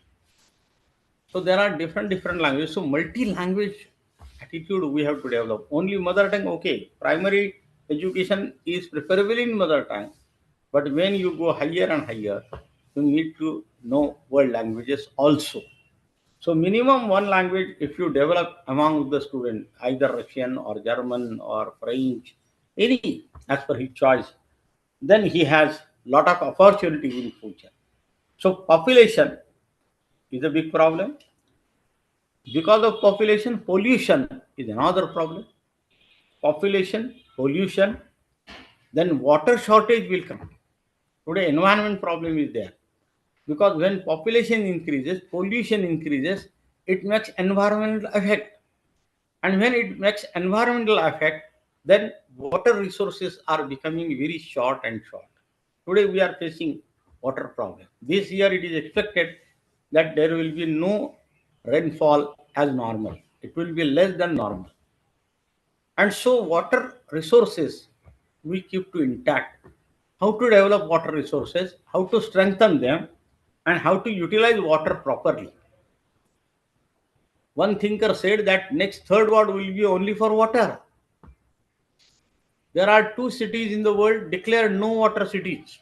So there are different languages. So multi-language attitude we have to develop. Only mother tongue, okay. Primary education is preferable in mother tongue, but when you go higher and higher, you need to know world languages also. So minimum one language if you develop among the student, either Russian or German or French, any as per his choice, then he has lot of opportunity in future. So population is a big problem. Because of population, pollution is another problem. Population, pollution, then water shortage will come. Today, environment problem is there. Because when population increases, pollution increases, it makes environmental effect. And when it makes environmental effect, then water resources are becoming very short and short. Today, we are facing water problem. This year, it is expected that there will be no rainfall as normal. It will be less than normal. And so water resources we keep to intact. How to develop water resources, how to strengthen them, and how to utilize water properly. One thinker said that next third world will be only for water. There are two cities in the world declared no water cities.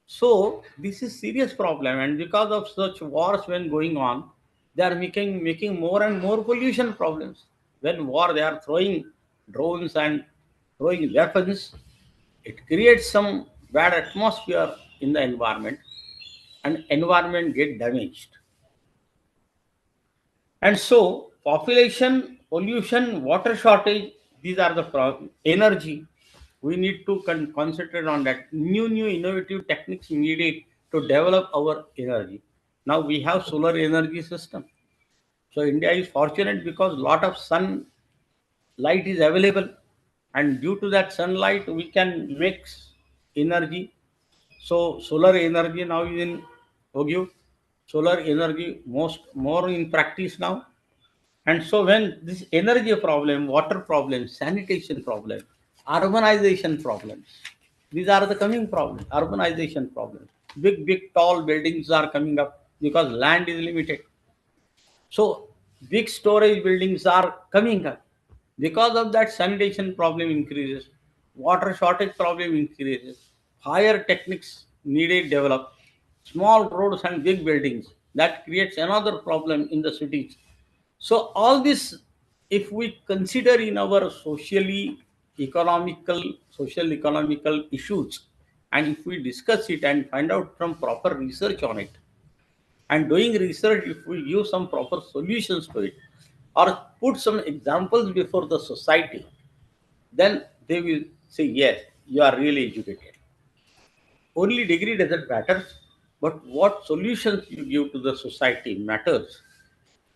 So this is serious problem, and because of such wars when going on, they are making more and more pollution problems. When war, they are throwing drones and throwing weapons. It creates some bad atmosphere in the environment, and environment get damaged. And so population, pollution, water shortage, these are the energy. We need to concentrate on that. New innovative techniques needed to develop our energy. Now we have solar energy system. So India is fortunate because lot of sun light is available, and due to that sunlight we can mix energy. So solar energy now is in vogue. Solar energy more in practice now. And so when this energy problem, water problem, sanitation problem, urbanization problems, these are the coming problems, urbanization problems. Big, tall buildings are coming up because land is limited. So big storage buildings are coming up. Because of that, sanitation problem increases, water shortage problem increases, higher techniques needed develop, small roads and big buildings. That creates another problem in the cities. So all this, if we consider in our social economical issues, and if we discuss it and find out from proper research on it, and doing research, if we give some proper solutions to it, or put some examples before the society, then they will say, yes, you are really educated. Only degree doesn't matter, but what solutions you give to the society matters.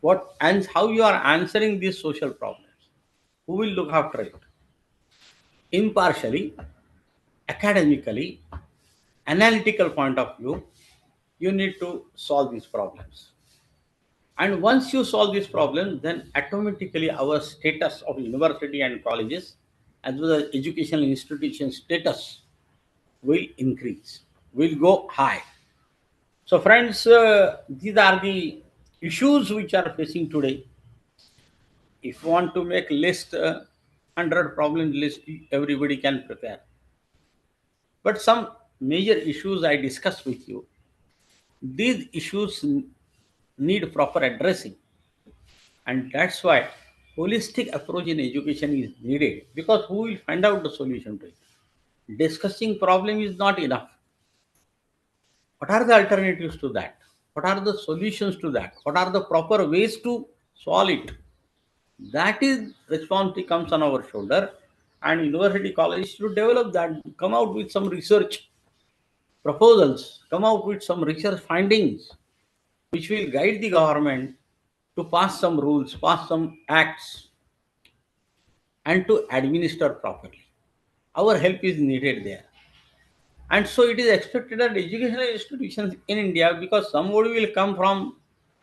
What and how you are answering these social problems. Who will look after it? Impartially, academically, analytical point of view, you need to solve these problems. And once you solve this problem, then automatically our status of university and colleges, as well as educational institution status, will increase, will go high. So, friends, these are the issues which are facing today. If you want to make list, 100 problem list, everybody can prepare. But some major issues I discussed with you, these issues need proper addressing. And that's why holistic approach in education is needed, because who will find out the solution to it? Discussing problem is not enough. What are the alternatives to that? What are the solutions to that? What are the proper ways to solve it? That is responsibility comes on our shoulder, and university colleges should develop that, come out with some research proposals, come out with some research findings which will guide the government to pass some rules, pass some acts, and to administer properly. Our help is needed there. And so it is expected that educational institutions in India, because somebody will come from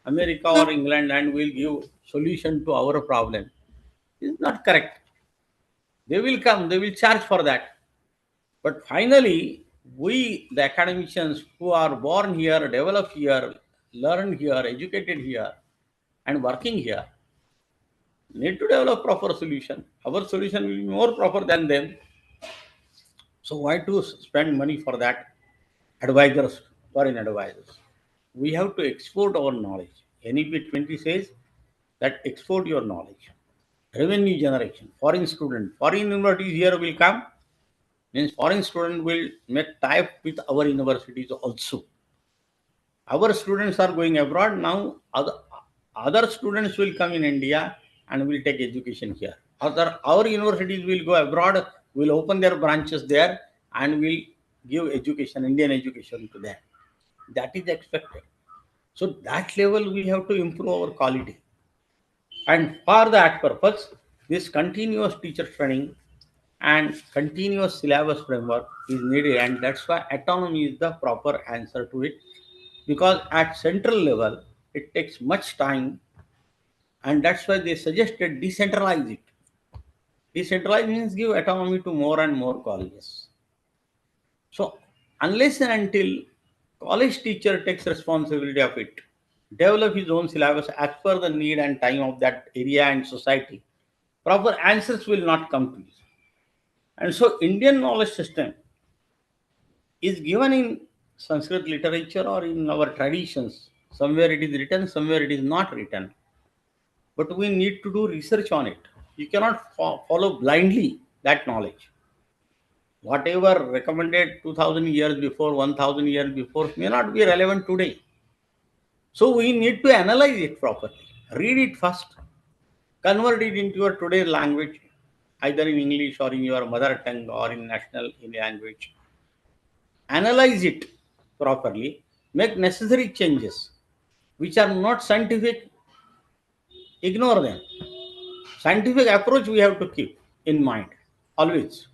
America or England and will give solution to our problem, is not correct. They will come, they will charge for that. But finally, we, the academicians who are born here, develop here, learn here, educated here, and working here, need to develop proper solution. Our solution will be more proper than them. So why to spend money for that? Advisors, foreign advisors. We have to export our knowledge. NEP 20 says that export your knowledge. Revenue generation, foreign student, foreign universities here will come, means foreign student will make tie with our universities also. Our students are going abroad now. Other students will come in India and will take education here. Our universities will go abroad, will open their branches there, and will give education, Indian education to them. That is expected. So that level we have to improve our quality. And for that purpose, this continuous teacher training and continuous syllabus framework is needed, and that's why autonomy is the proper answer to it, because at central level it takes much time, and that's why they suggested decentralize it. Decentralize means give autonomy to more and more colleges. So unless and until college teacher takes responsibility of it, develop his own syllabus as per the need and time of that area and society, proper answers will not come to you. And so Indian knowledge system is given in Sanskrit literature or in our traditions. Somewhere it is written, somewhere it is not written. But we need to do research on it. You cannot follow blindly that knowledge. Whatever recommended 2000 years before, 1000 years before may not be relevant today. So we need to analyze it properly. Read it first, convert it into your today's language, either in English or in your mother tongue or in national language. Analyze it properly, make necessary changes which are not scientific, ignore them. Scientific approach we have to keep in mind always.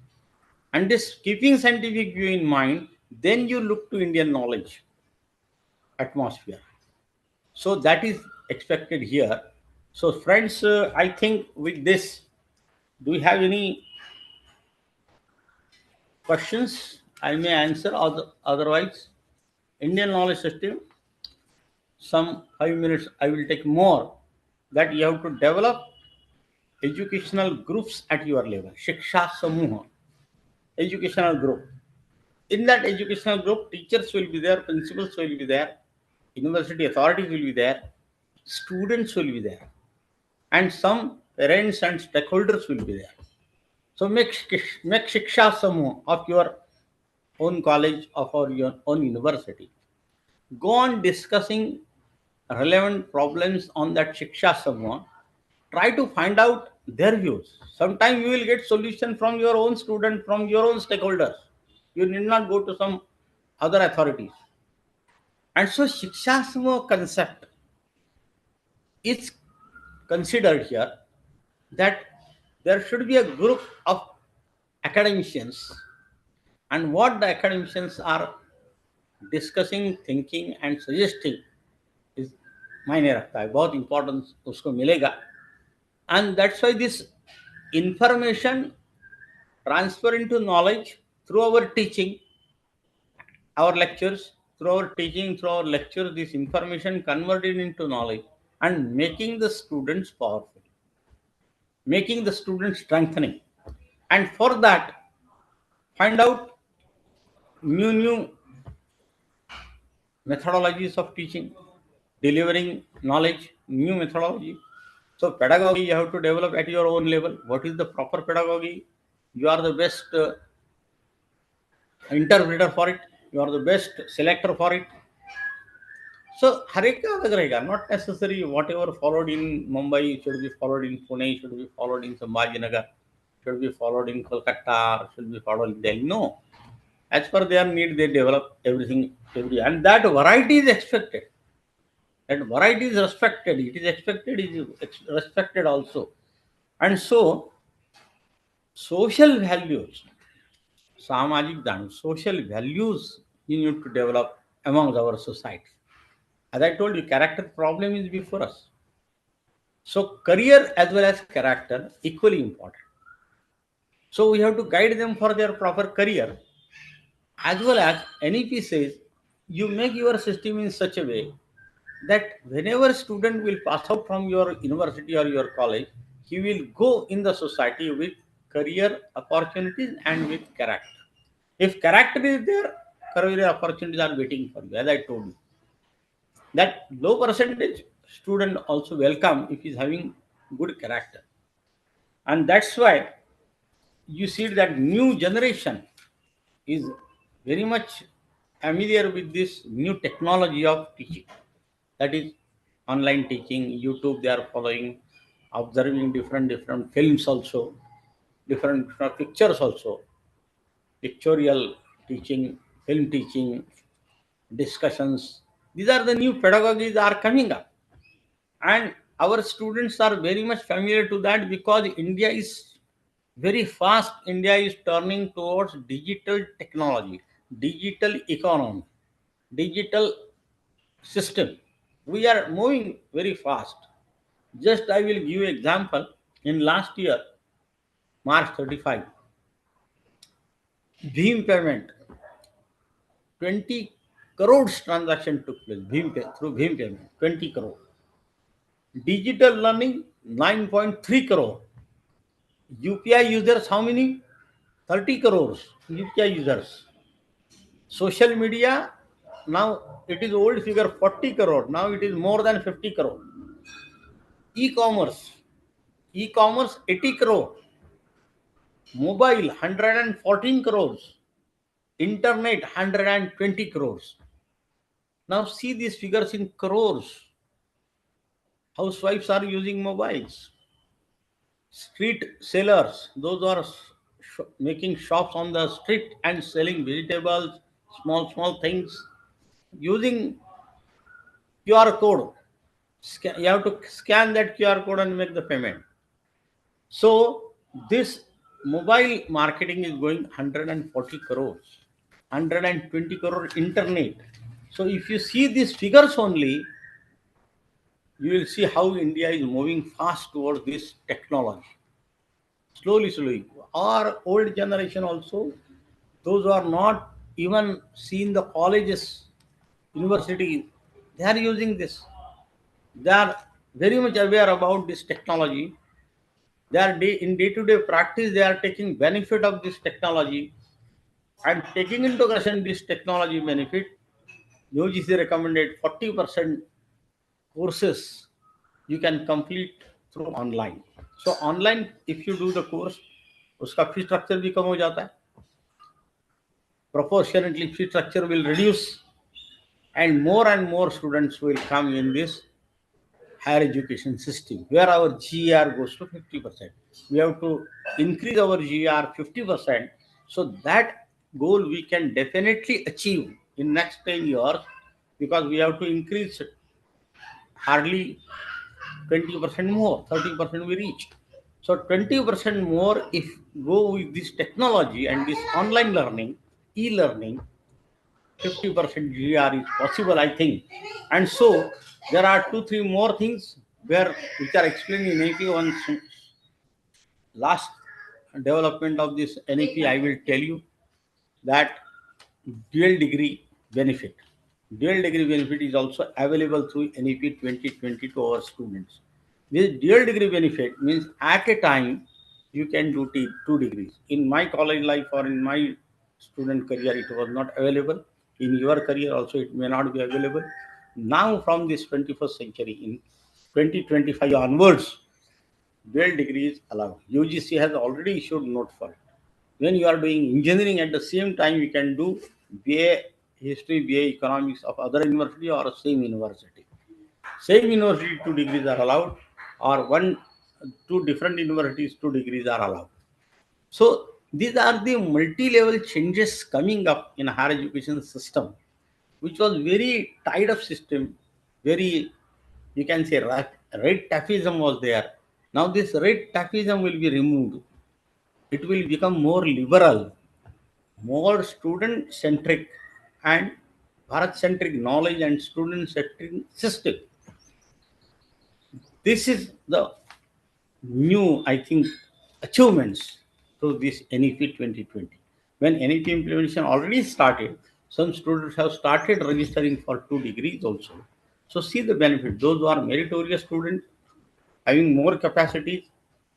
And this keeping scientific view in mind Then you look to Indian knowledge atmosphere. So that is expected here. So friends, I think with this, do you have any questions? I may answer, otherwise, Indian knowledge system, some 5 minutes I will take more, that you have to develop educational groups at your level. Shiksha Samuha, educational group. In that educational group, teachers will be there, principals will be there, university authorities will be there, students will be there, and some parents and stakeholders will be there. So make Shiksha Samuha of your own college or your own university. Go on discussing relevant problems on that Shiksha Samuha. Try to find out their views. Sometimes you will get solution from your own student, from your own stakeholders. You need not go to some other authorities. And so Shiksha Samuha concept is considered here, that there should be a group of academicians, and what the academicians are discussing, thinking and suggesting is मायने रखता है, बहुत importance उसको मिलेगा. And that's why this information transfer into knowledge through our teaching, our lectures, through our teaching, through our lectures, this information converted into knowledge and making the students powerful, making the students strengthening. And for that, find out new methodologies of teaching, delivering knowledge, new methodology. So pedagogy you have to develop at your own level. What is the proper pedagogy? You are the best interpreter for it. You are the best selector for it. So हर एक का अलग रहेगा. Not necessary whatever followed in Mumbai should be followed in Pune, should be followed in Sambhajinagar, should be followed in Kolkata, should be followed in Delhi. No. As per their need, they develop everything, and that variety is expected. That variety is respected. It is expected, is respected also. And so, social values, samajik dhan, social values you need to develop among our society. As I told you, character problem is before us. So, career as well as character equally important. So, we have to guide them for their proper career, as well as NEP says, you make your system in such a way that whenever student will pass out from your university or your college, he will go in the society with career opportunities and with character. If character is there, career opportunities are waiting for you, as I told you. That low percentage student also welcome if he is having good character. And that's why you see that new generation is very much familiar with this new technology of teaching. That is online teaching, YouTube they are following, observing different films also, different pictures also, pictorial teaching, film teaching, discussions. These are the new pedagogies are coming up. And our students are very much familiar to that, because India is very fast. India is turning towards digital technology, digital economy, digital system. We are moving very fast. Just I will give you example. In last year, March 35, Bhim payment, 20 crores transaction took place through Bhim payment, 20 crore. Digital learning, 9.3 crore. UPI users, how many? 30 crores UPI users. Social media, now it is old figure 40 crore. Now it is more than 50 crore. E-commerce, 80 crore. Mobile, 114 crores. Internet, 120 crores. Now see these figures in crores. Housewives are using mobiles. Street sellers, those are making shops on the street and selling vegetables, small things, using QR code. You have to scan that QR code and make the payment. So this mobile marketing is going 140 crores. 120 crore internet. So if you see these figures only, you will see how India is moving fast towards this technology. Slowly, slowly. Our old generation also, those who are not even seen the colleges, universities, they are using this. They are very much aware about this technology. They are in day-to-day practice, they are taking benefit of this technology, and taking into consideration this technology benefit. UGC recommended 40% courses you can complete through online. So online, if you do the course, उसका fee structure भी कम हो जाता है. Proportionately, fee structure will reduce, and more students will come in this higher education system, where our GER goes to 50%. We have to increase our GER 50%, so that goal we can definitely achieve in next 10 years, because we have to increase hardly 20% more, 30% we reach. So 20% more if go with this technology and this online learning, e-learning, 50% GR is possible, I think. And so there are two, three more things which are explained in NEP. One last development of this NEP, I will tell you that dual degree benefit. Dual degree benefit is also available through NEP 2020 to our students. This dual degree benefit means at a time you can do two degrees. In my college life or in my student career, it was not available. In your career also, it may not be available. Now, from this 21st century, in 2025 onwards, dual degree is allowed. UGC has already issued note for it. When you are doing engineering, at the same time you can do BA history, BA economics of other university or same university. Same university, two degrees are allowed, or two different universities, two degrees are allowed. So these are the multi-level changes coming up in higher education system, which was very tied up system, very, you can say, red tapeism was there. Now this red tapeism will be removed. It will become more liberal, more student centric, and Bharat centric knowledge and student centric system. This is the new, I think, achievements to this NEP 2020. When NEP implementation already started, some students have started registering for two degrees also. So see the benefit. Those who are meritorious students having more capacities,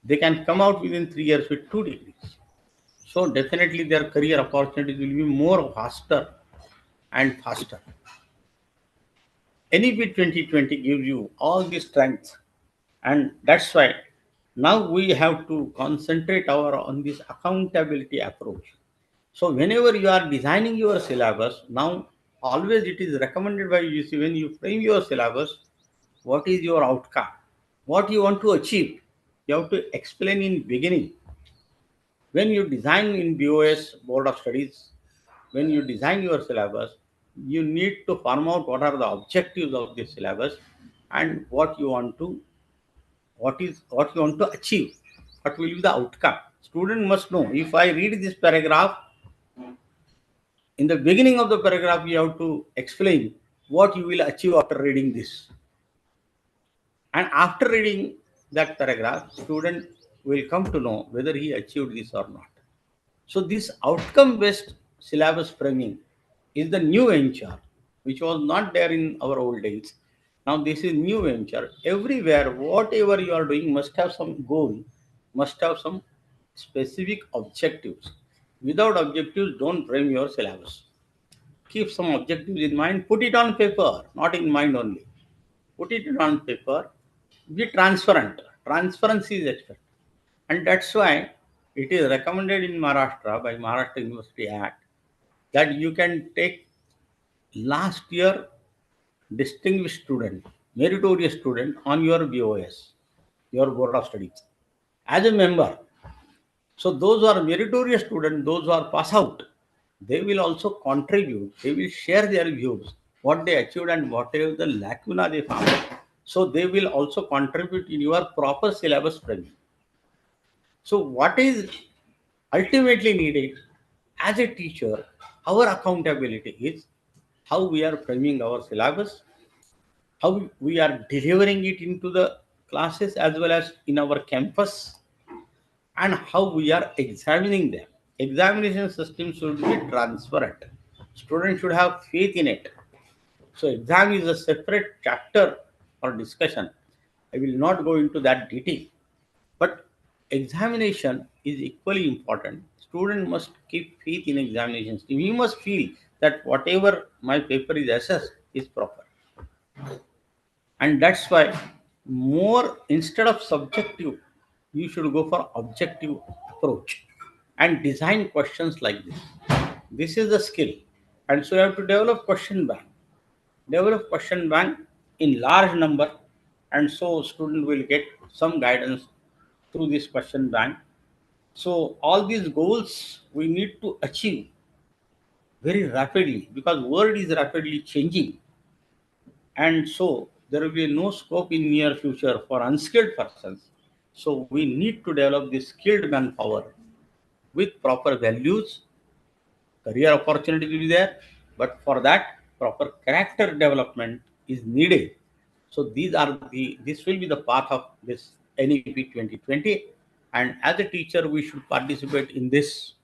they can come out within 3 years with two degrees. So definitely their career opportunities will be more faster and faster. NEP 2020 gives you all the strength, and that's why now we have to concentrate on this accountability approach. So whenever you are designing your syllabus, now always it is recommended by UGC, when you frame your syllabus, what is your outcome, what you want to achieve, you have to explain in beginning. When you design in BOS, Board of Studies, when you design your syllabus, you need to farm out what are the objectives of the syllabus and what you want to achieve, what will be the outcome. Student must know, if I read this paragraph, in the beginning of the paragraph you have to explain what you will achieve after reading this. And after reading that paragraph, student will come to know whether he achieved this or not. So this outcome-based syllabus framing is the new venture, which was not there in our old days. Now this is new venture. Everywhere, whatever you are doing must have some goal, must have some specific objectives. Without objectives, don't frame your syllabus. Keep some objectives in mind, put it on paper, not in mind only. Put it on paper, be transparent. Transparency is expected. And that's why it is recommended in Maharashtra by Maharashtra University Act that you can take last year distinguished student, meritorious student on your BOS, your Board of Studies, as a member. So those who are meritorious students, those who are pass out, they will also contribute. They will share their views, what they achieved and whatever the lacuna they found. So they will also contribute in your proper syllabus framing. So what is ultimately needed as a teacher? Our accountability is how we are framing our syllabus, how we are delivering it into the classes as well as in our campus, and how we are examining them. Examination system should be transparent. Students should have faith in it. So exam is a separate chapter for discussion. I will not go into that detail. But examination is equally important. Student must keep faith in examinations. We must feel that whatever my paper is assessed is proper. And that's why more instead of subjective, you should go for objective approach and design questions like this. This is the skill. And so you have to develop question bank in large number, and so student will get some guidance through this question bank. So all these goals we need to achieve very rapidly because world is rapidly changing, and so there will be no scope in near future for unskilled persons. So we need to develop this skilled manpower with proper values. Career opportunity will be there, but for that proper character development is needed. So this will be the path of this NEP 2020, and as a teacher we should participate in this.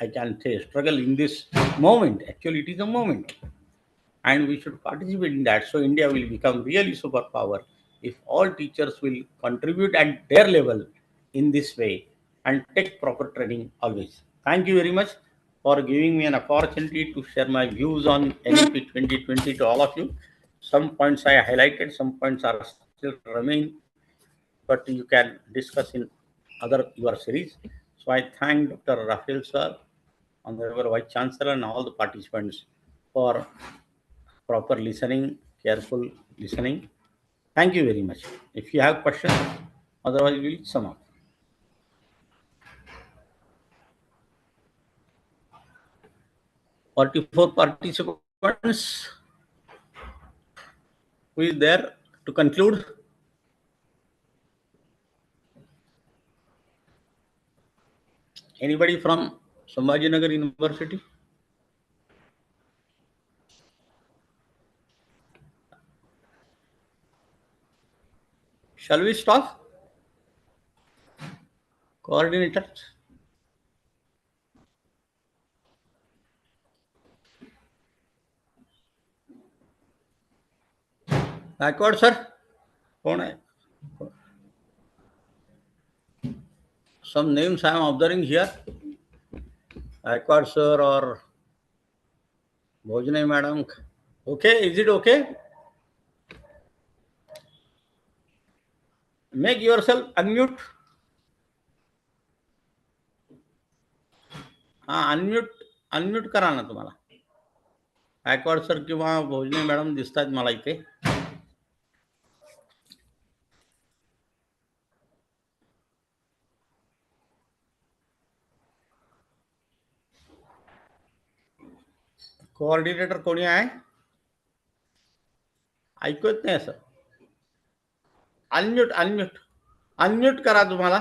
I can say struggle in this moment. Actually, it is a moment, and we should participate in that. So India will become really superpower if all teachers will contribute at their level in this way and take proper training always. Thank you very much for giving me an opportunity to share my views on NEP 2020 to all of you. Some points I highlighted, some points are still remain, but you can discuss in other your series. So I thank Dr. Rafael sir, Honorable Vice Chancellor, and all the participants for proper listening, careful listening. Thank you very much. If you have questions, otherwise we'll sum up. 44 participants. Who is there to conclude? Anybody from Sambhajinagar University? Shall we stop? Coordinators? Backward, sir? कौन है? Some names I am observing here. Backward, sir, or Bhojane madam. Okay, is it okay? Make yourself unmute. Unmute करा ना तुम्हाला. Backward sir किंवा भोजने madam दिसतात मला इथे. कोऑर्डिनेटर कोणी आहे? ऐकू येत नाही सर. अनम्यूट करा तुम्हाला.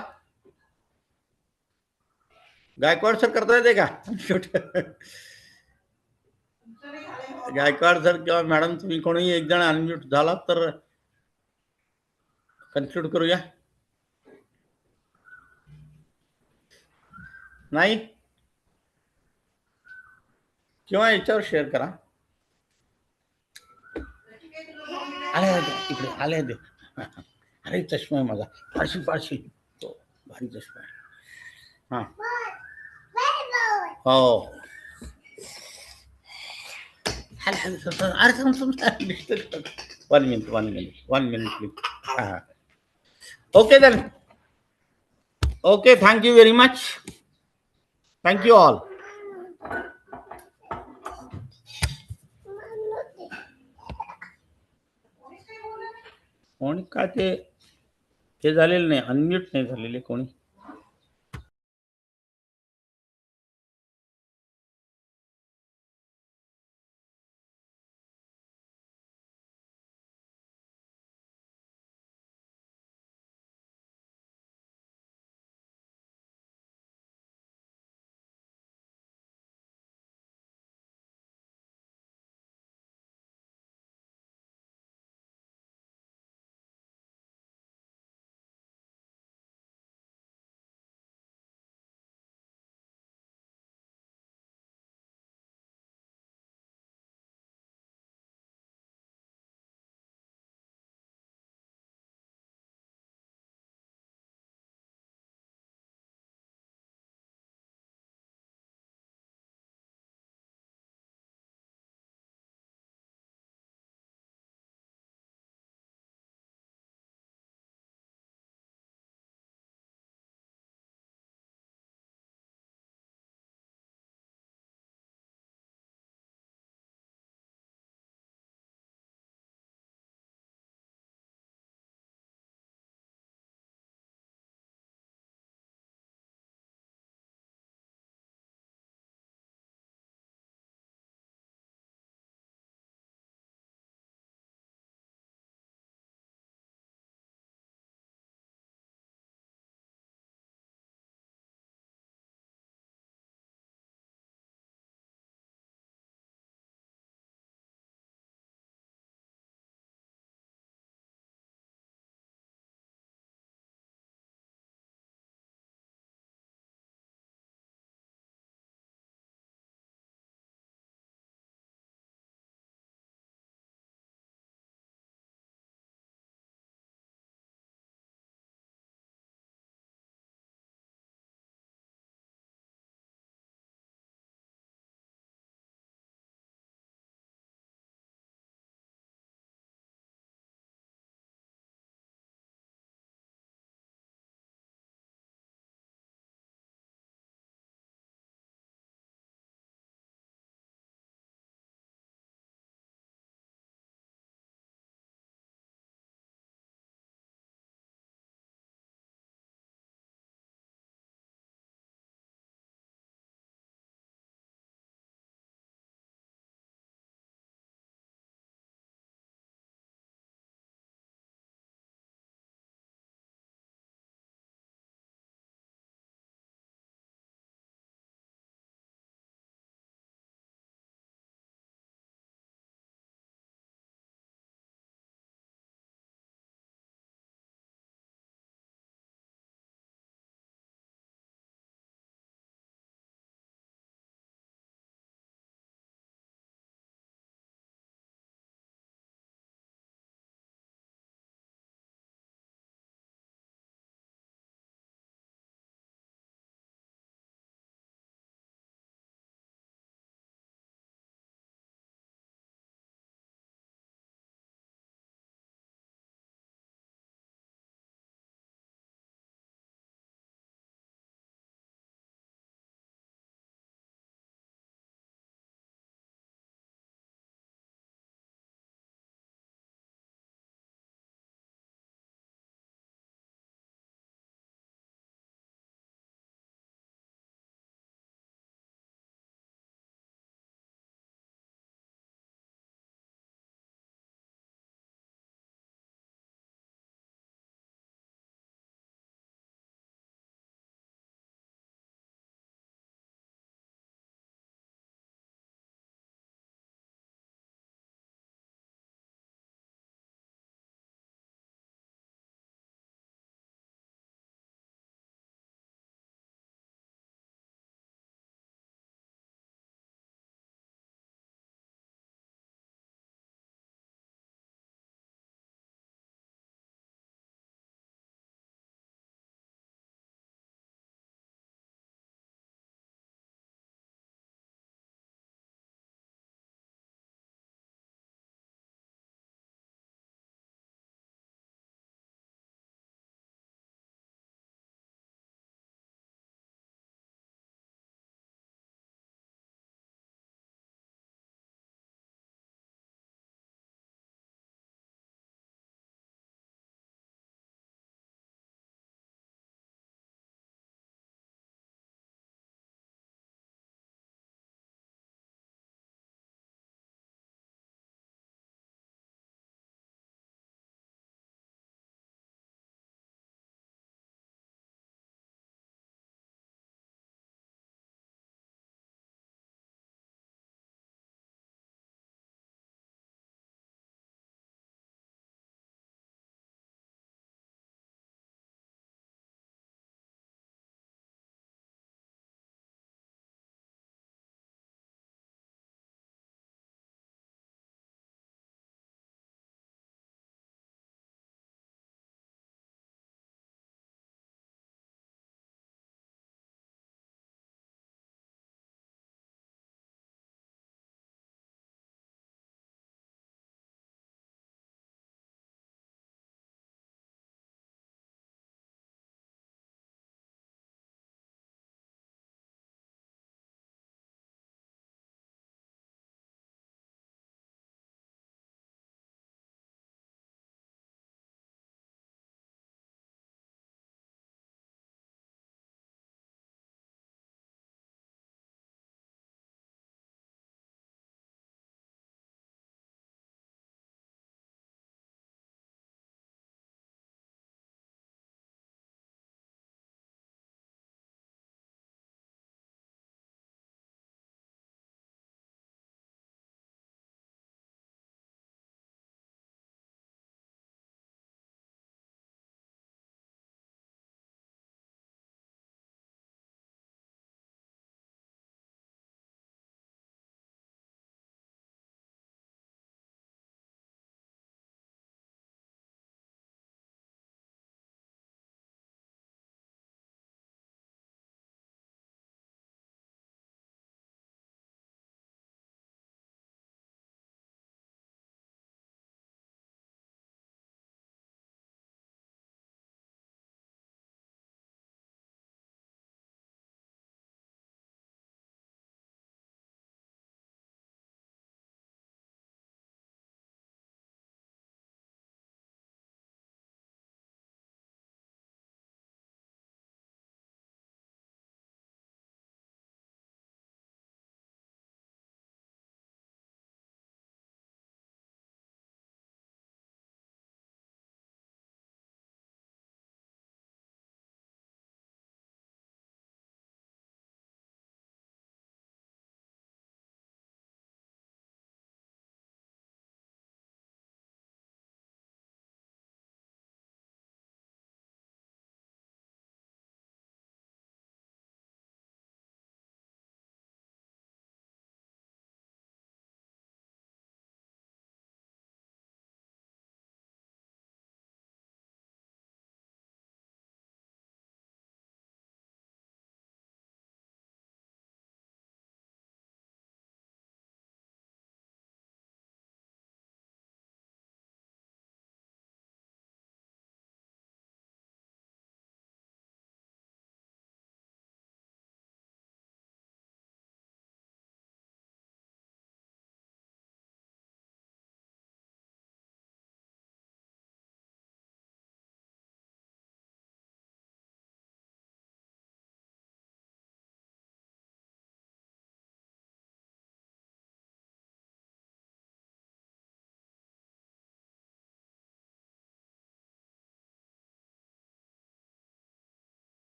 गायकवाड सर करता येते का अनम्यूट? गायकवाड सर किंवा मॅडम तुम्ही कोणीही एक जण अनम्यूट झाला तर कन्क्लूड करूया. नाही किंवा याच्यावर शेअर करा. आले इकडे आले दे. अरे चष्मा आहे माझा. फारशी भारी चष्मा आहे. हा हो. अरे 1 minute please. Okay then. Okay, thank you very much. Thank you all. कोणी का ते झालेलं नाही, अनम्यूट नाही झालेले कोणी.